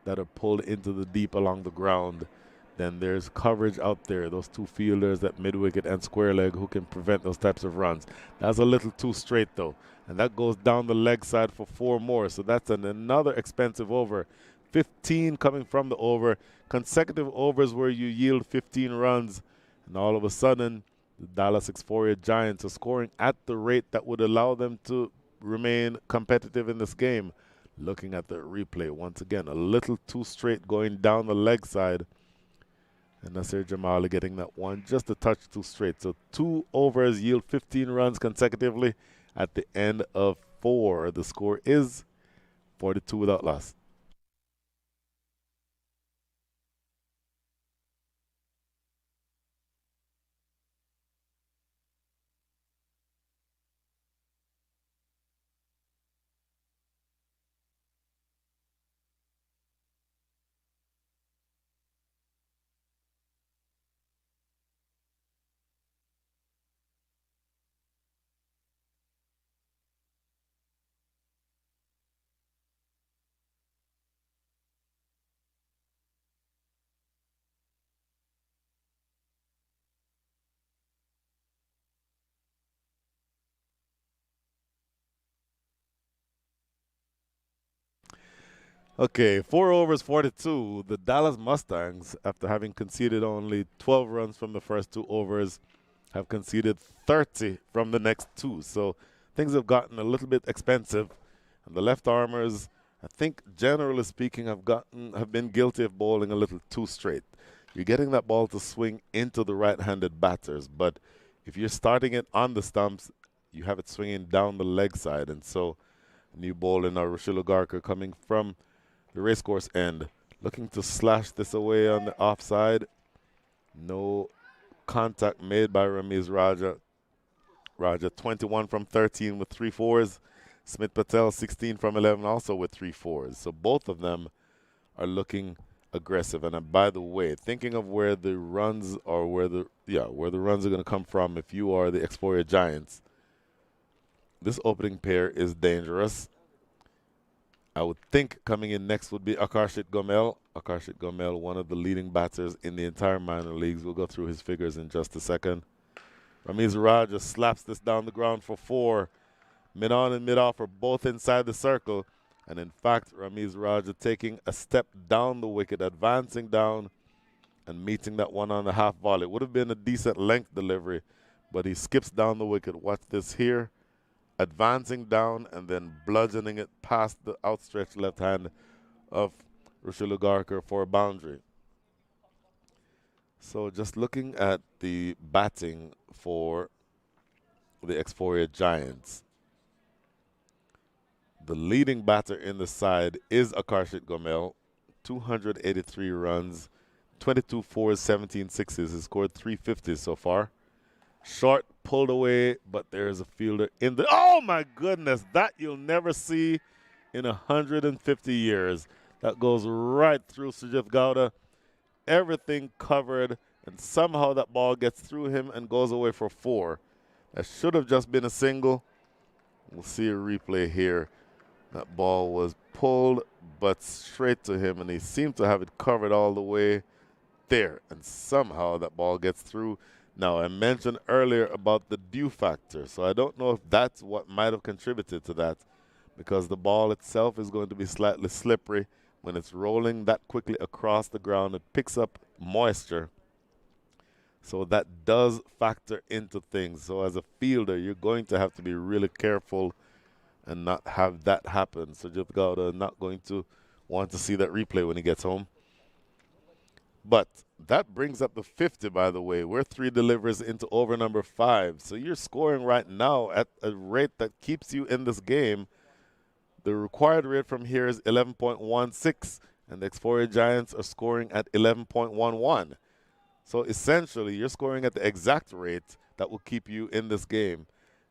that are pulled into the deep along the ground, then there's coverage out there. Those 2 fielders at mid-wicket and square leg who can prevent those types of runs. That's a little too straight, though. And that goes down the leg side for 4 more. So that's another expensive over. 15 coming from the over. Consecutive overs where you yield 15 runs. And all of a sudden, the Dallas Xforia Giants are scoring at the rate that would allow them to remain competitive in this game. Looking at the replay, once again, a little too straight going down the leg side. And Nasir Jamali getting that one just a touch too straight. So 2 overs yield 15 runs consecutively at the end of 4. The score is 42 without loss. Okay, 4 overs, 42. The Dallas Mustangs, after having conceded only 12 runs from the first 2 overs, have conceded 30 from the next 2. So things have gotten a little bit expensive. And the left-armers, I think, generally speaking, have been guilty of bowling a little too straight. You're getting that ball to swing into the right-handed batters, but if you're starting it on the stumps, you have it swinging down the leg side. And so new ball in our Rushilu Garker coming from the racecourse end, looking to slash this away on the offside. No contact made by Ramiz Raja. Raja 21 from 13 with 3 fours. Smith Patel 16 from 11 also with 3 fours. So both of them are looking aggressive. And by the way, thinking of where the runs are, where the runs are going to come from if you are the Xforia Giants, this opening pair is dangerous. I would think coming in next would be Akarshit Gomel. Akarshit Gomel, one of the leading batters in the entire minor leagues. We'll go through his figures in just a second. Ramiz Raja slaps this down the ground for 4. Mid-on and mid-off are both inside the circle. And in fact, Ramiz Raja taking a step down the wicket, advancing down and meeting that one on the half volley. It would have been a decent length delivery, but he skips down the wicket. Watch this here. Advancing down and then bludgeoning it past the outstretched left hand of Rushil Ugarkar for a boundary. So just looking at the batting for the Xforia Giants, the leading batter in the side is Akarshit Gomel, 283 runs, 22 fours, 17 sixes. He scored 350 so far. Short pulled away, but there's a fielder in the... Oh, my goodness. That you'll never see in 150 years. That goes right through Sujit Gowda. Everything covered, and somehow that ball gets through him and goes away for 4. That should have just been a single. We'll see a replay here. That ball was pulled, but straight to him, and he seemed to have it covered all the way there. And somehow that ball gets through. Now, I mentioned earlier about the dew factor, so I don't know if that's what might have contributed to that, because the ball itself is going to be slightly slippery. When it's rolling that quickly across the ground, it picks up moisture. So that does factor into things. So as a fielder, you're going to have to be really careful and not have that happen. So Sujit Gowda not going to want to see that replay when he gets home. But that brings up the 50, by the way. We're 3 deliveries into over number 5. So you're scoring right now at a rate that keeps you in this game. The required rate from here is 11.16, and the Xforia Giants are scoring at 11.11. So essentially, you're scoring at the exact rate that will keep you in this game.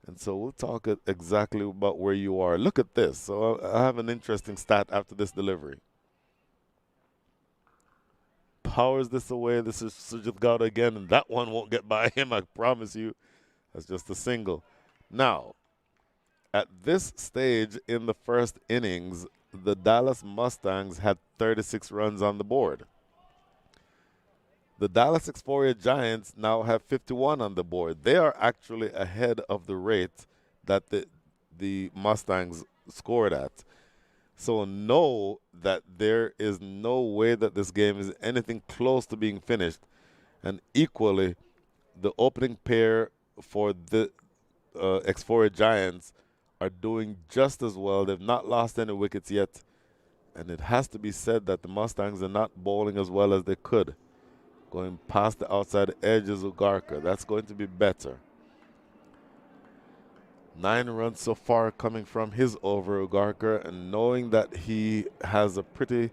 And so we'll talk exactly about where you are. Look at this. So I have an interesting stat after this delivery. Powers this away. This is Sujit Gowda again, and that one won't get by him, I promise you. That's just a single. Now, at this stage in the first innings, the Dallas Mustangs had 36 runs on the board. The Dallas Xforia Giants now have 51 on the board. They are actually ahead of the rate that the Mustangs scored at. So know that there is no way that this game is anything close to being finished. And equally, the opening pair for the Xforia Giants are doing just as well. They've not lost any wickets yet. And it has to be said that the Mustangs are not bowling as well as they could. Going past the outside edges of Ugarkar. That's going to be better. 9 runs so far coming from his over, Ugarkar, and knowing that he has a pretty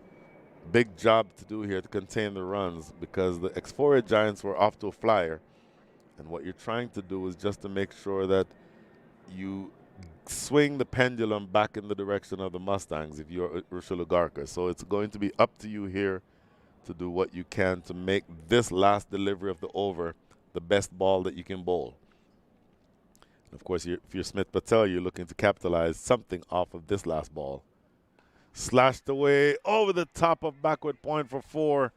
big job to do here to contain the runs, because the Xforia Giants were off to a flyer. And what you're trying to do is just to make sure that you swing the pendulum back in the direction of the Mustangs if you're Rushil Ugarkar. So it's going to be up to you here to do what you can to make this last delivery of the over the best ball that you can bowl. And of course, if you're Smith Patel, you're looking to capitalize something off of this last ball. Slashed away over the top of backward point for 4.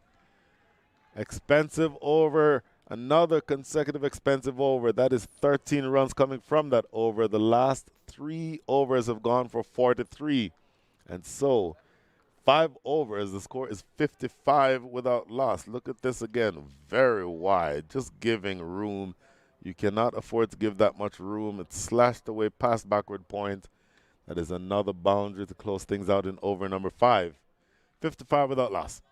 Expensive over. Another consecutive expensive over. That is 13 runs coming from that over. The last 3 overs have gone for 43. And so 5 overs, the score is 55 without loss. Look at this again, very wide, just giving room. You cannot afford to give that much room. It's slashed away past backward point. That is another boundary to close things out in over number 5. 55 without loss.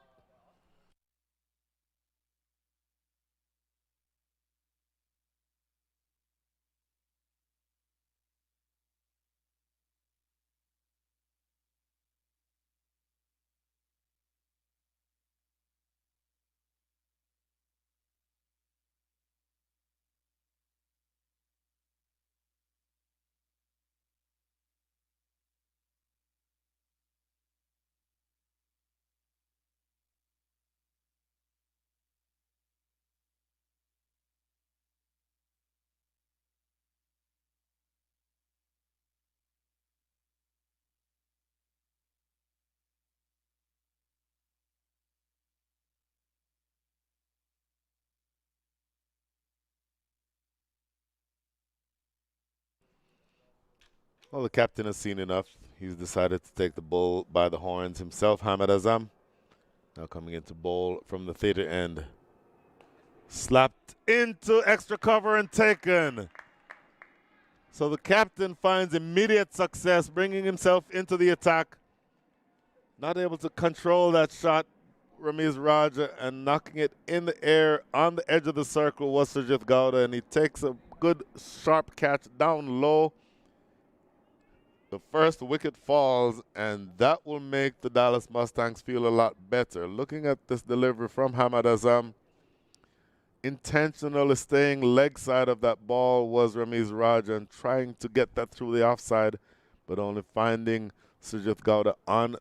Well, the captain has seen enough. He's decided to take the bull by the horns himself, Hamad Azam. Now coming into bowl from the theater end. Slapped into extra cover and taken. So the captain finds immediate success, bringing himself into the attack. Not able to control that shot, Ramiz Raja, and knocking it in the air on the edge of the circle was Sujit Gowda, and he takes a good sharp catch down low. The first wicket falls, and that will make the Dallas Mustangs feel a lot better. Looking at this delivery from Hamad Azam, intentionally staying leg side of that ball was Ramiz Raja and trying to get that through the offside, but only finding Sujit Gowda on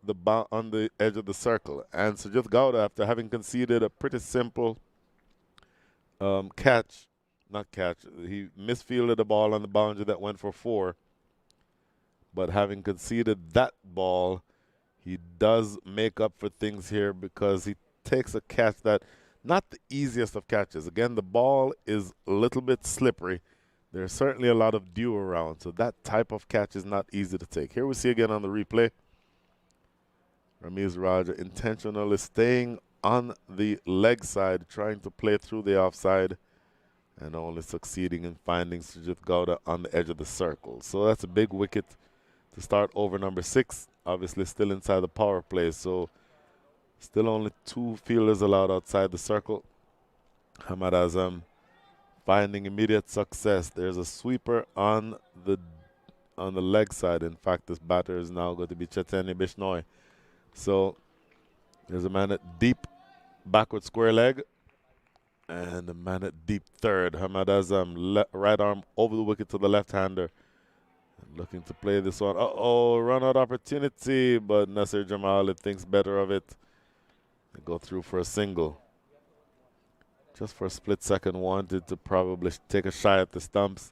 the edge of the circle. And Sujit Gowda, after having conceded a pretty simple he misfielded the ball on the boundary that went for 4. But having conceded that ball, he does make up for things here because he takes a catch that, not the easiest of catches. Again, the ball is a little bit slippery. There's certainly a lot of dew around, so that type of catch is not easy to take. Here we see again on the replay, Ramiz Raja intentionally staying on the leg side, trying to play through the offside, and only succeeding in finding Sujit Gowda on the edge of the circle. So that's a big wicket to start over number 6. Obviously still inside the power play, so still only 2 fielders allowed outside the circle. Hamad Azam finding immediate success. There's a sweeper on the leg side. In fact, this batter is now going to be Chaitanya Bishnoi. So there's a man at deep backward square leg and a man at deep third. Hamad Azam right arm over the wicket to the left-hander. Looking to play this one. Run out opportunity, but Nasir Jamal thinks better of it. They go through for a single. Just for a split second, wanted to probably take a shot at the stumps,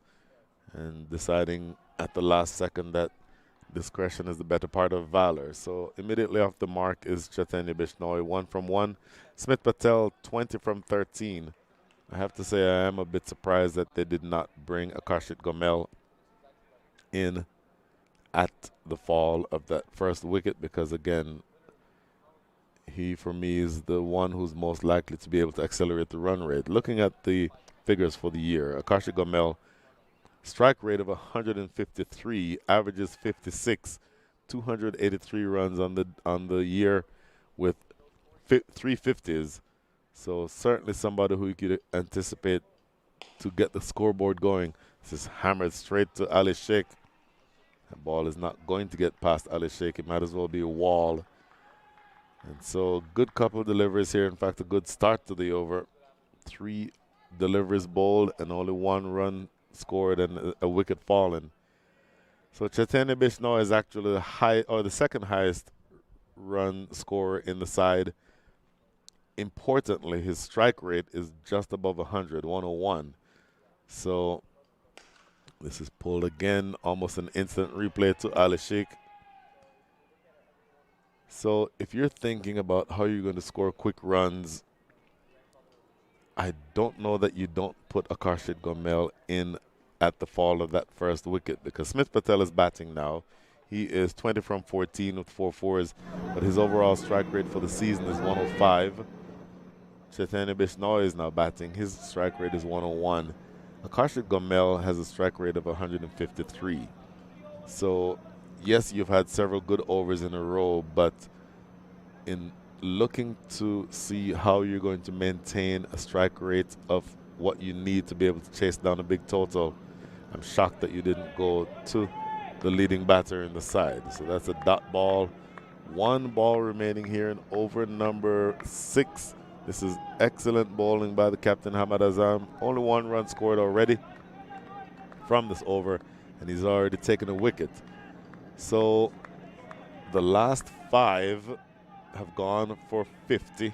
and deciding at the last second that discretion is the better part of valor. So immediately off the mark is Chaitanya Bishnoi, 1 from 1. Smith Patel, 20 from 13. I have to say I am a bit surprised that they did not bring Akashit Gomel in at the fall of that first wicket, because again, he for me is the one who's most likely to be able to accelerate the run rate. Looking at the figures for the year, Akashit Gomel, strike rate of 153, averages 56, 283 runs on the year with 350s. So certainly somebody who you could anticipate to get the scoreboard going. This is hammered straight to Ali Sheikh. That ball is not going to get past Ali Sheikh. It might as well be a wall. And so good couple of deliveries here. In fact, a good start to the over. 3 deliveries bowled and only 1 run scored and a wicket fallen. So Chaitanya Bishnoi is actually the second highest run scorer in the side. Importantly, his strike rate is just above 100, 101. So this is pulled again, almost an instant replay to Ali Sheikh. So if you're thinking about how you're going to score quick runs, I don't know that you don't put Akashit Gomel in at the fall of that first wicket, because Smith Patel is batting now. He is 20 from 14 with 4 fours, but his overall strike rate for the season is 105. Chaitanya Bishnoi is now batting. His strike rate is 101. Akashit Gomel has a strike rate of 153. So yes, you've had several good overs in a row, but in looking to see how you're going to maintain a strike rate of what you need to be able to chase down a big total, I'm shocked that you didn't go to the leading batter in the side. So that's a dot ball. 1 ball remaining here in over number 6. This is excellent bowling by the captain, Hamad Azam. Only 1 run scored already from this over, and he's already taken a wicket. So the last 5 have gone for 50. You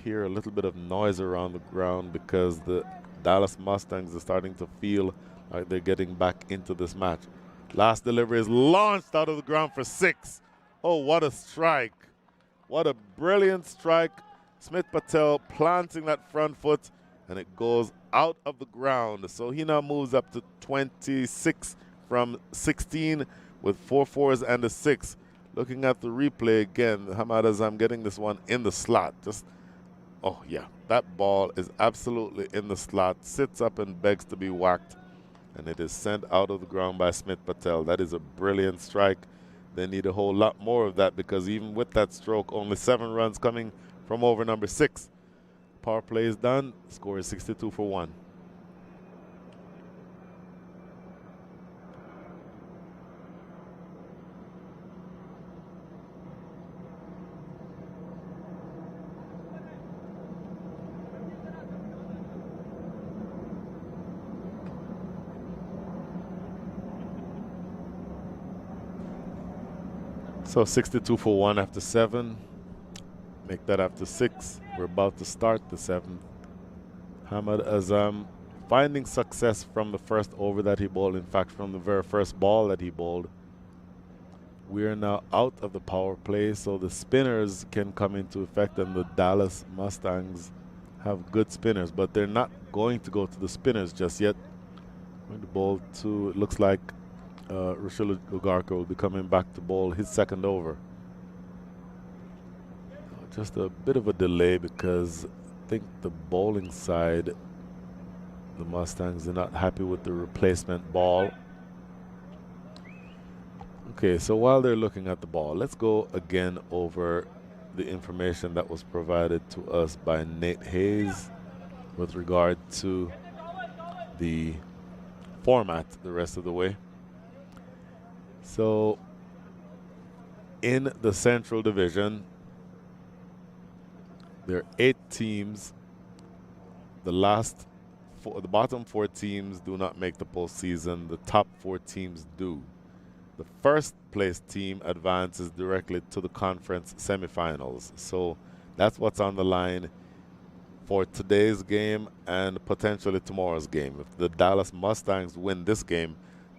hear a little bit of noise around the ground because the Dallas Mustangs are starting to feel like they're getting back into this match. Last delivery is launched out of the ground for 6. Oh, what a strike. What a brilliant strike. Smith Patel planting that front foot, and it goes out of the ground. So he now moves up to 26 from 16 with 4 fours and a 6. Looking at the replay again, Hamad Azam getting this one in the slot. Oh yeah, that ball is absolutely in the slot, sits up and begs to be whacked, and it is sent out of the ground by Smith Patel. That is a brilliant strike. They need a whole lot more of that, because even with that stroke, only 7 runs coming from over number 6. Power play is done. Score is 62 for 1. So 62 for 1 after 7. Make that after 6. We're about to start the 7th. Hamad Azam finding success from the first over that he bowled. In fact, from the very first ball that he bowled. We are now out of the power play, so the spinners can come into effect, and the Dallas Mustangs have good spinners, but they're not going to go to the spinners just yet. Going to bowl to, it looks like Rushil Ugarkar will be coming back to bowl his second over. Just a bit of a delay, because I think the bowling side, the Mustangs, are not happy with the replacement ball. Okay, so while they're looking at the ball, let's go again over the information that was provided to us by Nate Hayes with regard to the format the rest of the way. So in the Central Division, there are 8 teams. The bottom 4 teams do not make the postseason. The top 4 teams do. The first place team advances directly to the conference semifinals. So that's what's on the line for today's game and potentially tomorrow's game. If the Dallas Mustangs win this game,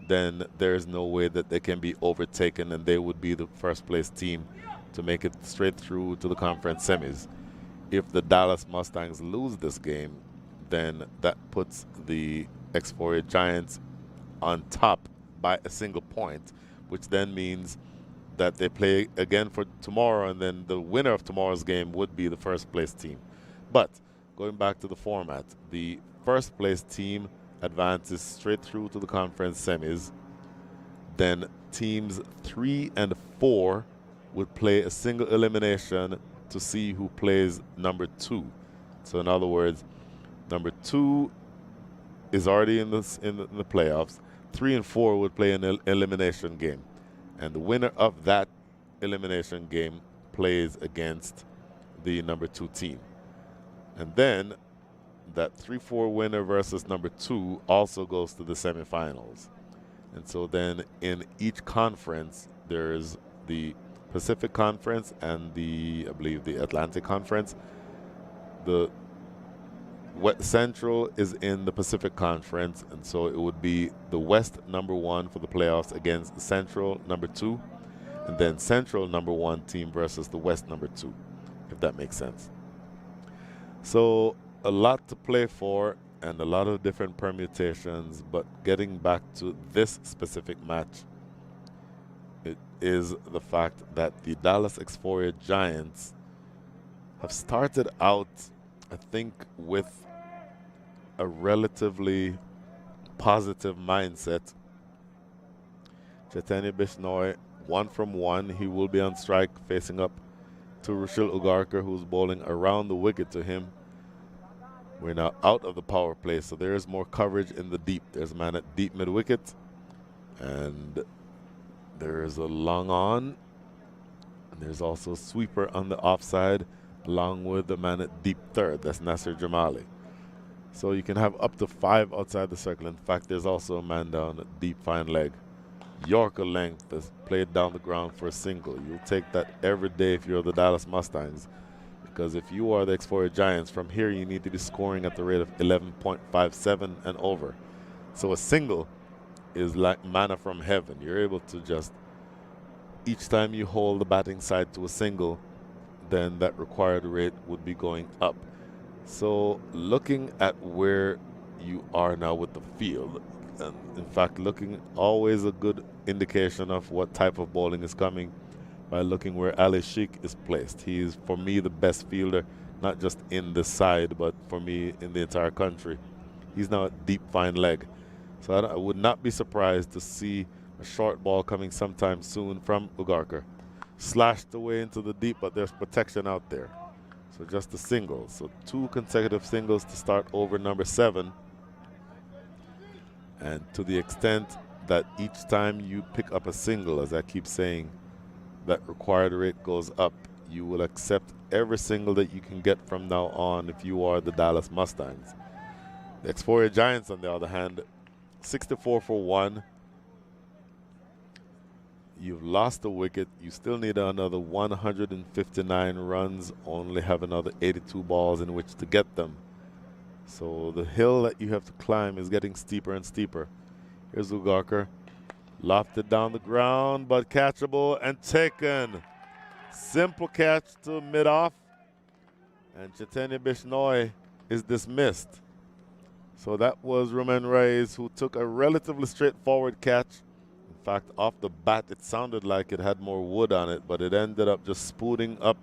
then there is no way that they can be overtaken, and they would be the first place team to make it straight through to the conference semis. If the Dallas Mustangs lose this game, then that puts the Xforia Giants on top by a single point, which then means that they play again for tomorrow, and then the winner of tomorrow's game would be the first place team. But going back to the format, the first place team advances straight through to the conference semis. Then teams 3 and 4 would play a single elimination to see who plays number 2. So in other words, number 2 is already in the playoffs. 3 and 4 would play an elimination game, and the winner of that elimination game plays against the number 2 team. And then that 3-4 winner versus number 2 also goes to the semifinals. And so then in each conference, there's the Pacific Conference and I believe the Atlantic Conference. The Central is in the Pacific Conference, and so it would be the West number 1 for the playoffs against Central number 2, and then Central number 1 team versus the West number 2, if that makes sense. So a lot to play for and a lot of different permutations, but getting back to this specific match, it is the fact that the Dallas Xforia Giants have started out, I think, with a relatively positive mindset. Chaitanya Bishnoi, 1 from 1. He will be on strike facing up to Rushil Ugarkar, who's bowling around the wicket to him. We're now out of the power play, so there is more coverage in the deep. There's a man at deep mid-wicket, and there is a long on, and there's also a sweeper on the offside, along with the man at deep third. That's Nasser Jamali. So you can have up to 5 outside the circle. In fact, there's also a man down at deep fine leg. Yorker length is played down the ground for a single. You'll take that every day if you're the Dallas Mustangs, because if you are the Xforia Giants, from here you need to be scoring at the rate of 11.57 and over. So a single is like manna from heaven. You're able to just, each time you hold the batting side to a single, then that required rate would be going up. So looking at where you are now with the field, And in fact, looking always a good indication of what type of bowling is coming by looking where Ali Sheikh is placed. He is, for me, the best fielder, not just in the side, but for me in the entire country. He's now at deep fine leg. So I would not be surprised to see a short ball coming sometime soon from Ugarkar. Slashed away into the deep, but there's protection out there. So just a single. So 2 consecutive singles to start over number 7. And to the extent that each time you pick up a single, as I keep saying, that required rate goes up. You will accept every single that you can get from now on if you are the Dallas Mustangs. The Xforia Giants, on the other hand, 64 for 1. You've lost a wicket. You still need another 159 runs, only have another 82 balls in which to get them. So the hill that you have to climb is getting steeper and steeper. Here's Ugarkar. Lofted down the ground, but catchable and taken. Simple catch to mid-off. And Chaitanya Bishnoi is dismissed. So that was Rumen Reyes, who took a relatively straightforward catch. In fact, off the bat, it sounded like it had more wood on it, but it ended up just spooting up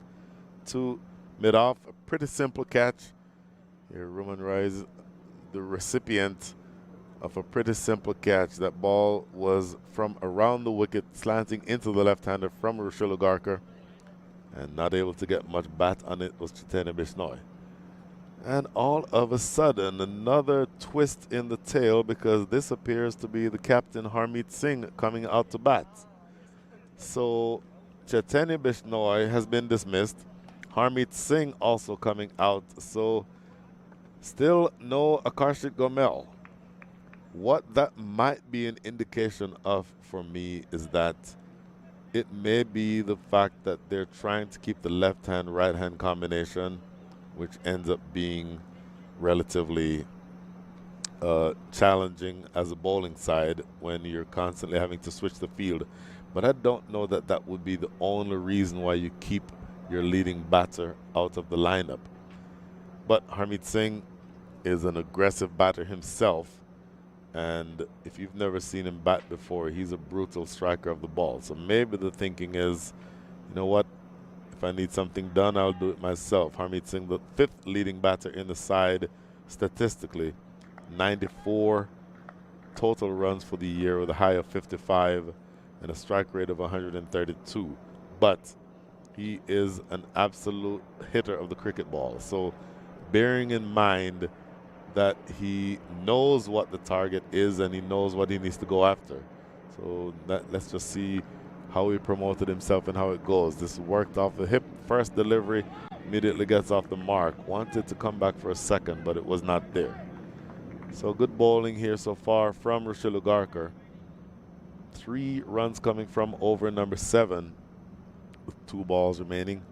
to mid-off. A pretty simple catch. Here, Rumen Reyes, the recipient of a pretty simple catch. That ball was from around the wicket, slanting into the left-hander from Rushil Ugarkar, and not able to get much bat on it was Chaitanya Bishnoi. And all of a sudden, another twist in the tail, because this appears to be the captain Harmeet Singh coming out to bat. So Chaitanya Bishnoi has been dismissed. Harmeet Singh also coming out. So still no Akarshit Gomel. What that might be an indication of for me is that it may be the fact that they're trying to keep the left-hand, right-hand combination, which ends up being relatively challenging as a bowling side when you're constantly having to switch the field. But I don't know that that would be the only reason why you keep your leading batter out of the lineup. But Harmeet Singh is an aggressive batter himself, and if you've never seen him bat before, he's a brutal striker of the ball. So maybe the thinking is, you know what, if I need something done, I'll do it myself. Harmeet Singh, the 5th leading batter in the side statistically, 94 total runs for the year with a high of 55 and a strike rate of 132. But he is an absolute hitter of the cricket ball. So bearing in mind that he knows what the target is and he knows what he needs to go after. So let's just see how he promoted himself and how it goes. This worked off the hip. First delivery, immediately gets off the mark. Wanted to come back for a second, but it was not there. So good bowling here so far from Rushil Ugarkar. 3 runs coming from over number 7 with 2 balls remaining.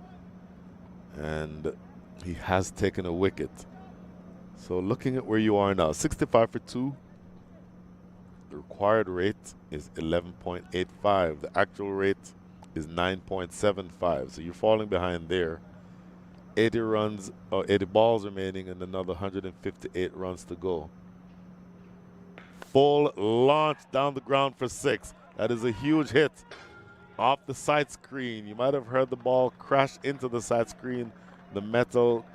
And he has taken a wicket. So looking at where you are now, 65 for 2. The required rate is 11.85. The actual rate is 9.75. So you're falling behind there. 80 runs, or 80 balls remaining, and another 158 runs to go. Full launch down the ground for 6. That is a huge hit off the side screen. You might have heard the ball crash into the side screen, the metal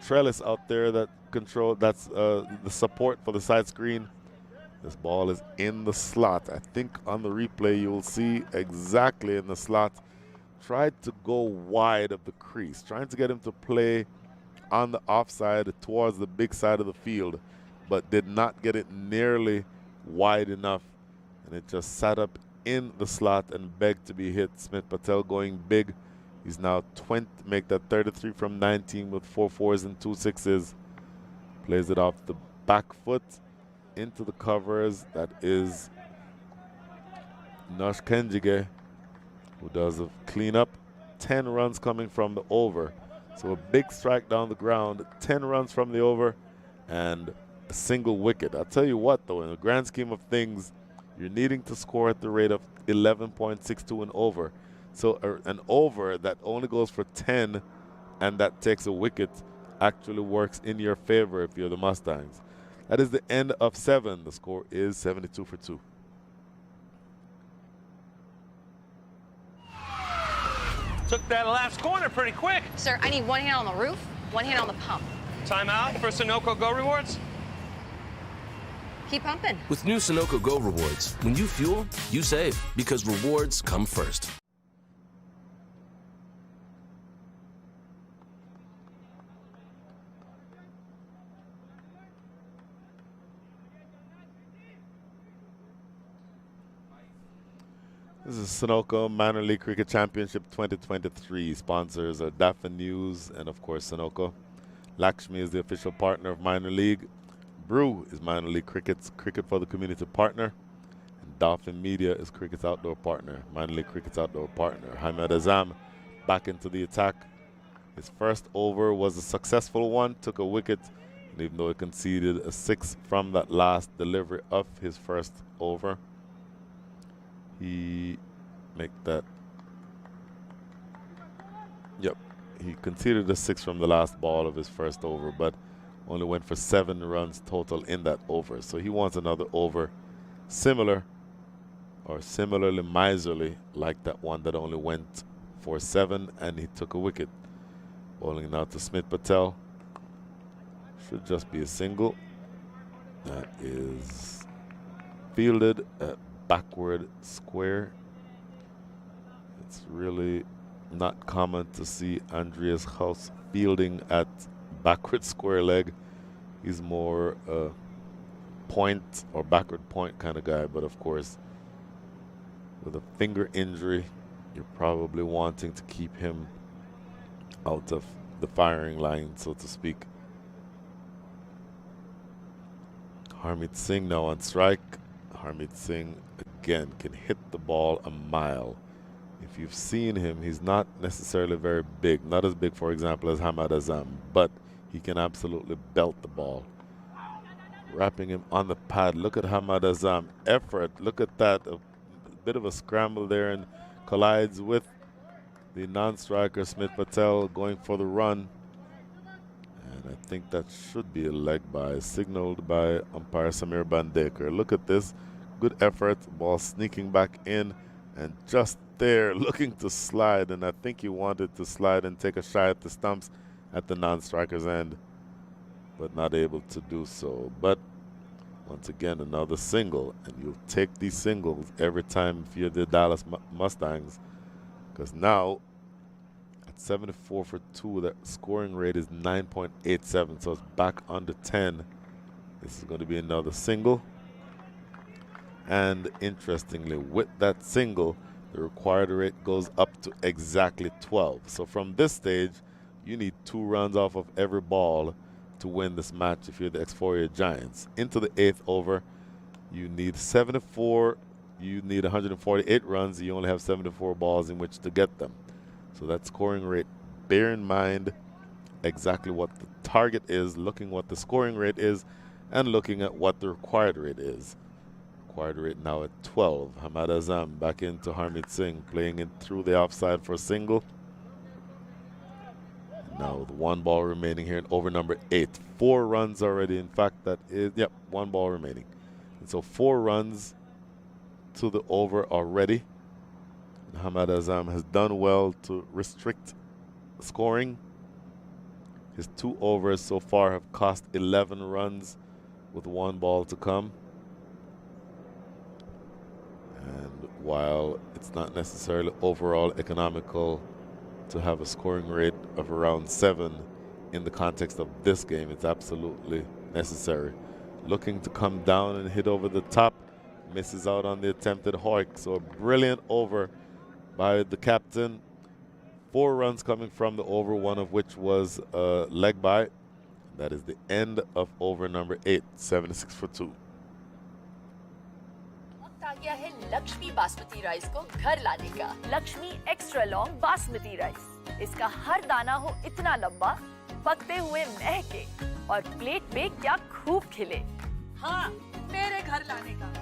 trellis out there that that's the support for the side screen. This ball is in the slot. I think on the replay you will see exactly in the slot. Tried to go wide of the crease, trying to get him to play on the offside towards the big side of the field, but did not get it nearly wide enough, and it just sat up in the slot and begged to be hit. Smith Patel going big. He's now 20, make that 33 from 19 with 4 4s and 2 6s. Plays it off the back foot into the covers. That is Nash Kenjige, who does a cleanup. 10 runs coming from the over. So a big strike down the ground, 10 runs from the over, and a single wicket. I'll tell you what, though, in the grand scheme of things, you're needing to score at the rate of 11.62 and over. So an over that only goes for 10 and that takes a wicket actually works in your favor if you're the Mustangs. That is the end of 7. The score is 72 for 2. Took that last corner pretty quick. Sir, I need one hand on the roof, one hand on the pump. Timeout for Sunoco Go rewards. Keep pumping. With new Sunoco Go rewards, when you fuel, you save because rewards come first. This is Sunoco Minor League Cricket Championship 2023. Sponsors are Daffin News and, of course, Sunoco. Lakshmi is the official partner of Minor League. Brew is Minor League Cricket's Cricket for the Community partner. And Dolphin Media is Cricket's outdoor partner, Minor League Cricket's outdoor partner. Hamed Azam back into the attack. His first over was a successful one, took a wicket, and even though he conceded a 6 from that last delivery of his first over, he conceded a 6 from the last ball of his first over, but only went for 7 runs total in that over. So he wants another over similarly miserly like that one that only went for 7 and he took a wicket. Bowling now to Smith Patel. Should just be a single. That is fielded at backward square. It's really not common to see Andreas House fielding at backward square leg. He's more a point or backward point kind of guy, but of course with a finger injury you're probably wanting to keep him out of the firing line, so to speak. Harmeet Singh now on strike. Harmeet Singh again can hit the ball a mile. If you've seen him, he's not necessarily very big, not as big, for example, as Hamed Azam, but he can absolutely belt the ball. Wrapping him on the pad. Look at Hamed Azam. Effort. Look at that. A bit of a scramble there and collides with the non-striker Smith Patel going for the run. And I think that should be a leg by, signaled by umpire Samir Bandekar. Look at this. Good effort. Ball sneaking back in and just there looking to slide. And I think he wanted to slide and take a shot at the stumps at the non-striker's end, but not able to do so. But once again, another single. And you'll take these singles every time if you're the Dallas Mustangs, because now at 74 for 2, the scoring rate is 9.87, so it's back under 10. This is going to be another single. And interestingly, with that single, the required rate goes up to exactly 12. So from this stage, you need 2 runs off of every ball to win this match if you're the Xforia Giants. Into the 8th over, you need 74. You need 148 runs. You only have 74 balls in which to get them. So that scoring rate, bear in mind exactly what the target is, looking what the scoring rate is, and looking at what the required rate is. Required rate now at 12. Hamed Azam back into Harmeet Singh, playing it through the offside for a single. And now with 1 ball remaining here in over number 8. 4 runs already. In fact, that is, 1 ball remaining. And so 4 runs to the over already. And Hamed Azam has done well to restrict scoring. His 2 overs so far have cost 11 runs with 1 ball to come. And while it's not necessarily overall economical to have a scoring rate of around 7 in the context of this game, it's absolutely necessary. Looking to come down and hit over the top, misses out on the attempted hoik. So a brilliant over by the captain. 4 runs coming from the over, 1 of which was a leg by. That is the end of over number 8, 76 for 2. वक्त आ गया है Lakshmi basmati rice को घर लाने का। Lakshmi extra long basmati rice. इसका हर दाना हो इतना लंबा, पकते हुए महके और प्लेट पे क्या खूब खिले। हाँ, मेरे घर लाने का।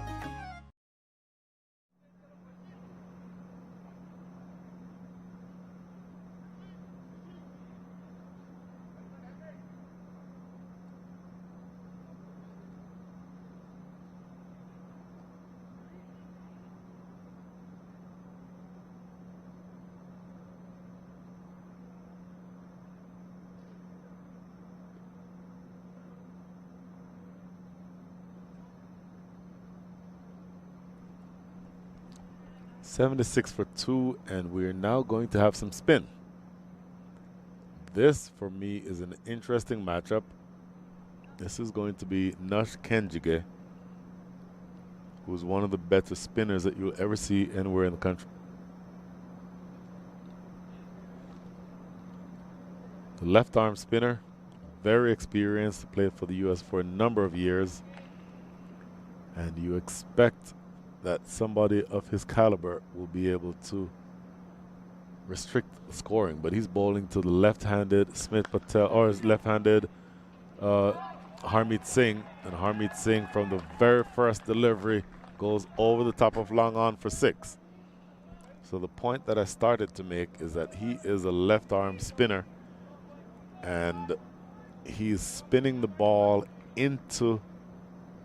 76 for 2, and we're now going to have some spin. This, for me, is an interesting matchup. This is going to be Nush Kenjige, who's one of the better spinners that you'll ever see anywhere in the country. The left arm spinner, very experienced, played for the U.S. for a number of years. And you expect that somebody of his caliber will be able to restrict the scoring. But he's bowling to the left-handed Smith Patel, or his left-handed Harmeet Singh. And Harmeet Singh, from the very first delivery, goes over the top of long on for 6. So the point that I started to make is that he is a left-arm spinner, and he's spinning the ball into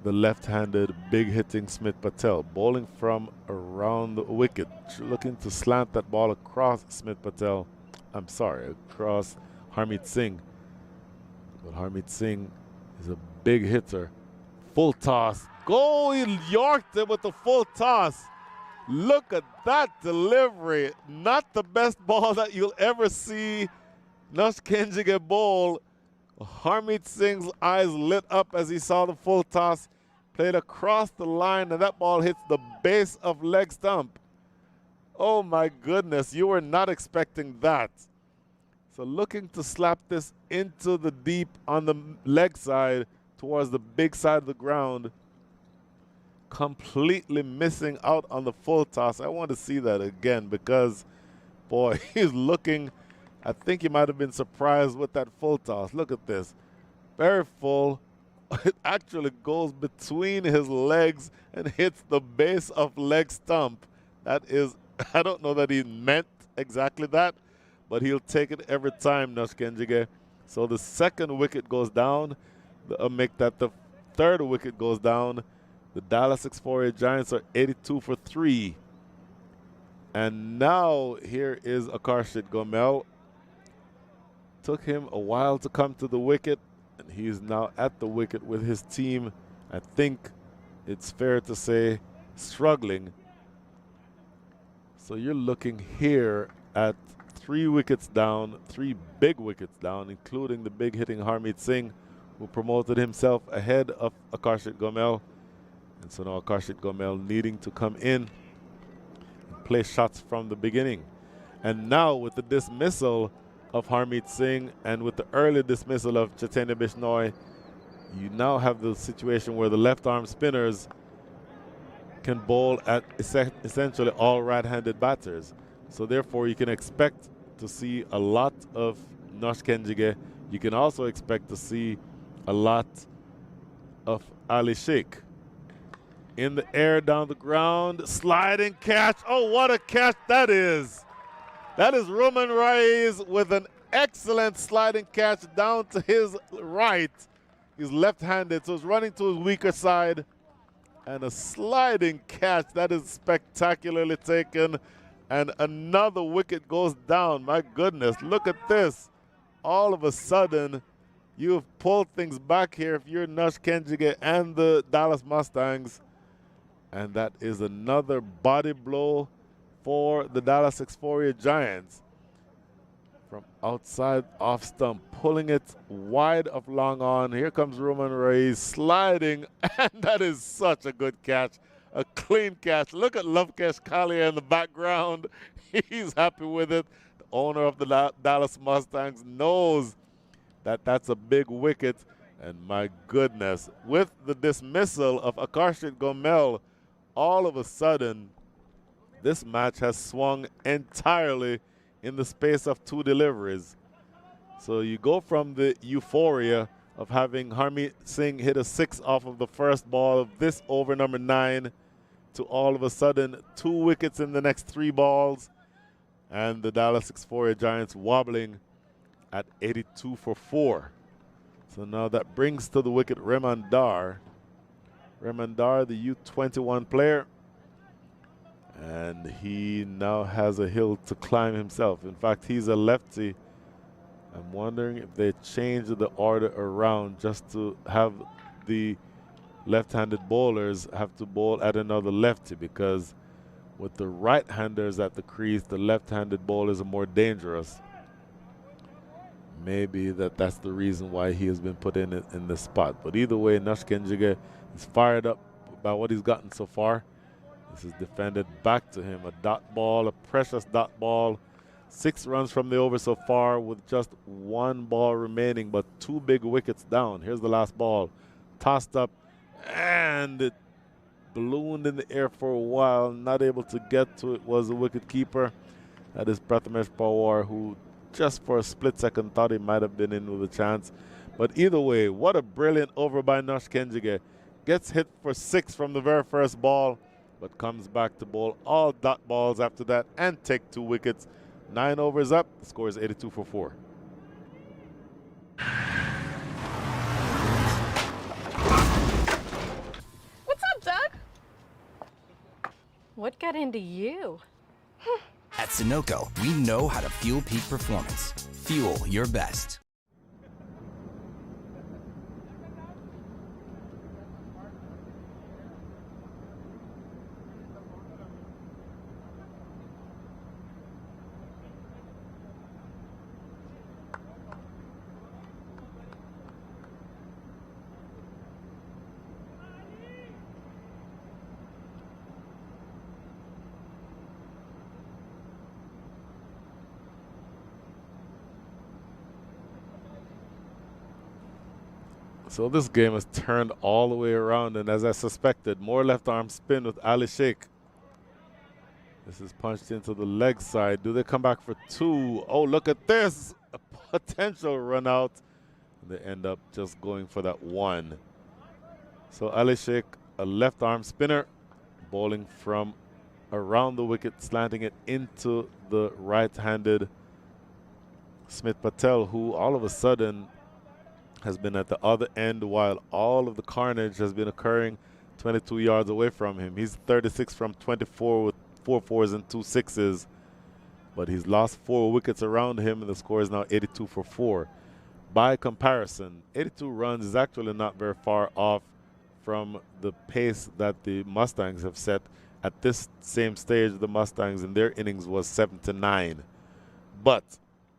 the left-handed big-hitting Smith Patel, bowling from around the wicket, looking to slant that ball across Smith Patel. I'm sorry, across Harmeet Singh. But Harmeet Singh is a big hitter. Full toss. Go! He yorked it with the full toss. Look at that delivery. Not the best ball that you'll ever see Nush Kenjige bowl. Harmeet Singh's eyes lit up as he saw the full toss, played across the line, and that ball hits the base of leg stump. Oh my goodness, you were not expecting that. So looking to slap this into the deep on the leg side towards the big side of the ground, completely missing out on the full toss. I want to see that again because, boy, he's looking, I think he might have been surprised with that full toss. Look at this. Very full. It actually goes between his legs and hits the base of leg stump. That is, I don't know that he meant exactly that, but he'll take it every time, Nush Kenjige. So the second wicket goes down. Make that the third wicket goes down. The Dallas Xforia Giants are 82 for 3. And now here is Akarshit Gomel. Took him a while to come to the wicket, and he's now at the wicket with his team. I think it's fair to say struggling. So you're looking here at 3 wickets down, 3 big wickets down, including the big hitting Harmeet Singh, who promoted himself ahead of Akarshit Gomel. And so now Akarshit Gomel needing to come in and play shots from the beginning. And now with the dismissal of Harmeet Singh and with the early dismissal of Chaitanya Bishnoi, you now have the situation where the left-arm spinners can bowl at essentially all right-handed batters. So therefore you can expect to see a lot of Nush Kenjige. You can also expect to see a lot of Ali Sheikh. In the air, down the ground, sliding catch. Oh, what a catch that is. That is Roman Reyes with an excellent sliding catch down to his right. He's left-handed, so he's running to his weaker side. And a sliding catch. That is spectacularly taken. And another wicket goes down. My goodness, look at this. All of a sudden, you've pulled things back here if you're Nush Kenjige and the Dallas Mustangs. And that is another body blow for the Dallas Xforia Giants. From outside off stump, pulling it wide of long on. Here comes Roman Reyes sliding, and that is such a good catch. A clean catch. Look at Lovekesh Kalia in the background. He's happy with it. The owner of the Dallas Mustangs knows that that's a big wicket. And my goodness, with the dismissal of Akarshit Gomel, all of a sudden, this match has swung entirely in the space of 2 deliveries. So you go from the euphoria of having Harmeet Singh hit a 6 off of the first ball of this over number 9 to all of a sudden 2 wickets in the next 3 balls, and the Dallas Xforia Giants wobbling at 82 for 4. So now that brings to the wicket Raman Dar. Raman Dar, the U21 player, and he now has a hill to climb himself. In fact, he's a lefty. I'm wondering if they change the order around just to have the left-handed bowlers have to bowl at another lefty, because with the right-handers at the crease, the left-handed bowlers are more dangerous. Maybe that's the reason why he has been put in this spot. But either way, Nash Kenjige is fired up by what he's gotten so far. This is defended back to him. A dot ball, a precious dot ball. 6 runs from the over so far with just 1 ball remaining, but 2 big wickets down. Here's the last ball. Tossed up, and it ballooned in the air for a while. Not able to get to it was the wicket keeper. That is Prathamesh Pawar, who just for a split second thought he might have been in with a chance. But either way, what a brilliant over by Nash Kenjige. Gets hit for 6 from the very first ball, but comes back to bowl all dot balls after that and take 2 wickets. 9 overs up, the score is 82 for 4. What's up, Doug? What got into you? At Sunoco, we know how to fuel peak performance. Fuel your best. So this game has turned all the way around, and as I suspected, more left arm spin with Ali Sheikh. This is punched into the leg side. Do they come back for 2? Oh, look at this. A potential run out. They end up just going for that 1. So Ali Sheikh, a left arm spinner, bowling from around the wicket, slanting it into the right-handed Smith Patel, who all of a sudden has been at the other end while all of the carnage has been occurring 22 yards away from him. He's 36 from 24 with 4 4s and 2 6s, but he's lost 4 wickets around him, and the score is now 82 for 4. By comparison, 82 runs is actually not very far off from the pace that the Mustangs have set. At this same stage, the Mustangs in their innings was 7 to 9. But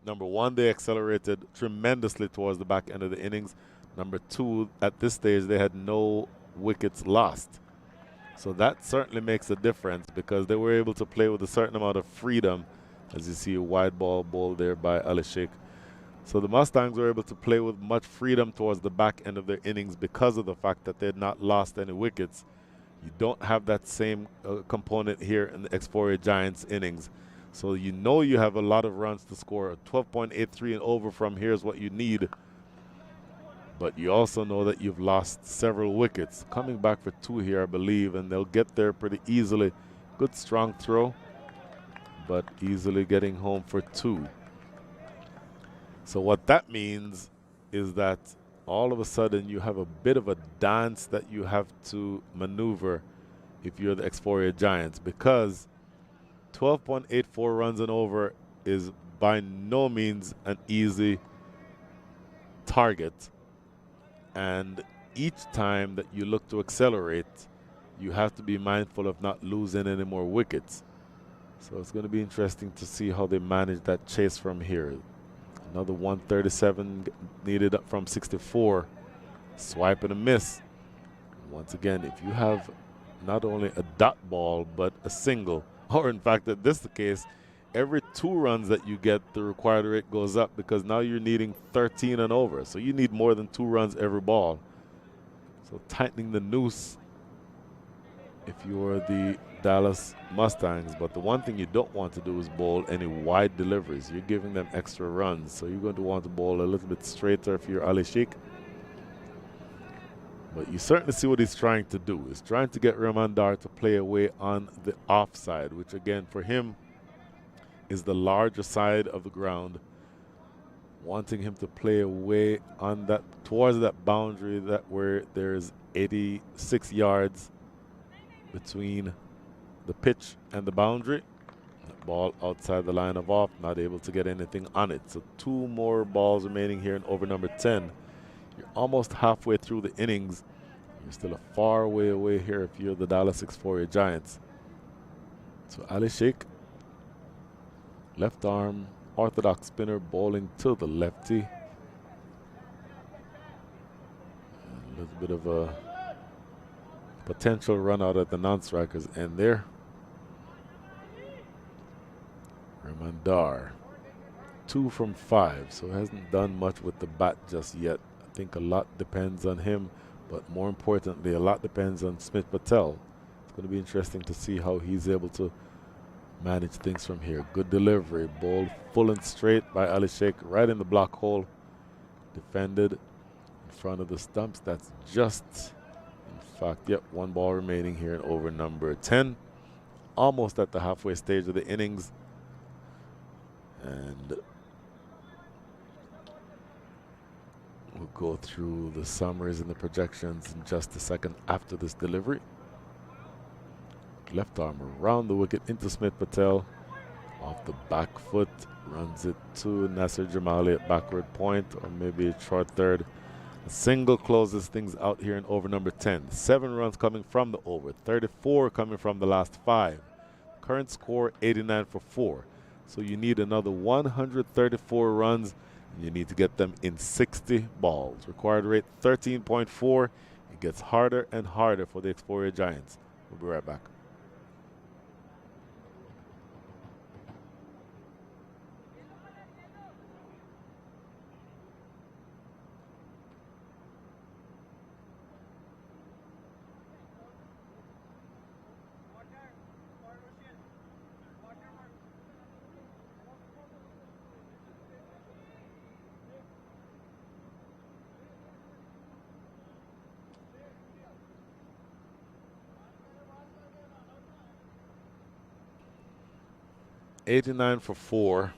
number 1, they accelerated tremendously towards the back end of the innings. Number 2, at this stage, they had no wickets lost. So that certainly makes a difference because they were able to play with a certain amount of freedom, as you see a wide ball bowled there by Ali Sheikh. So the Mustangs were able to play with much freedom towards the back end of their innings because of the fact that they had not lost any wickets. You don't have that same component here in the Xforia Giants innings. So you know you have a lot of runs to score. 12.83 and over from here is what you need. But you also know that you've lost several wickets. Coming back for 2 here, I believe, and they'll get there pretty easily. Good strong throw, but easily getting home for 2. So what that means is that all of a sudden you have a bit of a dance that you have to maneuver if you're the Xforia Giants, because 12.84 runs and over is by no means an easy target. And each time that you look to accelerate, you have to be mindful of not losing any more wickets. So it's going to be interesting to see how they manage that chase from here. Another 137 needed up from 64. Swipe and a miss. Once again, if you have not only a dot ball, but a single, or in fact, that this is the case, every 2 runs that you get, the required rate goes up because now you're needing 13 and over. So you need more than 2 runs every ball. So tightening the noose if you're the Dallas Mustangs. But the one thing you don't want to do is bowl any wide deliveries. You're giving them extra runs. So you're going to want to bowl a little bit straighter if you're Ali Sheikh. But you certainly see what he's trying to do. He's trying to get Ramandar to play away on the offside, which again for him is the larger side of the ground. Wanting him to play away on that, towards that boundary that where there's 86 yards between the pitch and the boundary. That ball outside the line of off, not able to get anything on it. So 2 more balls remaining here in over number 10. You're almost halfway through the innings. You're still a far way away here if you're the Dallas Xforia Giants. So Ali Sheikh, left arm, orthodox spinner, bowling to the lefty. And a little bit of a potential run out at the non-strikers end there. Ramandar, 2 from 5, so hasn't done much with the bat just yet. I think a lot depends on him, but more importantly, a lot depends on Smith Patel. It's going to be interesting to see how he's able to manage things from here. Good delivery, bowled full and straight by Ali Sheikh, right in the block hole. Defended in front of the stumps. That's just, in fact, yep, 1 ball remaining here in over number 10. Almost at the halfway stage of the innings. And we'll go through the summaries and the projections in just a second after this delivery. Left arm around the wicket into Smith Patel. Off the back foot, runs it to Nasser Jamali at backward point, or maybe a short third. A single closes things out here in over number 10. 7 runs coming from the over, 34 coming from the last 5. Current score 89 for 4. So you need another 134 runs, and you need to get them in 60 balls. Required rate 13.4. It gets harder and harder for the Xforia Giants. We'll be right back. $89 for 4.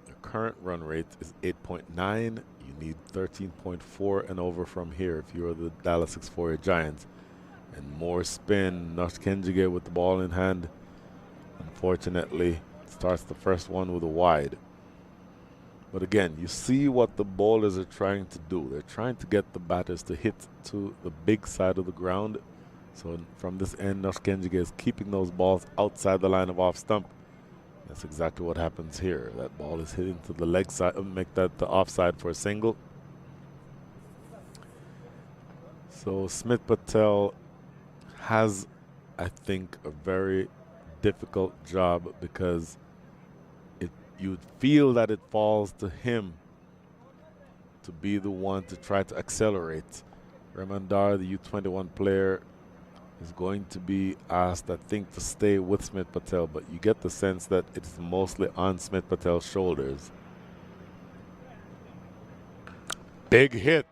The current run rate is 8.9. You need 13.4 and over from here if you're the Dallas Xforia Giants. And more spin. Nosh Kenjige with the ball in hand. Unfortunately, starts the first one with a wide. But again, you see what the bowlers are trying to do. They're trying to get the batters to hit to the big side of the ground. So from this end, Nosh Kenjige is keeping those balls outside the line of off stump. That's exactly what happens here. That ball is hitting to the leg side, make that the offside for a single. So Smith Patel has, I think, a very difficult job because you'd feel that it falls to him to be the one to try to accelerate. Ramandar, the U21 player, is going to be asked, I think, to stay with Smith Patel, but you get the sense that it's mostly on Smith Patel's shoulders. Big hit.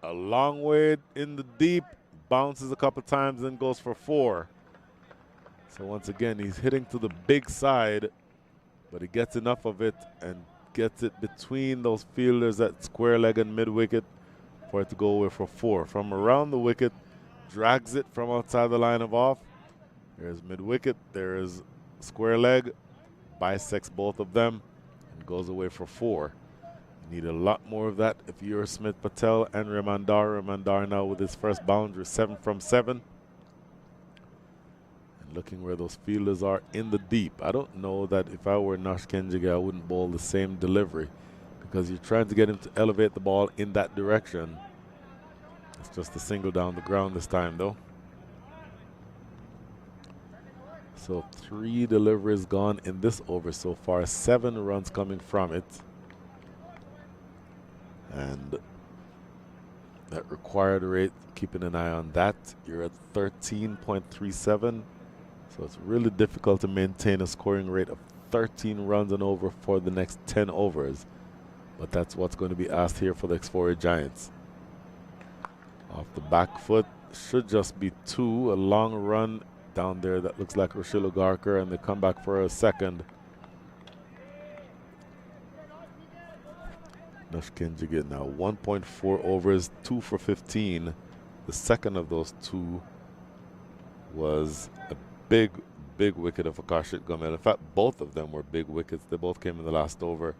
A long way in the deep, bounces a couple times and goes for 4. So once again, he's hitting to the big side, but he gets enough of it and gets it between those fielders at square leg and mid wicket for it to go away for 4. From around the wicket, drags it from outside the line of off. There's mid wicket, there is square leg, bisects both of them, and goes away for 4. You need a lot more of that if you're Smith Patel and Ramandar. Ramandar now with his first boundary, 7 from 7. And looking where those fielders are in the deep. I don't know that if I were Nosh Kenjige, I wouldn't bowl the same delivery because you're trying to get him to elevate the ball in that direction. It's just a single down the ground this time, though. So 3 deliveries gone in this over so far, 7 runs coming from it. And that required rate, keeping an eye on that, you're at 13.37. So it's really difficult to maintain a scoring rate of 13 runs and over for the next 10 overs. But that's what's going to be asked here for the Xforia Giants. Off the back foot, should just be 2. A long run down there that looks like Roshilo Garker, and they come back for a second. Nosh Kenjige now 1.4 overs, 2 for 15. The second of those 2 was a big wicket of Akashit Gomel. In fact, both of them were big wickets. They both came in the last over.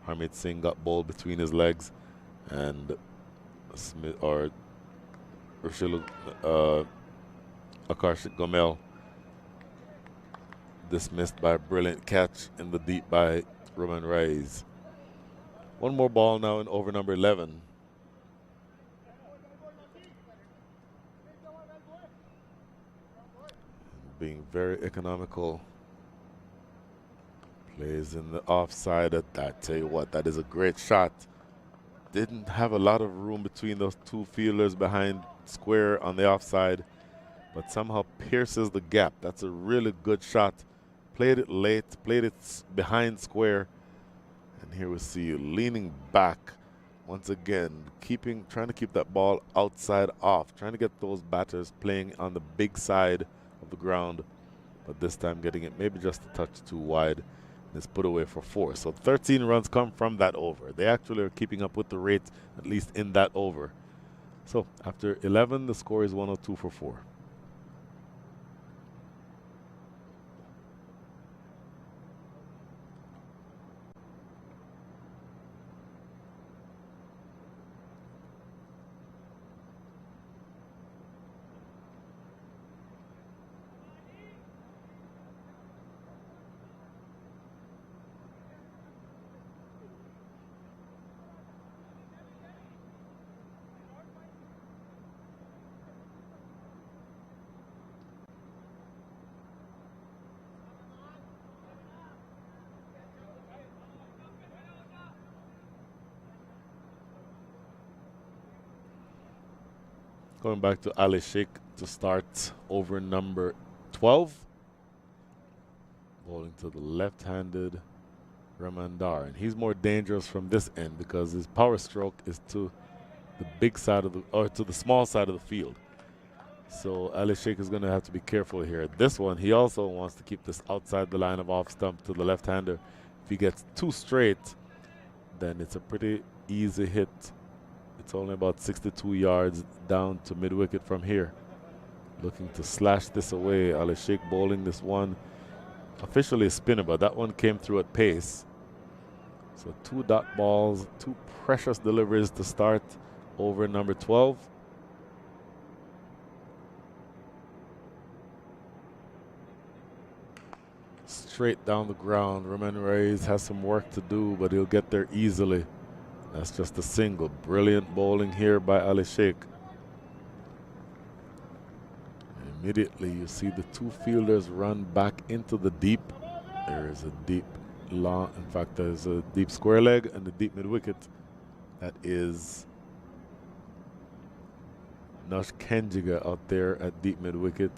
Harmeet Singh got bowled between his legs, and Smith or Roshilo Akashit Gomel dismissed by a brilliant catch in the deep by Roman Reis. One more ball now in over number 11. Being very economical. Plays in the offside at that. Tell you what, that is a great shot. Didn't have a lot of room between those two fielders behind square on the offside, but somehow pierces the gap. That's a really good shot. Played it late, played it behind square, and here we see you leaning back once again, trying to keep that ball outside off, trying to get those batters playing on the big side of the ground, but this time getting it maybe just a touch too wide. It's put away for 4. So 13 runs come from that over. They actually are keeping up with the rate, at least in that over. So after 11, the score is 102 for 4. Going back to Ali Sheikh to start over number 12. Bowling to the left-handed Ramandar. And he's more dangerous from this end because his power stroke is to the big side of the, or to the small side of the field. So Ali Sheikh is going to have to be careful here. This one, he also wants to keep this outside the line of off stump to the left-hander. If he gets too straight, then it's a pretty easy hit. It's only about 62 yards down to mid-wicket from here. Looking to slash this away. Ali Sheikh bowling this one. Officially a spinner, but that one came through at pace. So 2 dot balls, 2 precious deliveries to start over number 12. Straight down the ground. Roman Reis has some work to do, but he'll get there easily. That's just a single. Brilliant bowling here by Ali Sheikh. Immediately you see the 2 fielders run back into the deep. There is a deep long, in fact there's a deep square leg and a deep mid wicket. That is Nush Kenjiga out there at deep mid wicket.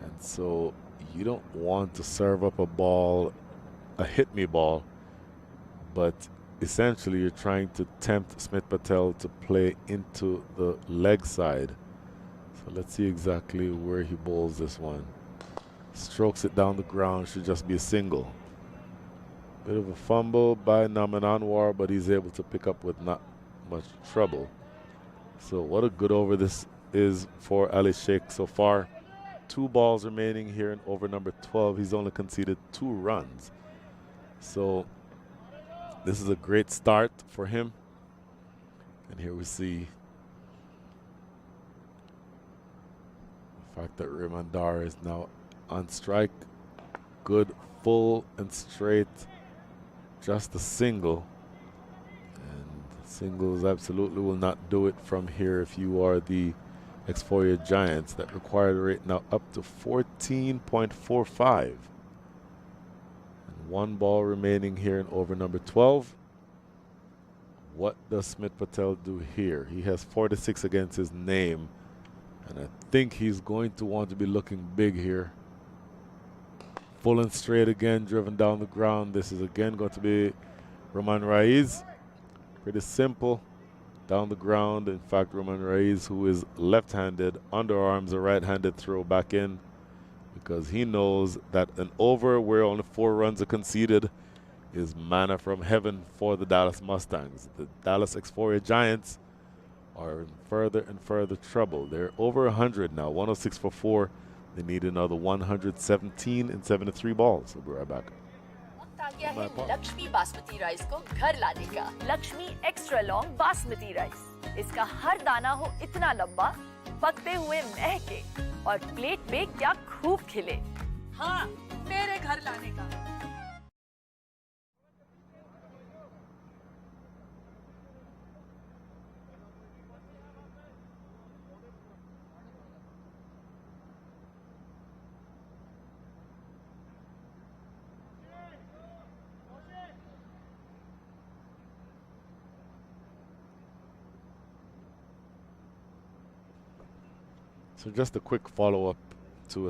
And so you don't want to serve up a ball, a hit me ball, but essentially you're trying to tempt Smith Patel to play into the leg side. So let's see exactly where he bowls this one. Strokes it down the ground, should just be a single. Bit of a fumble by Naman Anwar, but he's able to pick up with not much trouble. So what a good over this is for Ali Sheikh so far. 2 balls remaining here in over number 12. He's only conceded 2 runs. So this is a great start for him. And here we see the fact that Ramandar is now on strike. Good, full and straight. Just a single. And singles absolutely will not do it from here if you are the Xforia Giants. That required rate now up to 14.45. 1 ball remaining here in over number 12. What does Smith Patel do here? He has 46 against his name, and I think he's going to want to be looking big here. Full and straight again, driven down the ground. This is again going to be Roman Reis. Pretty simple. Down the ground. In fact, Roman Reis, who is left-handed, underarms a right-handed throw back in, because he knows that an over where only 4 runs are conceded is manna from heaven for the Dallas Mustangs. The Dallas Xforia Giants are in further and further trouble. They're over 100 now, 106 for 4. They need another 117 in 73 balls. We'll be right back. आ गया है Lakshmi basmati rice को घर लाने का। Lakshmi extra long basmati rice. इसका हर दाना हो इतना लंबा, पकते हुए महके और प्लेट पे क्या खूब खिले। हाँ, मेरे घर लाने का। So just a quick follow-up to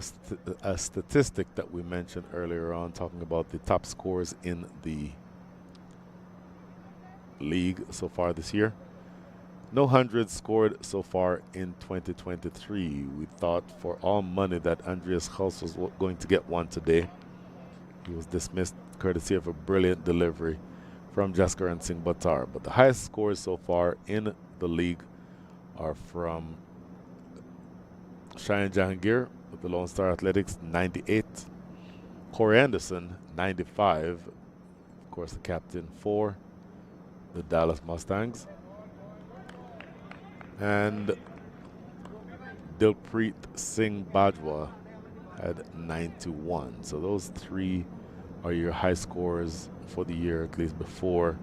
a statistic that we mentioned earlier on, talking about the top scores in the league so far this year. No hundreds scored so far in 2023. We thought for all money that Andreas Huls was going to get one today. He was dismissed courtesy of a brilliant delivery from Jaskaran Singh Buttar. But the highest scores so far in the league are from Cheyenne Jahangir with the Lone Star Athletics, 98. Corey Anderson, 95. Of course, the captain for the Dallas Mustangs. And Dilpreet Singh Bajwa had 91. So those three are your high scores for the year, at least before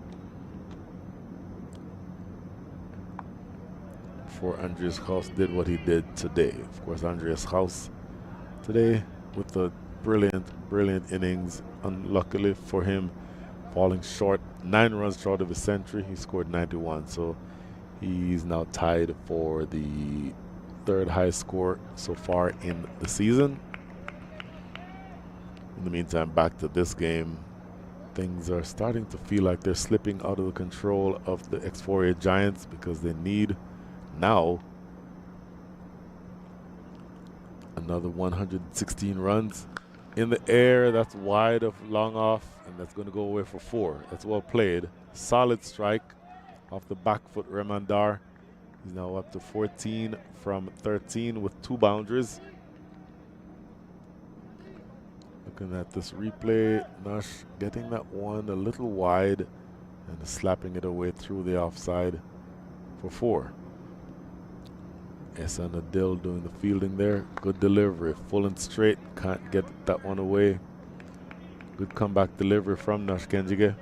Andreas Huls did what he did today. Of course, Andreas Huls today with a brilliant innings. Unluckily for him, falling short, 9 runs short of his century. He scored 91, so he's now tied for the 3rd highest score so far in the season. In the meantime, back to this game. Things are starting to feel like they're slipping out of the control of the Xforia Giants, because they need now another 116 runs. In the air, that's wide of long off, and that's going to go away for 4. That's well played. Solid strike off the back foot, Remandar. He's now up to 14 from 13 with 2 boundaries. Looking at this replay, Nash getting that one a little wide and slapping it away through the offside for 4. Ehsan Adil doing the fielding there. Good delivery, full and straight. Can't get that one away. Good comeback delivery from Nash Kenjige.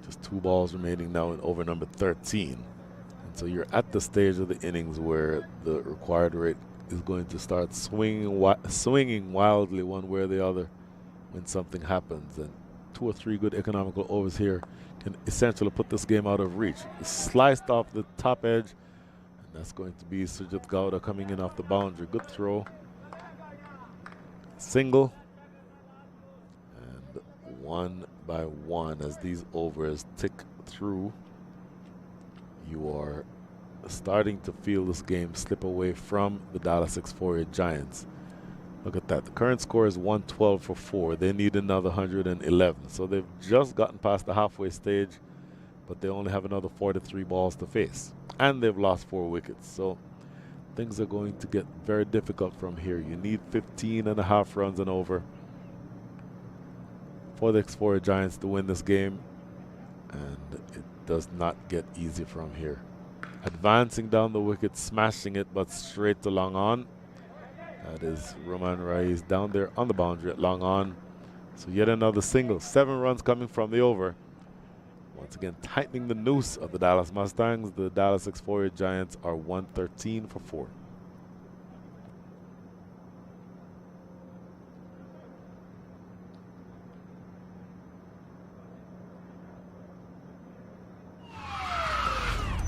Just 2 balls remaining now in over number 13. And so you're at the stage of the innings where the required rate is going to start swinging wildly one way or the other when something happens. And 2 or 3 good economical overs here can essentially put this game out of reach. It's sliced off the top edge, and that's going to be Sujit Gowda coming in off the boundary. Good throw. Single. And 1 by 1 as these overs tick through, you are starting to feel this game slip away from the Dallas Xforia Giants. Look at that. The current score is 112 for 4. They need another 111. So they've just gotten past the halfway stage, but they only have another 43 balls to face. And they've lost 4 wickets. So things are going to get very difficult from here. You need 15.5 runs and over for the Xforia Giants to win this game. And it does not get easy from here. Advancing down the wicket, smashing it, but straight to long on. That is Roman Raiz down there on the boundary at long on. So yet another single. 7 runs coming from the over. Once again, tightening the noose of the Dallas Mustangs. The Dallas Xforia Giants are 113 for 4.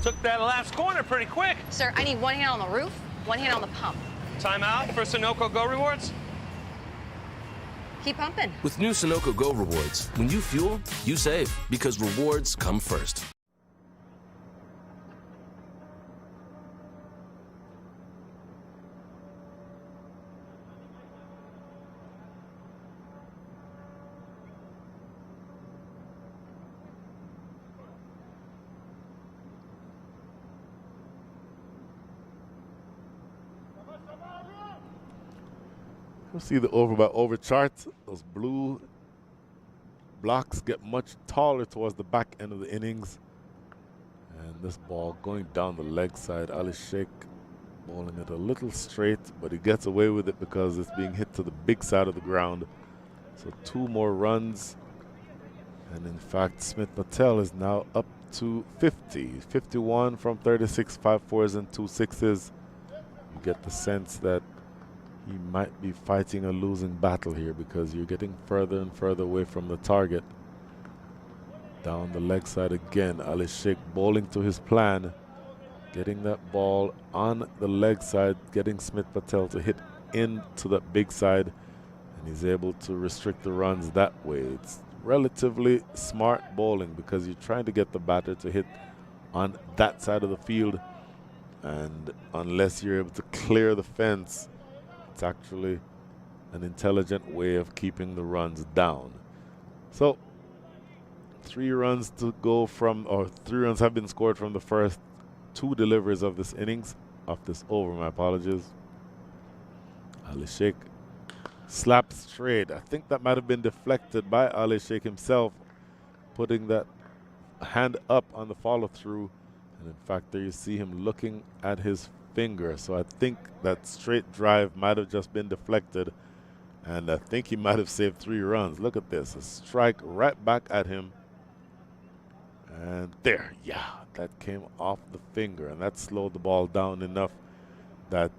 Took that last corner pretty quick. Sir, I need 1 hand on the roof, 1 hand on the pump. Timeout for Sunoco Go Rewards. Keep pumping. With new Sunoco Go rewards, when you fuel, you save, because rewards come first. You'll see the over by over charts. Those blue blocks get much taller towards the back end of the innings. And this ball going down the leg side. Ali Sheikh Bowling it a little straight, but he gets away with it because it's being hit to the big side of the ground. So 2 more runs. And in fact, Smith Patel is now up to 50. 51 from 36, 5 4s and 2 6s. You get the sense that he might be fighting a losing battle here because you're getting further and further away from the target. Down the leg side again, Ali Sheikh bowling to his plan. Getting that ball on the leg side, getting Smith Patel to hit into that big side, and he's able to restrict the runs that way. It's relatively smart bowling because you're trying to get the batter to hit on that side of the field, and unless you're able to clear the fence, it's actually an intelligent way of keeping the runs down. So 3 runs to go from, or 3 runs have been scored from the first 2 deliveries of this innings, of this over, my apologies. Ali Sheikh slapped straight. I think that might have been deflected by Ali Sheikh himself, putting that hand up on the follow through. And in fact, there you see him looking at his finger. So I think that straight drive might have just been deflected. And I think he might have saved 3 runs. Look at this, a strike right back at him. And there, yeah, that came off the finger, and that slowed the ball down enough that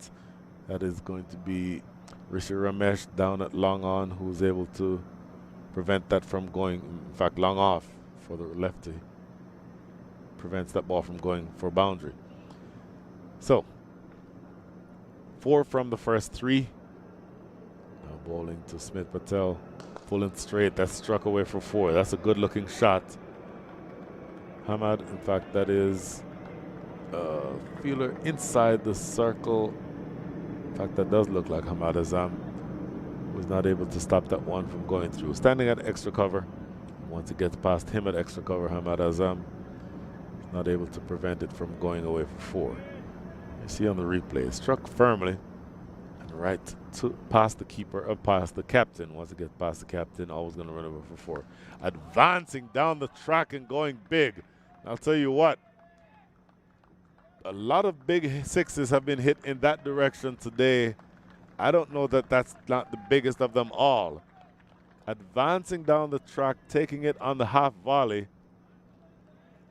that is going to be Rishi Ramesh down at long on, who's able to prevent that from going, in fact, long off for the lefty. Prevents that ball from going for boundary. So, 4 from the first 3. Now bowling to Smith Patel, pulling straight. That's struck away for 4. That's a good looking shot. Hamad, in fact, that is feeler inside the circle. In fact, that does look like Hamad Azam was not able to stop that one from going through. Standing at extra cover. Once it gets past him at extra cover, Hamad Azam is not able to prevent it from going away for 4. You see on the replay, it struck firmly and right to past the keeper, past the captain. Once it gets past the captain, always going to run over for 4. Advancing down the track and going big. I'll tell you what, a lot of big 6s have been hit in that direction today. I don't know that that's not the biggest of them all. Advancing down the track, taking it on the half volley,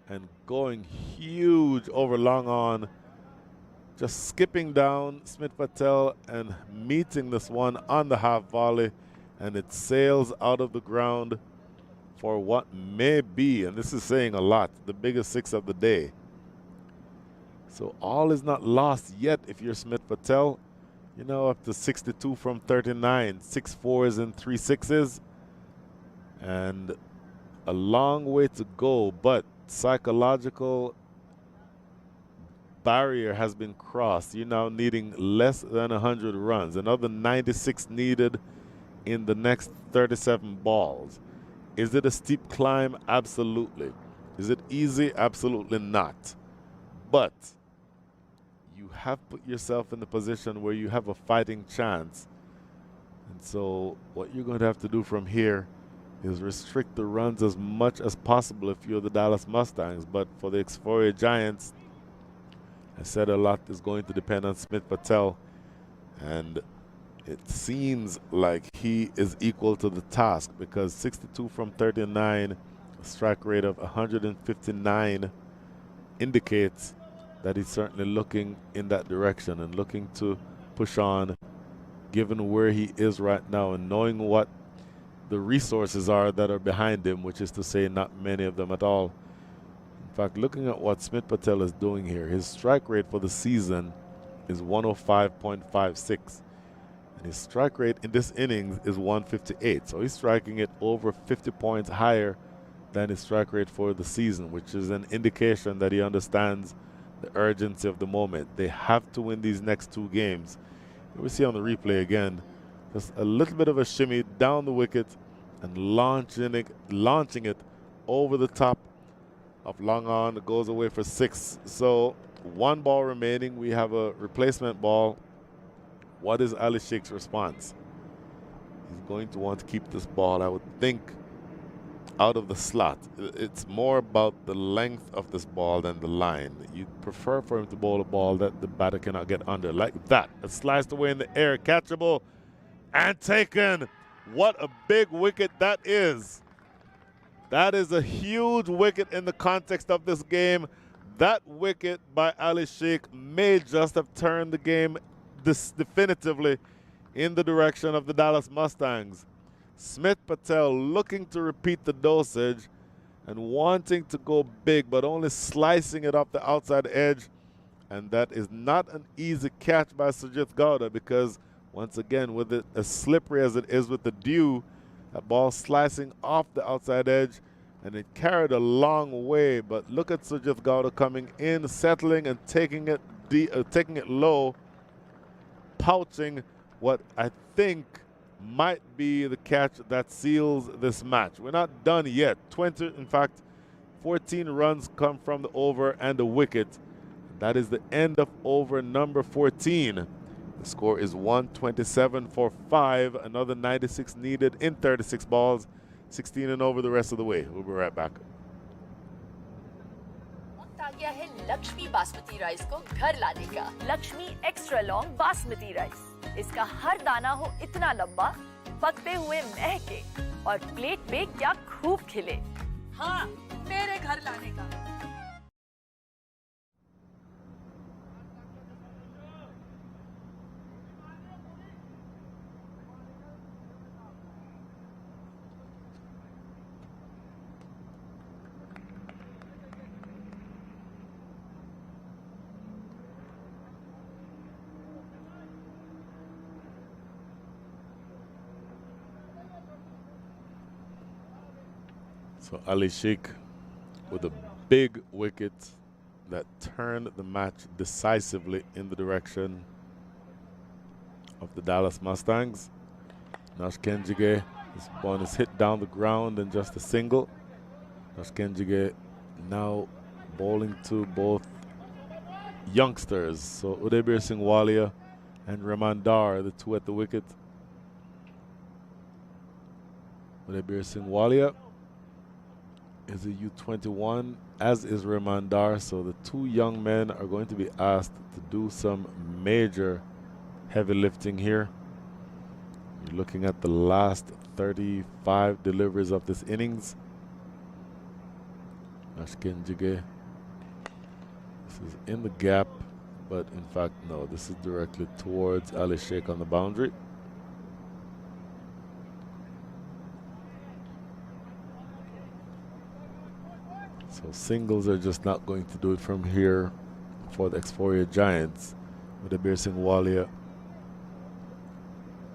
and going huge over long on. Just skipping down Smith Patel and meeting this one on the half volley, and it sails out of the ground for what may be, and this is saying a lot, the biggest 6 of the day. So all is not lost yet if you're Smith Patel. You know, up to 62 from 39, 6 4s and 3 6s. And a long way to go, but psychological barrier has been crossed. You're now needing less than 100 runs. Another 96 needed in the next 37 balls. Is it a steep climb? Absolutely. Is it easy? Absolutely not. But you have put yourself in the position where you have a fighting chance. And so what you're going to have to do from here is restrict the runs as much as possible if you're the Dallas Mustangs. But for the Xforia Giants, I said a lot is going to depend on Smith Patel. And it seems like he is equal to the task because 62 from 39, a strike rate of 159 indicates that he's certainly looking in that direction and looking to push on, given where he is right now and knowing what the resources are that are behind him, which is to say not many of them at all. In fact, looking at what Smith Patel is doing here, his strike rate for the season is 105.56. And his strike rate in this innings is 158. So he's striking it over 50 points higher than his strike rate for the season, which is an indication that he understands the urgency of the moment. They have to win these next 2 games. We see on the replay again, just a little bit of a shimmy down the wicket and launching it over the top of long on. It goes away for 6. So 1 ball remaining. We have a replacement ball. What is Ali Sheikh's response? He's going to want to keep this ball, I would think, out of the slot. It's more about the length of this ball than the line. You'd prefer for him to bowl a ball that the batter cannot get under, like that. It's sliced away in the air, catchable, and taken. What a big wicket that is. That is a huge wicket in the context of this game. That wicket by Ali Sheikh may just have turned the game definitively in the direction of the Dallas Mustangs. Smith Patel looking to repeat the dosage and wanting to go big, but only slicing it off the outside edge. And that is not an easy catch by Sujith Gowda, because once again, with it as slippery as it is with the dew, that ball slicing off the outside edge, and it carried a long way. But look at Sujith Gowda coming in, settling and taking it low, pouching what I think might be the catch that seals this match. We're not done yet. 14 runs come from the over and the wicket. That is the end of over number 14. The score is 127 for 5. Another 96 needed in 36 balls. 16 and over the rest of the way. We'll be right back. वक्त आ गया है Lakshmi basmati rice को घर लाने का। Lakshmi extra long basmati rice. इसका हर दाना हो इतना लंबा, पकते हुए महके और प्लेट पे क्या खूब खिले। हाँ, मेरे घर लाने का। So Ali Sheikh with a big wicket that turned the match decisively in the direction of the Dallas Mustangs. Nash Kenjige, this one is hit down the ground and just a single. Nash Kenjige now bowling to both youngsters. So Udaybir Singh Walia and Rahman Dar, the two at the wicket. Udaybir Singh Walia is a U21, as is Rahman Dar. So the two young men are going to be asked to do some major heavy lifting here. You're looking at the last 35 deliveries of this innings. Ashken Jige. This is in the gap, but in fact, no, this is directly towards Ali Sheikh on the boundary. So singles are just not going to do it from here for the Xforia Giants. Udaybir Singh Walia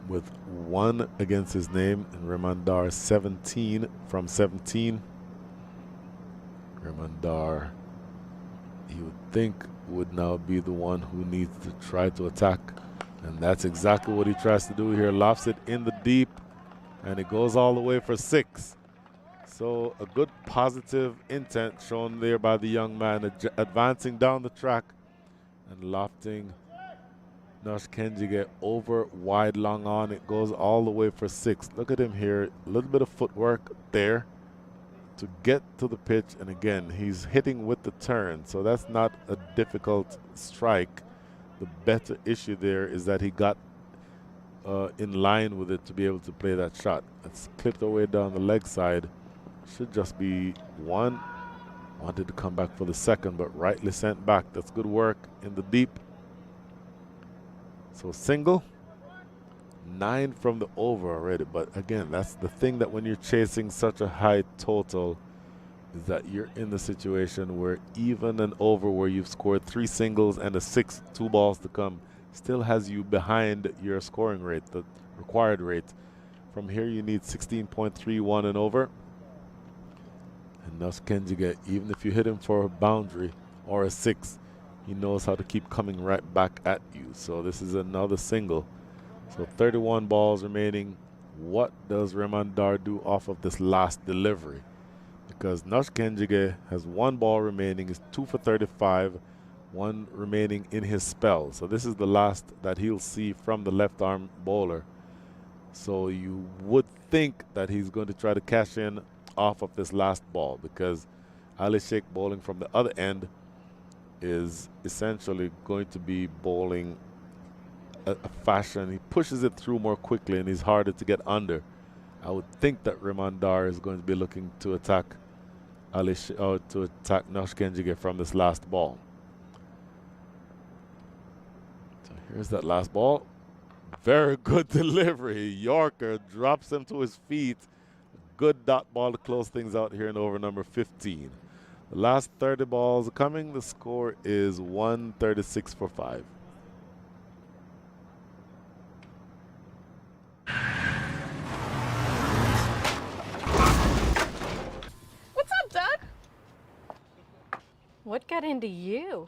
with 1 against his name, and Rahman Dar 17 from 17. Rahman Dar, you would think, would now be the one who needs to try to attack, and that's exactly what he tries to do here. Lofts it in the deep, and it goes all the way for 6. So a good positive intent shown there by the young man, advancing down the track and lofting Nash Kenjige over wide long on. It goes all the way for 6. Look at him here, a little bit of footwork there to get to the pitch, and again he's hitting with the turn, so that's not a difficult strike. The better issue there is that he got in line with it to be able to play that shot. It's clipped away down the leg side. Should just be 1. Wanted to come back for the second, but rightly sent back. That's good work in the deep. So single, 9 from the over already. But again, that's the thing, that when you're chasing such a high total, is that you're in the situation where even an over where you've scored 3 singles and a 6, 2 balls to come, still has you behind your scoring rate, the required rate. From here you need 16.31 and over. And Nash Kenjige, even if you hit him for a boundary or a 6, he knows how to keep coming right back at you. So this is another single. So 31 balls remaining. What does Rahman Dar do off of this last delivery? Because Nash Kenjige has 1 ball remaining, is 2 for 35, 1 remaining in his spell. So this is the last that he'll see from the left arm bowler. So you would think that he's going to try to cash in off of this last ball, because Ali Sheikh bowling from the other end is essentially going to be bowling a fashion. He pushes it through more quickly and he's harder to get under. I would think that Remandar is going to be looking to attack to attack Nosh Kenjige from this last ball. So here's that last ball. Very good delivery. Yorker drops him to his feet. Good dot ball to close things out here in over number 15. The last 30 balls coming. The score is 136 for 5. What's up, Doug? What got into you?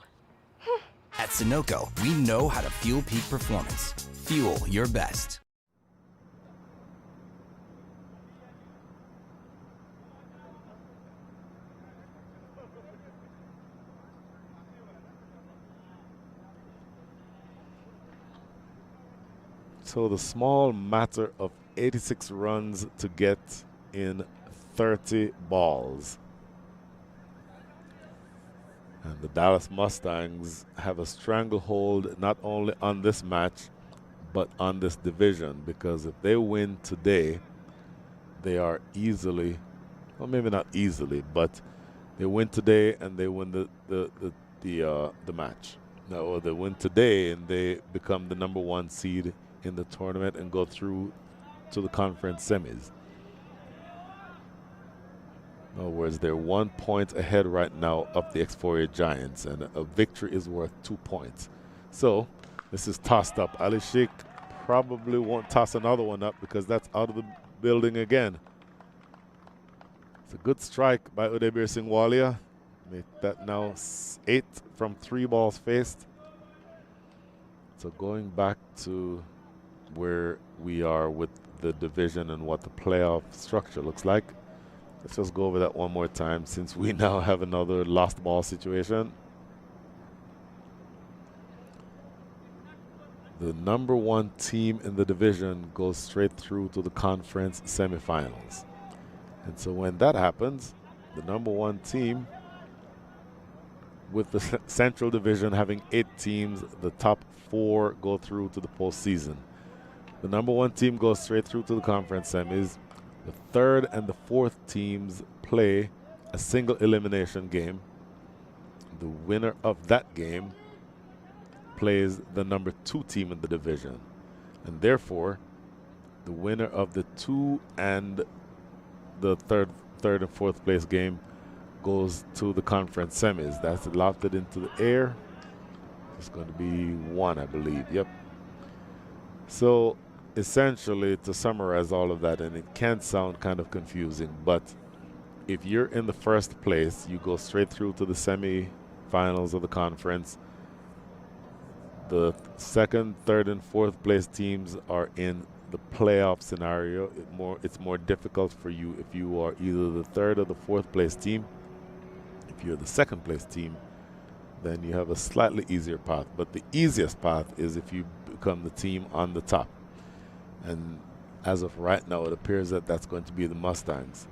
At Sunoco, we know how to fuel peak performance. Fuel your best. So the small matter of 86 runs to get in 30 balls. And the Dallas Mustangs have a stranglehold not only on this match, but on this division, because if they win today, they are easily, well, maybe not easily, but they win today and they win the match. Now, or they win today and they become the #1 seed in the tournament and go through to the conference semis. In other words, they're 1 point ahead right now of the Xforia Giants, and a victory is worth 2 points. So this is tossed up. Ali Sheikh probably won't toss another one up because that's out of the building again. It's a good strike by Udaybir Singh Walia. Make that now 8 from 3 balls faced. So going back to where we are with the division and what the playoff structure looks like. Let's just go over that one more time since we now have another lost ball situation. The #1 team in the division goes straight through to the conference semifinals. And so when that happens, the #1 team, with the Central Division having 8 teams, the top 4 go through to the postseason. The #1 team goes straight through to the conference semis. The 3rd and the 4th teams play a single elimination game. The winner of that game plays the #2 team in the division. And therefore, the winner of the 2 and the third and 4th place game goes to the conference semis. That's lofted into the air. It's going to be 1, I believe. Yep. So essentially, to summarize all of that, and it can sound kind of confusing, but if you're in the 1st place, you go straight through to the semi-finals of the conference. The 2nd, 3rd, and 4th place teams are in the playoff scenario. It's more difficult for you if you are either the 3rd or the 4th place team. If you're the 2nd place team, then you have a slightly easier path. But the easiest path is if you become the team on the top. And as of right now, it appears that that's going to be the Mustangs.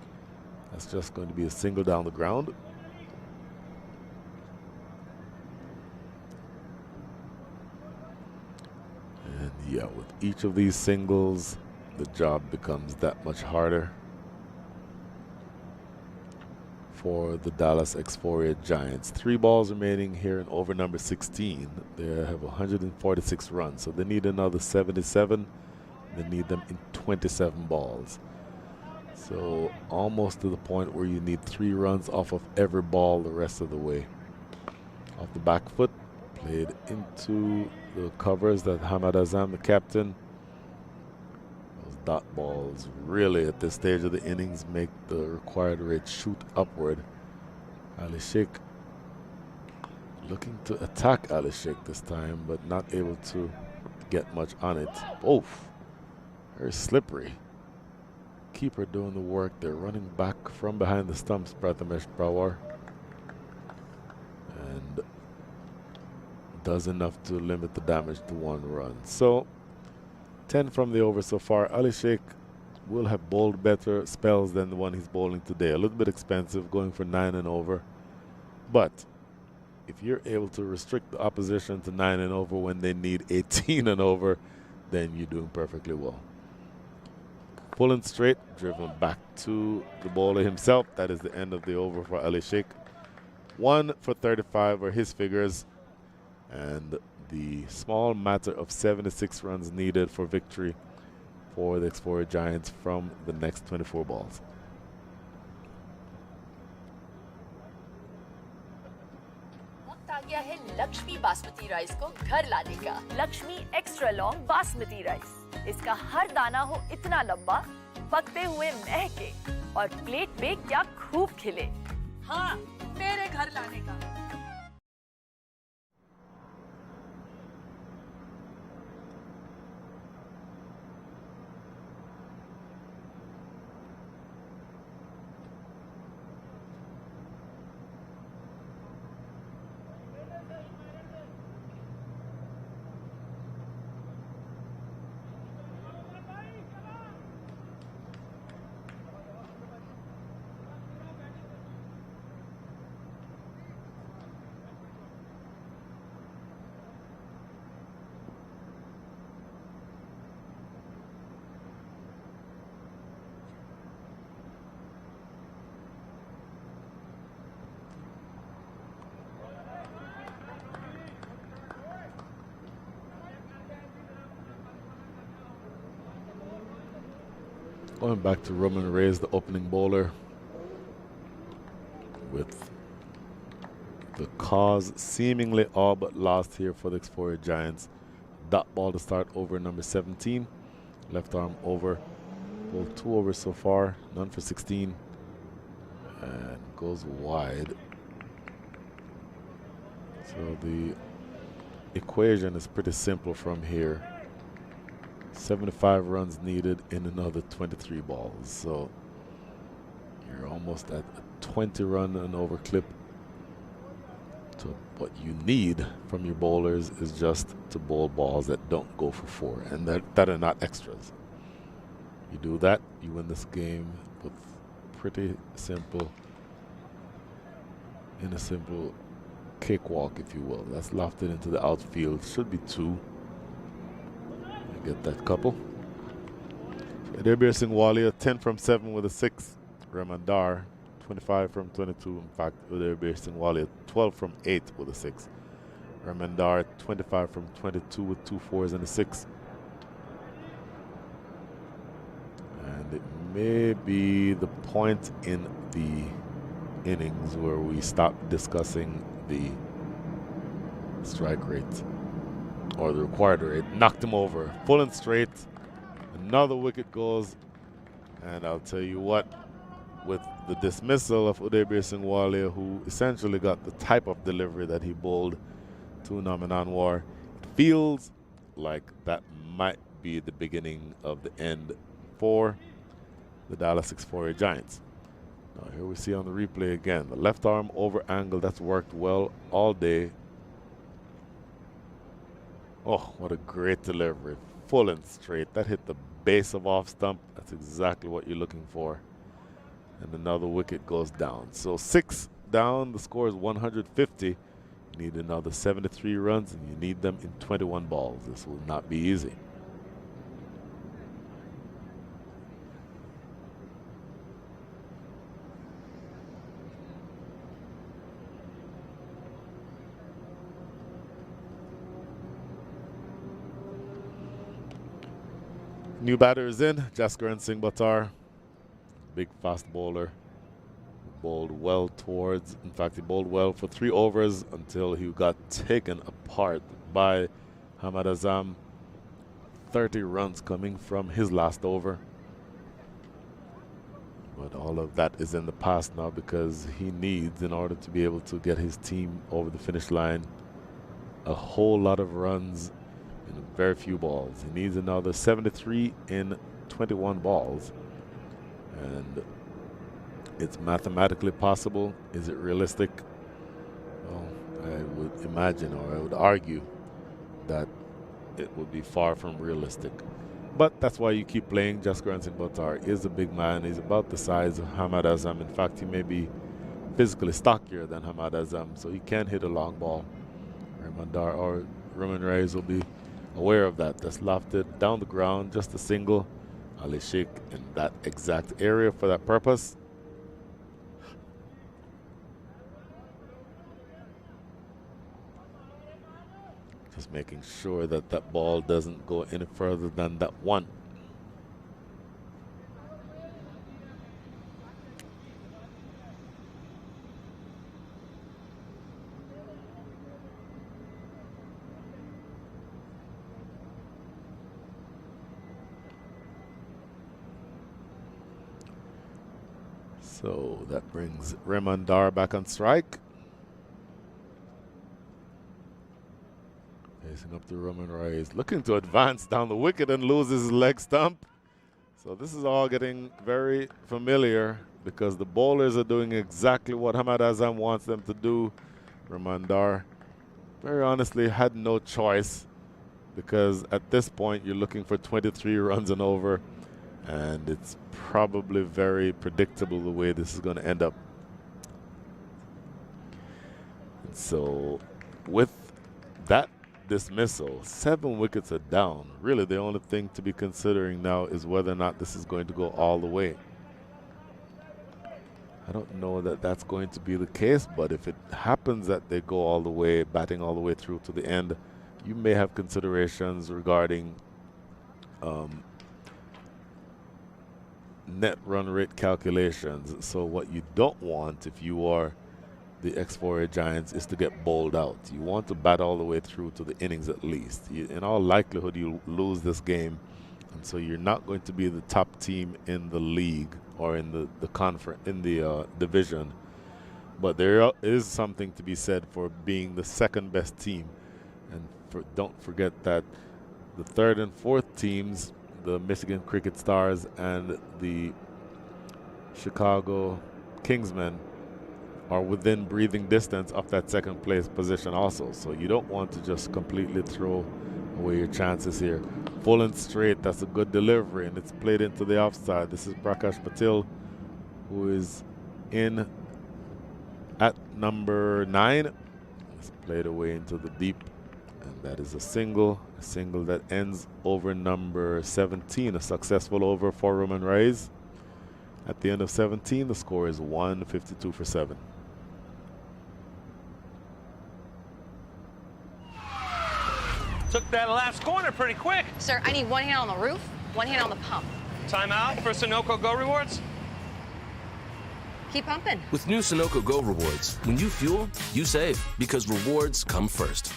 That's just going to be a single down the ground. And yeah, with each of these singles, the job becomes that much harder for the Dallas Xforia Giants. 3 balls remaining here in over number 16. They have 146 runs, so they need another 77. They need them in 27 balls. So almost to the point where you need 3 runs off of every ball the rest of the way. Off the back foot, played into the covers that Hamad Azam, the captain. Those dot balls really at this stage of the innings make the required rate shoot upward. Ali Sheikh looking to attack Ali Sheikh this time, but not able to get much on it. Oof. Very slippery. Keeper doing the work. They're running back from behind the stumps, Prathamesh Brawar. And does enough to limit the damage to 1 run. So 10 from the over so far. Ali Sheikh will have bowled better spells than the one he's bowling today. A little bit expensive, going for 9 and over. But if you're able to restrict the opposition to 9 and over when they need 18 and over, then you're doing perfectly well. Pulling straight, driven back to the bowler himself. That is the end of the over for Ali Sheikh. 1 for 35 are his figures, and the small matter of 76 runs needed for victory for the Xforia Giants from the next 24 balls. वक्त आ गया है Lakshmi basmati rice को घर लाने का। Lakshmi extra long basmati rice, इसका हर दाना हो इतना लंबा, पकते हुए महके और प्लेट पे क्या खूब खिले। हाँ, मेरे घर लाने का। Going back to Roman Reyes, the opening bowler, with the cause seemingly all but lost here for the Xforia Giants. Dot ball to start over number 17. Left arm over. Bowled 2 overs so far, none for 16. And goes wide. So the equation is pretty simple from here. 75 runs needed in another 23 balls. So you're almost at a 20 run and over clip. So what you need from your bowlers is just to bowl balls that don't go for 4 and that are not extras. You do that, you win this game with pretty simple, in a simple cakewalk, if you will. That's lofted into the outfield. Should be 2. Get that couple. Adebir Singh Walia, 10 from 7 with a 6. Ramandar, 25 from 22. In fact, Adebir Singh Walia, 12 from 8 with a 6. Ramandar, 25 from 22 with 2 4s and a 6. And it may be the point in the innings where we stop discussing the strike rate, or the required rate. Knocked him over, full and straight. Another wicket goes, and I'll tell you what, with the dismissal of Udebir Singh Walia, who essentially got the type of delivery that he bowled to Naman Anwar, it feels like that might be the beginning of the end for the Dallas Xforia Giants. Now here we see on the replay again, the left arm over angle, that's worked well all day. Oh, what a great delivery. Full and straight. That hit the base of off stump. That's exactly what you're looking for. And another wicket goes down. So 6 down. The score is 150. You need another 73 runs, and you need them in 21 balls. This will not be easy. New batter is in, Jaskaran Singh Bhattar, big fast bowler. Bowled well towards, in fact, he bowled well for 3 overs until he got taken apart by Hamad Azam. 30 runs coming from his last over. But all of that is in the past now, because he needs, in order to be able to get his team over the finish line, a whole lot of runs in very few balls. He needs another 73 in 21 balls. And it's mathematically possible. Is it realistic? Well, I would imagine, or I would argue, that it would be far from realistic. But that's why you keep playing. Jaskaran Singh Buttar is a big man. He's about the size of Hamad Azam. In fact, he may be physically stockier than Hamad Azam, so he can hit a long ball. Raymondar or Roman Reyes will be aware of that. That's lofted down the ground, just a single. Ali Sheikh in that exact area for that purpose. Just making sure that that ball doesn't go any further than that one. So that brings Raymondar back on strike. Facing up to Roman Reyes, looking to advance down the wicket and loses his leg stump. So this is all getting very familiar because the bowlers are doing exactly what Hamad Azam wants them to do. Raymondar, very honestly, had no choice because at this point you're looking for 23 runs and over, and it's probably very predictable the way this is going to end up. And so with that dismissal, 7 wickets are down. Really, the only thing to be considering now is whether or not this is going to go all the way. I don't know that that's going to be the case, but if it happens that they go all the way, batting all the way through to the end, you may have considerations regarding net run rate calculations. So what you don't want if you are the Xforia Giants is to get bowled out. You want to bat all the way through to the innings at least. In all likelihood, you lose this game, and so you're not going to be the top team in the league or in the conference, in the division. But there is something to be said for being the second best team, and don't forget that the third and fourth teams, the Michigan Cricket Stars and the Chicago Kingsmen, are within breathing distance of that second place position also. So you don't want to just completely throw away your chances here. Full and straight, that's a good delivery, and it's played into the offside. This is Prakash Patil, who is in at number 9. It's played away into the deep, and that is a single that ends over number 17, a successful over for Roman Reyes. At the end of 17, the score is 152 for 7. Took that last corner pretty quick. Sir, I need one hand on the roof, one hand on the pump. Timeout for Sunoco Go Rewards. Keep pumping. With new Sunoco Go Rewards, when you fuel, you save, because rewards come first.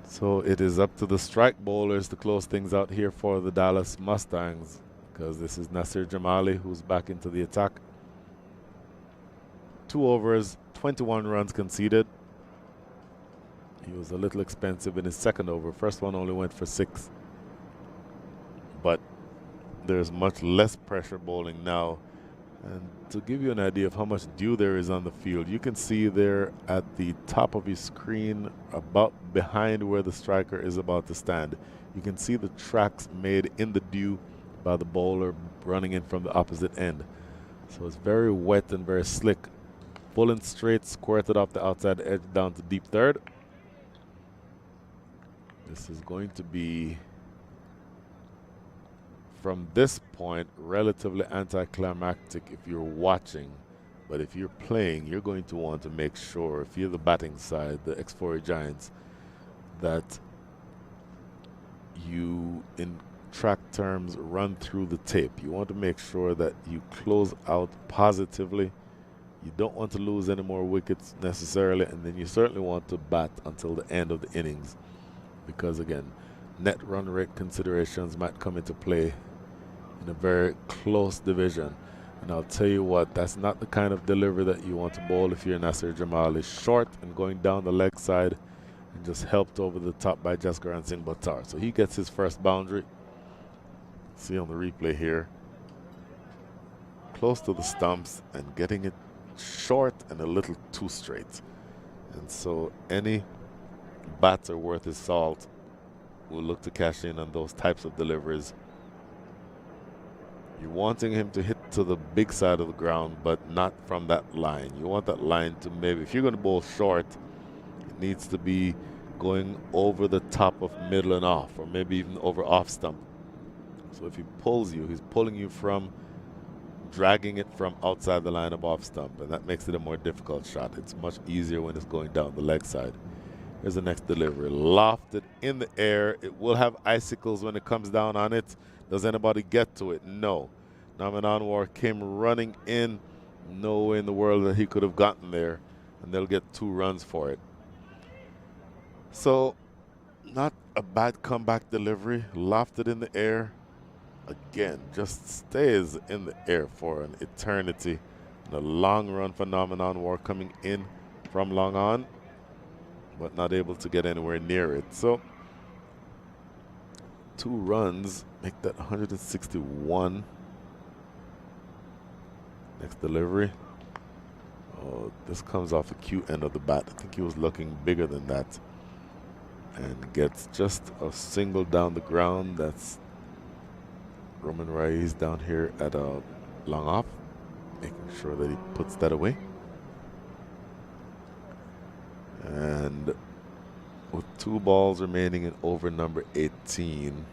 So it is up to the strike bowlers to close things out here for the Dallas Mustangs, because this is Nasir Jamali who's back into the attack. 2 overs, 21 runs conceded. He was a little expensive in his second over. First one only went for 6. But there's much less pressure bowling now. And to give you an idea of how much dew there is on the field, you can see there at the top of your screen, about behind where the striker is about to stand, you can see the tracks made in the dew by the bowler running in from the opposite end. So it's very wet and very slick. Full and straight, squirted off the outside edge down to deep third. This is going to be, from this point, relatively anticlimactic if you're watching. But if you're playing, you're going to want to make sure, if you're the batting side, the Xforia Giants, that you, in track terms, run through the tape. You want to make sure that you close out positively. You don't want to lose any more wickets necessarily, and then you certainly want to bat until the end of the innings, because again, net run rate considerations might come into play in a very close division. And I'll tell you what, that's not the kind of delivery that you want to bowl if you're Nasir Jamali. Short and going down the leg side, and just helped over the top by Jaskaran Singh Bhattar. So he gets his first boundary. See on the replay here. Close to the stumps and getting it short and a little too straight. And so any batter worth his salt will look to cash in on those types of deliveries. You're wanting him to hit to the big side of the ground, but not from that line. You want that line to maybe, if you're going to bowl short, it needs to be going over the top of middle and off, or maybe even over off stump. So if he pulls you, he's pulling you from, dragging it from outside the line of off stump, and that makes it a more difficult shot. It's much easier when it's going down the leg side. Here's the next delivery. Lofted in the air. It will have icicles when it comes down on it. Does anybody get to it? No. Naman Anwar came running in. No way in the world that he could have gotten there, and they'll get 2 runs for it. So, not a bad comeback delivery. Lofted in the air. Again, just stays in the air for an eternity. And a long run for Naman Anwar coming in from long on, but not able to get anywhere near it. So 2 runs make that 161. Next delivery. Oh, this comes off the cute end of the bat. I think he was looking bigger than that. And gets just a single down the ground. That's Roman Raiz down here at a long off, making sure that he puts that away. And with 2 balls remaining in over number 18,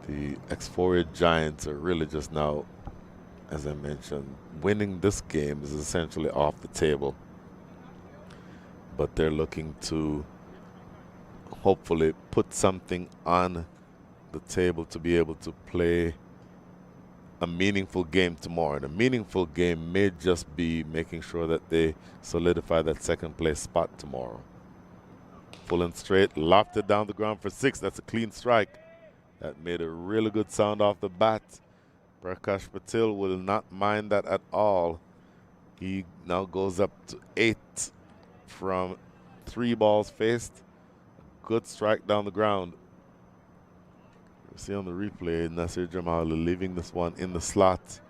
the Xforia Giants are really just now, as I mentioned, winning this game is essentially off the table. But they're looking to hopefully put something on the table to be able to play a meaningful game tomorrow. And a meaningful game may just be making sure that they solidify that second place spot tomorrow. Full and straight, lofted down the ground for 6. That's a clean strike. That made a really good sound off the bat. Prakash Patil will not mind that at all. He now goes up to 8 from 3 balls faced. Good strike down the ground. You see on the replay, Nasir Jamali leaving this one in the slot.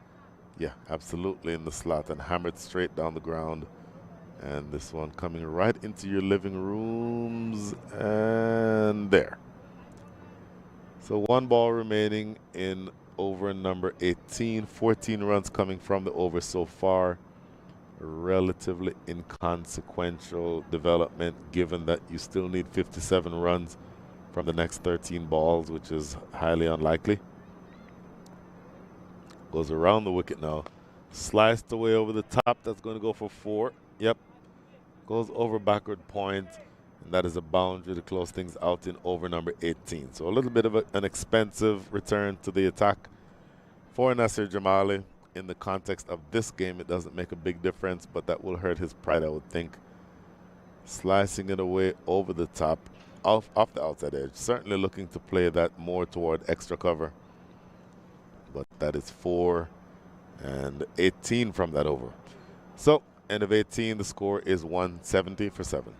Yeah, absolutely in the slot and hammered straight down the ground. And this one coming right into your living rooms and there. So 1 ball remaining in over number 18. 14 runs coming from the over so far. Relatively inconsequential development given that you still need 57 runs from the next 13 balls, which is highly unlikely. Goes around the wicket now. Sliced away over the top. That's going to go for 4. Yep. Goes over backward point. And that is a boundary to close things out in over number 18. So a little bit of an expensive return to the attack for Nasir Jamali. In the context of this game, it doesn't make a big difference, but that will hurt his pride, I would think. Slicing it away over the top, off the outside edge. Certainly looking to play that more toward extra cover. But that is 4 and 18 from that over. So, end of 18, the score is 170 for 7.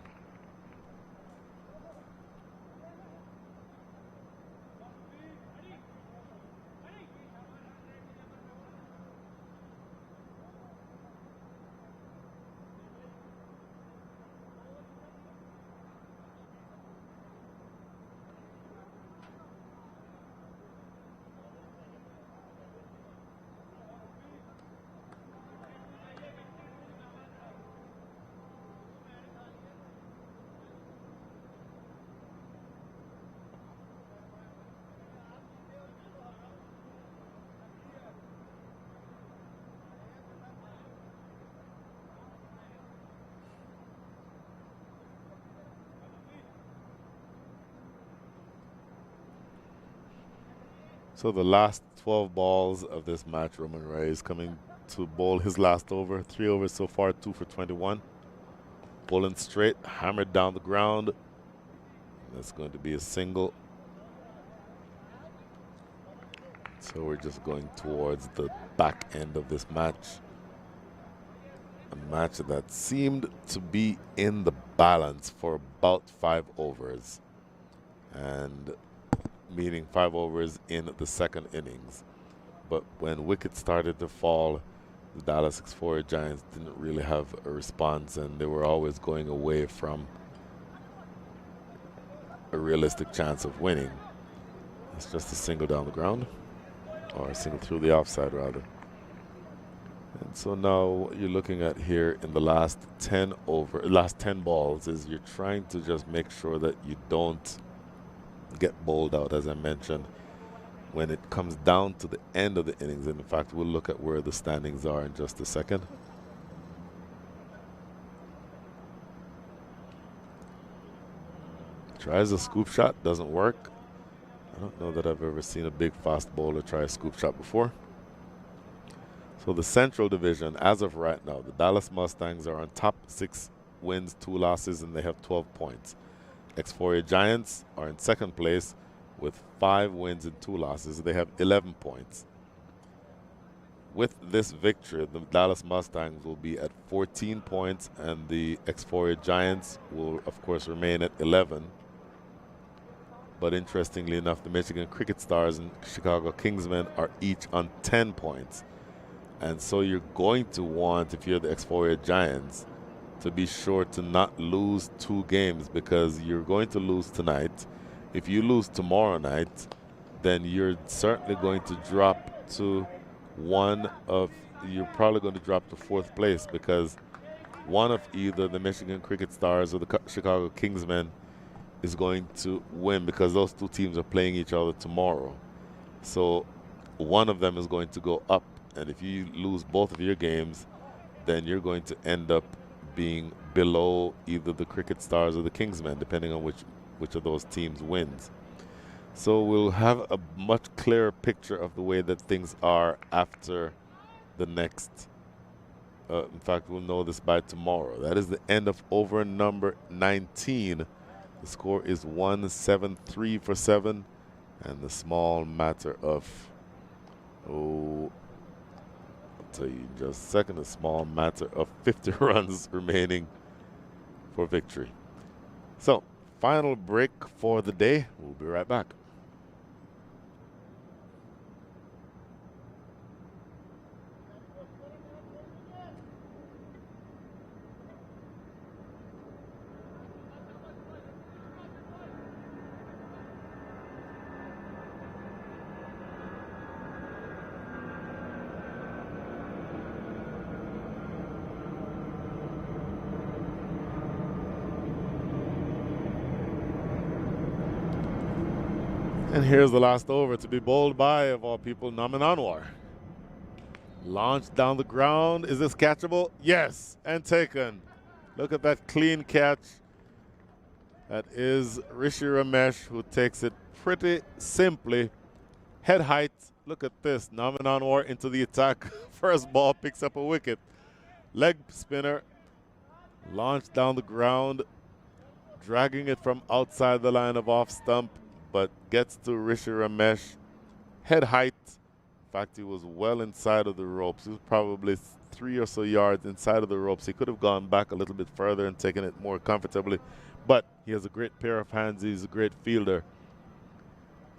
So the last 12 balls of this match, Roman Raiz coming to bowl his last over. 3 overs so far, 2 for 21. Bowling straight, hammered down the ground. That's going to be a single. So we're just going towards the back end of this match. a match that seemed to be in the balance for about 5 overs, and meaning 5 overs in the second innings. But when wickets started to fall, the Dallas Xforia Giants didn't really have a response, and they were always going away from a realistic chance of winning. It's just a single down the ground, or a single through the offside rather. And so now what you're looking at here in the last 10 balls is you're trying to just make sure that you don't get bowled out, as I mentioned, when it comes down to the end of the innings. And in fact, we'll look at where the standings are in just a second. Tries a scoop shot, doesn't work. I don't know that I've ever seen a big fast bowler try a scoop shot before. So the Central Division, as of right now, the Dallas Mustangs are on top, 6 wins, 2 losses, and they have 12 points. Xforia Giants are in second place with 5 wins and 2 losses. They have 11 points. With this victory, the Dallas Mustangs will be at 14 points, and the Xforia Giants will, of course, remain at 11. But interestingly enough, the Michigan Cricket Stars and Chicago Kingsmen are each on 10 points. And so you're going to want, if you're the Xforia Giants, to be sure to not lose 2 games, because you're going to lose tonight. If you lose tomorrow night, then you're certainly going to drop to you're probably going to drop to 4th place, because one of either the Michigan Cricket Stars or the Chicago Kingsmen is going to win, because those 2 teams are playing each other tomorrow. So one of them is going to go up, and if you lose both of your games, then you're going to end up being below either the Cricket Stars or the Kingsmen, depending on which of those teams wins. So we'll have a much clearer picture of the way that things are after the next. In fact, we'll know this by tomorrow. That is the end of over number 19. The score is 173 for 7, and the small matter of, I'll tell you in just a second, a small matter of 50 runs remaining for victory. So, final break for the day. We'll be right back. And here's the last over to be bowled by, of all people, Naman Anwar. Launched down the ground. Is this catchable? Yes, and taken. Look at that clean catch. That is Rishi Ramesh, who takes it pretty simply. Head height. Look at this. Naman Anwar into the attack. First ball, picks up a wicket. Leg spinner. Launched down the ground. Dragging it from outside the line of off stump, but gets to Rishi Ramesh. Head height. In fact, he was well inside of the ropes. He was probably 3 or so yards inside of the ropes. He could have gone back a little bit further and taken it more comfortably, but he has a great pair of hands. He's a great fielder.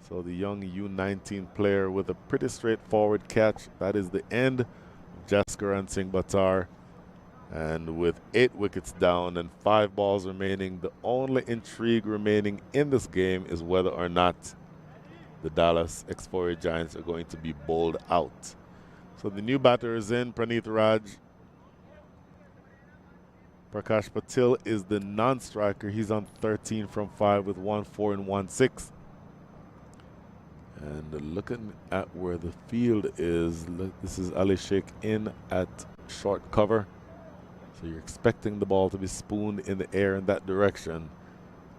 So the young U19 player with a pretty straightforward catch. That is the end of Jaskaran Singh Bhattar. And with 8 wickets down and 5 balls remaining, the only intrigue remaining in this game is whether or not the Dallas Xforia Giants are going to be bowled out. So the new batter is in, Praneeth Raj. Prakash Patil is the non-striker. He's on 13 from 5 with 1 4 and 1 6. And looking at where the field is, look, this is Ali Sheikh in at short cover. So you're expecting the ball to be spooned in the air in that direction.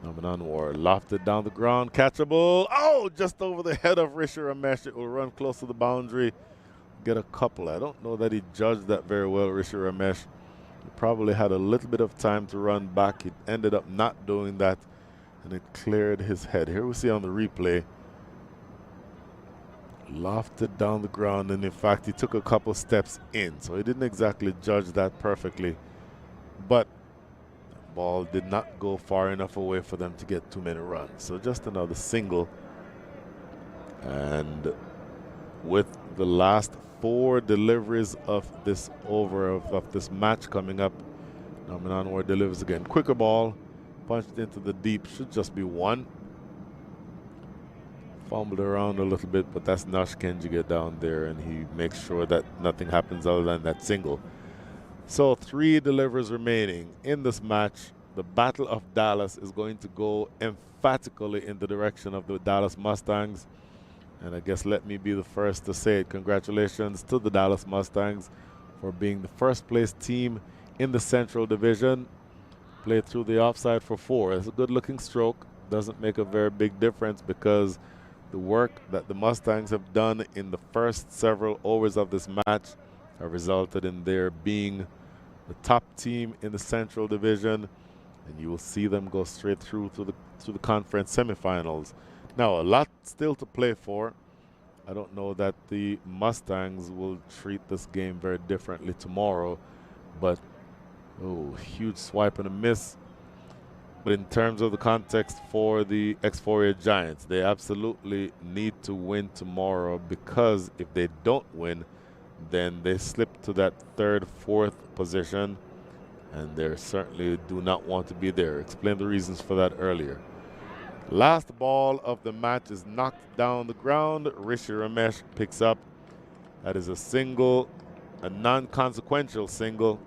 Naman Anwar lofted down the ground, catchable. Oh, just over the head of Rishi Ramesh. It will run close to the boundary, get a couple. I don't know that he judged that very well, Rishi Ramesh. He probably had a little bit of time to run back. He ended up not doing that, and it cleared his head. Here we see on the replay, lofted down the ground, and in fact, he took a couple steps in, so he didn't exactly judge that perfectly. But the ball did not go far enough away for them to get too many runs. So just another single. And with the last 4 deliveries of this over of this match coming up, Naman Anwar delivers again. Quicker ball, punched into the deep, should just be 1. Fumbled around a little bit, but that's Nash Kenjiga down there, and he makes sure that nothing happens other than that single. So 3 delivers remaining in this match. The Battle of Dallas is going to go emphatically in the direction of the Dallas Mustangs. And I guess let me be the first to say it. Congratulations to the Dallas Mustangs for being the first place team in the Central Division. Played through the offside for 4. It's a good looking stroke. Doesn't make a very big difference because the work that the Mustangs have done in the first several overs of this match have resulted in their being the top team in the Central Division, and you will see them go straight through to the conference semifinals. Now, a lot still to play for. I don't know that the Mustangs will treat this game very differently tomorrow, but huge swipe and a miss. But in terms of the context for the Xforia Giants, they absolutely need to win tomorrow, because if they don't win, then they slip to that 3rd, 4th position, and they certainly do not want to be there. Explained the reasons for that earlier. Last ball of the match is knocked down the ground. Rishi Ramesh picks up. That is a single, a non-consequential single,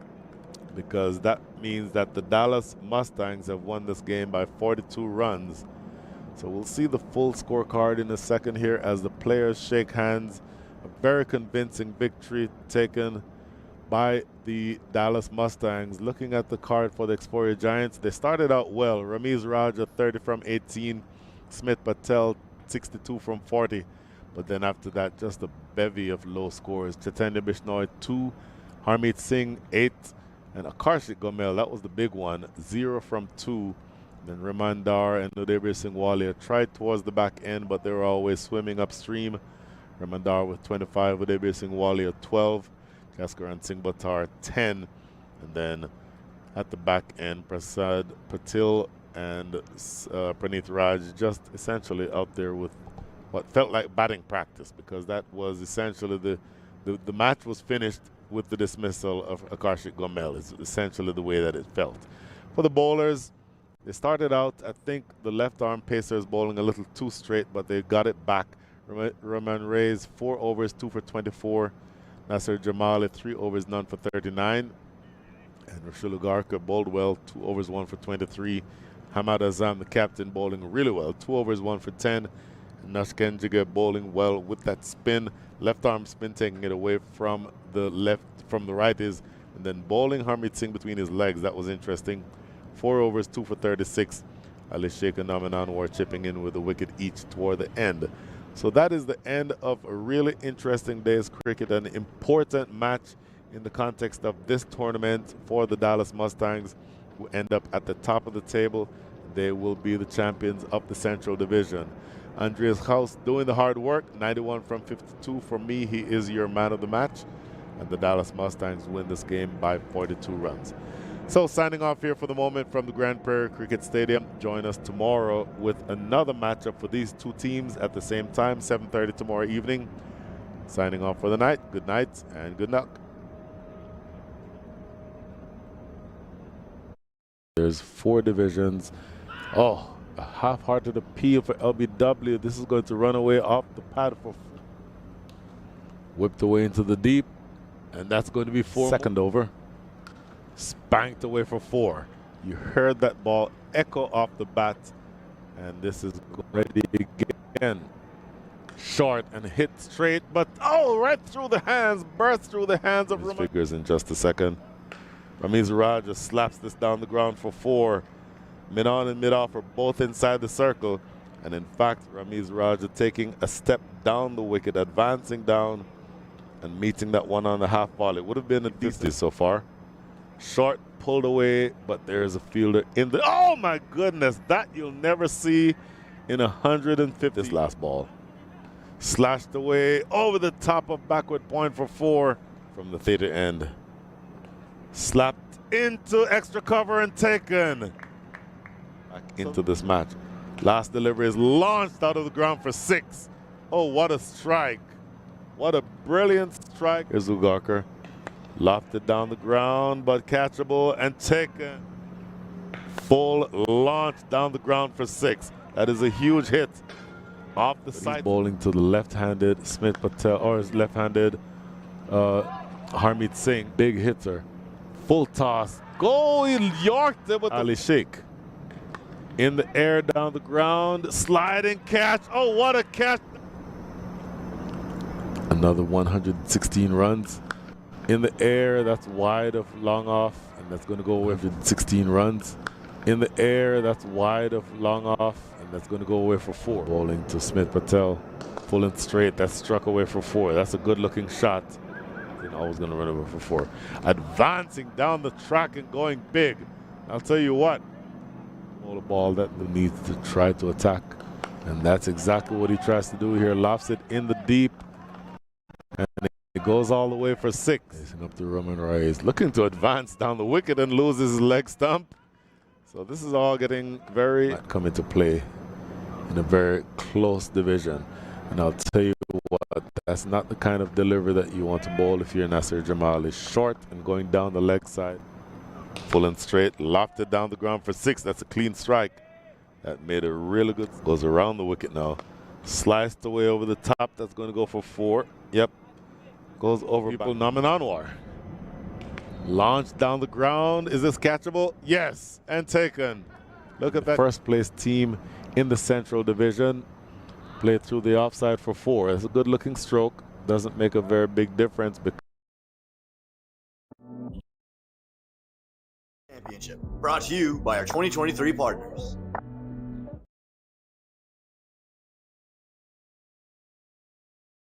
because that means that the Dallas Mustangs have won this game by 42 runs. So we'll see the full scorecard in a second here as the players shake hands. A very convincing victory taken by the Dallas Mustangs. Looking at the card for the Xforia Giants, they started out well. Ramiz Raja 30 from 18, Smith Patel 62 from 40. But then after that, just a bevy of low scores. Chaitanya Bishnoi 2, Harmeet Singh 8, and Akarshik Gomel, that was the big one, 0 from 2. Then Ramandar and Nudebir Singh Walia tried towards the back end, but they were always swimming upstream. Ramandar with 25, Nudebir Singh Walia 12, Kaskaran Singh Bhattar 10. And then at the back end, Prasad Patil and Praneeth Raj just essentially out there with what felt like batting practice, because that was essentially the match was finished with the dismissal of Akarshik Gomel. It's essentially the way that it felt. For the bowlers, they started out, I think the left-arm pacers bowling a little too straight, but they got it back. Raman Reyes, 4 overs, 2 for 24. Nasser Jamali, 3 overs, none for 39. And Rashul Garka bowled well, 2 overs, 1 for 23. Hamad Azam, the captain, bowling really well, 2 overs, 1 for 10. And Nash Kenjiga bowling well with that spin. Left arm spin, taking it away from the right is, and then bowling Harmeet Singh between his legs. That was interesting. 4 overs, 2 for 36. Ali Sheikh and Naman Anwar chipping in with a wicket each toward the end. So that is the end of a really interesting day's cricket, an important match in the context of this tournament for the Dallas Mustangs, who end up at the top of the table. They will be the champions of the Central Division. Andreas Haus doing the hard work, 91 from 52. For me, he is your man of the match. And the Dallas Mustangs win this game by 42 runs. So signing off here for the moment from the Grand Prairie Cricket Stadium. Join us tomorrow with another matchup for these two teams at the same time, 7:30 tomorrow evening. Signing off for the night. Good night and good luck. There's 4 divisions. Oh, a half-hearted appeal for LBW. This is going to run away off the pad for whipped away into the deep, and that's going to be 4. Second over. Spanked away for 4. You heard that ball echo off the bat, and this is ready again. Short and hit straight, but right through the hands, burst through the hands of Raman. Figures in just a second. Ramiz Raja slaps this down the ground for 4. Mid-on and mid-off are both inside the circle, and in fact, Ramiz Raja taking a step down the wicket, advancing down and meeting that one on the half volley. It would have been a decent so far. Short pulled away, but there's a fielder in the. Oh my goodness, that you'll never see in 150. This last ball. Slashed away over the top of backward point for 4 from the theta end. Slapped into extra cover and taken. Back into this match. Last delivery is launched out of the ground for 6. Oh, what a strike. What a brilliant strike. Here's Ugarkar. Lofted down the ground, but catchable and taken. Full launch down the ground for 6. That is a huge hit. Off the side. Bowling to the left-handed Smith Patel, or his left-handed Harmeet Singh. Big hitter. Full toss. Go! He yorked it with Ali Sheikh. In the air, down the ground. Sliding catch. Oh, what a catch. Another 116 runs. In the air, that's wide of long off, and that's going to go away for 16 runs. In the air, that's wide of long off, and that's going to go away for 4. Bowling to Smith Patel, full and straight. That's struck away for 4. That's a good-looking shot. Then always going to run over for 4. Advancing down the track and going big. I'll tell you what, a ball that needs to try to attack, and that's exactly what he tries to do here. Lofts it in the deep, and it goes all the way for 6. Facing up to Roman Reyes, looking to advance down the wicket and loses his leg stump. So this is all getting very come into play in a very close division. And I'll tell you what, that's not the kind of delivery that you want to bowl if you're Nasir Jamal. It's short and going down the leg side. Full and straight, lofted down the ground for 6. That's a clean strike. That made a really good. Goes around the wicket now. Sliced away over the top. That's going to go for 4. Yep. Goes over people. Naman Anwar. Launched down the ground. Is this catchable? Yes. And taken. Look at that. First place team in the Central Division. Played through the offside for 4. It's a good looking stroke. Doesn't make a very big difference. Championship, brought to you by our 2023 partners.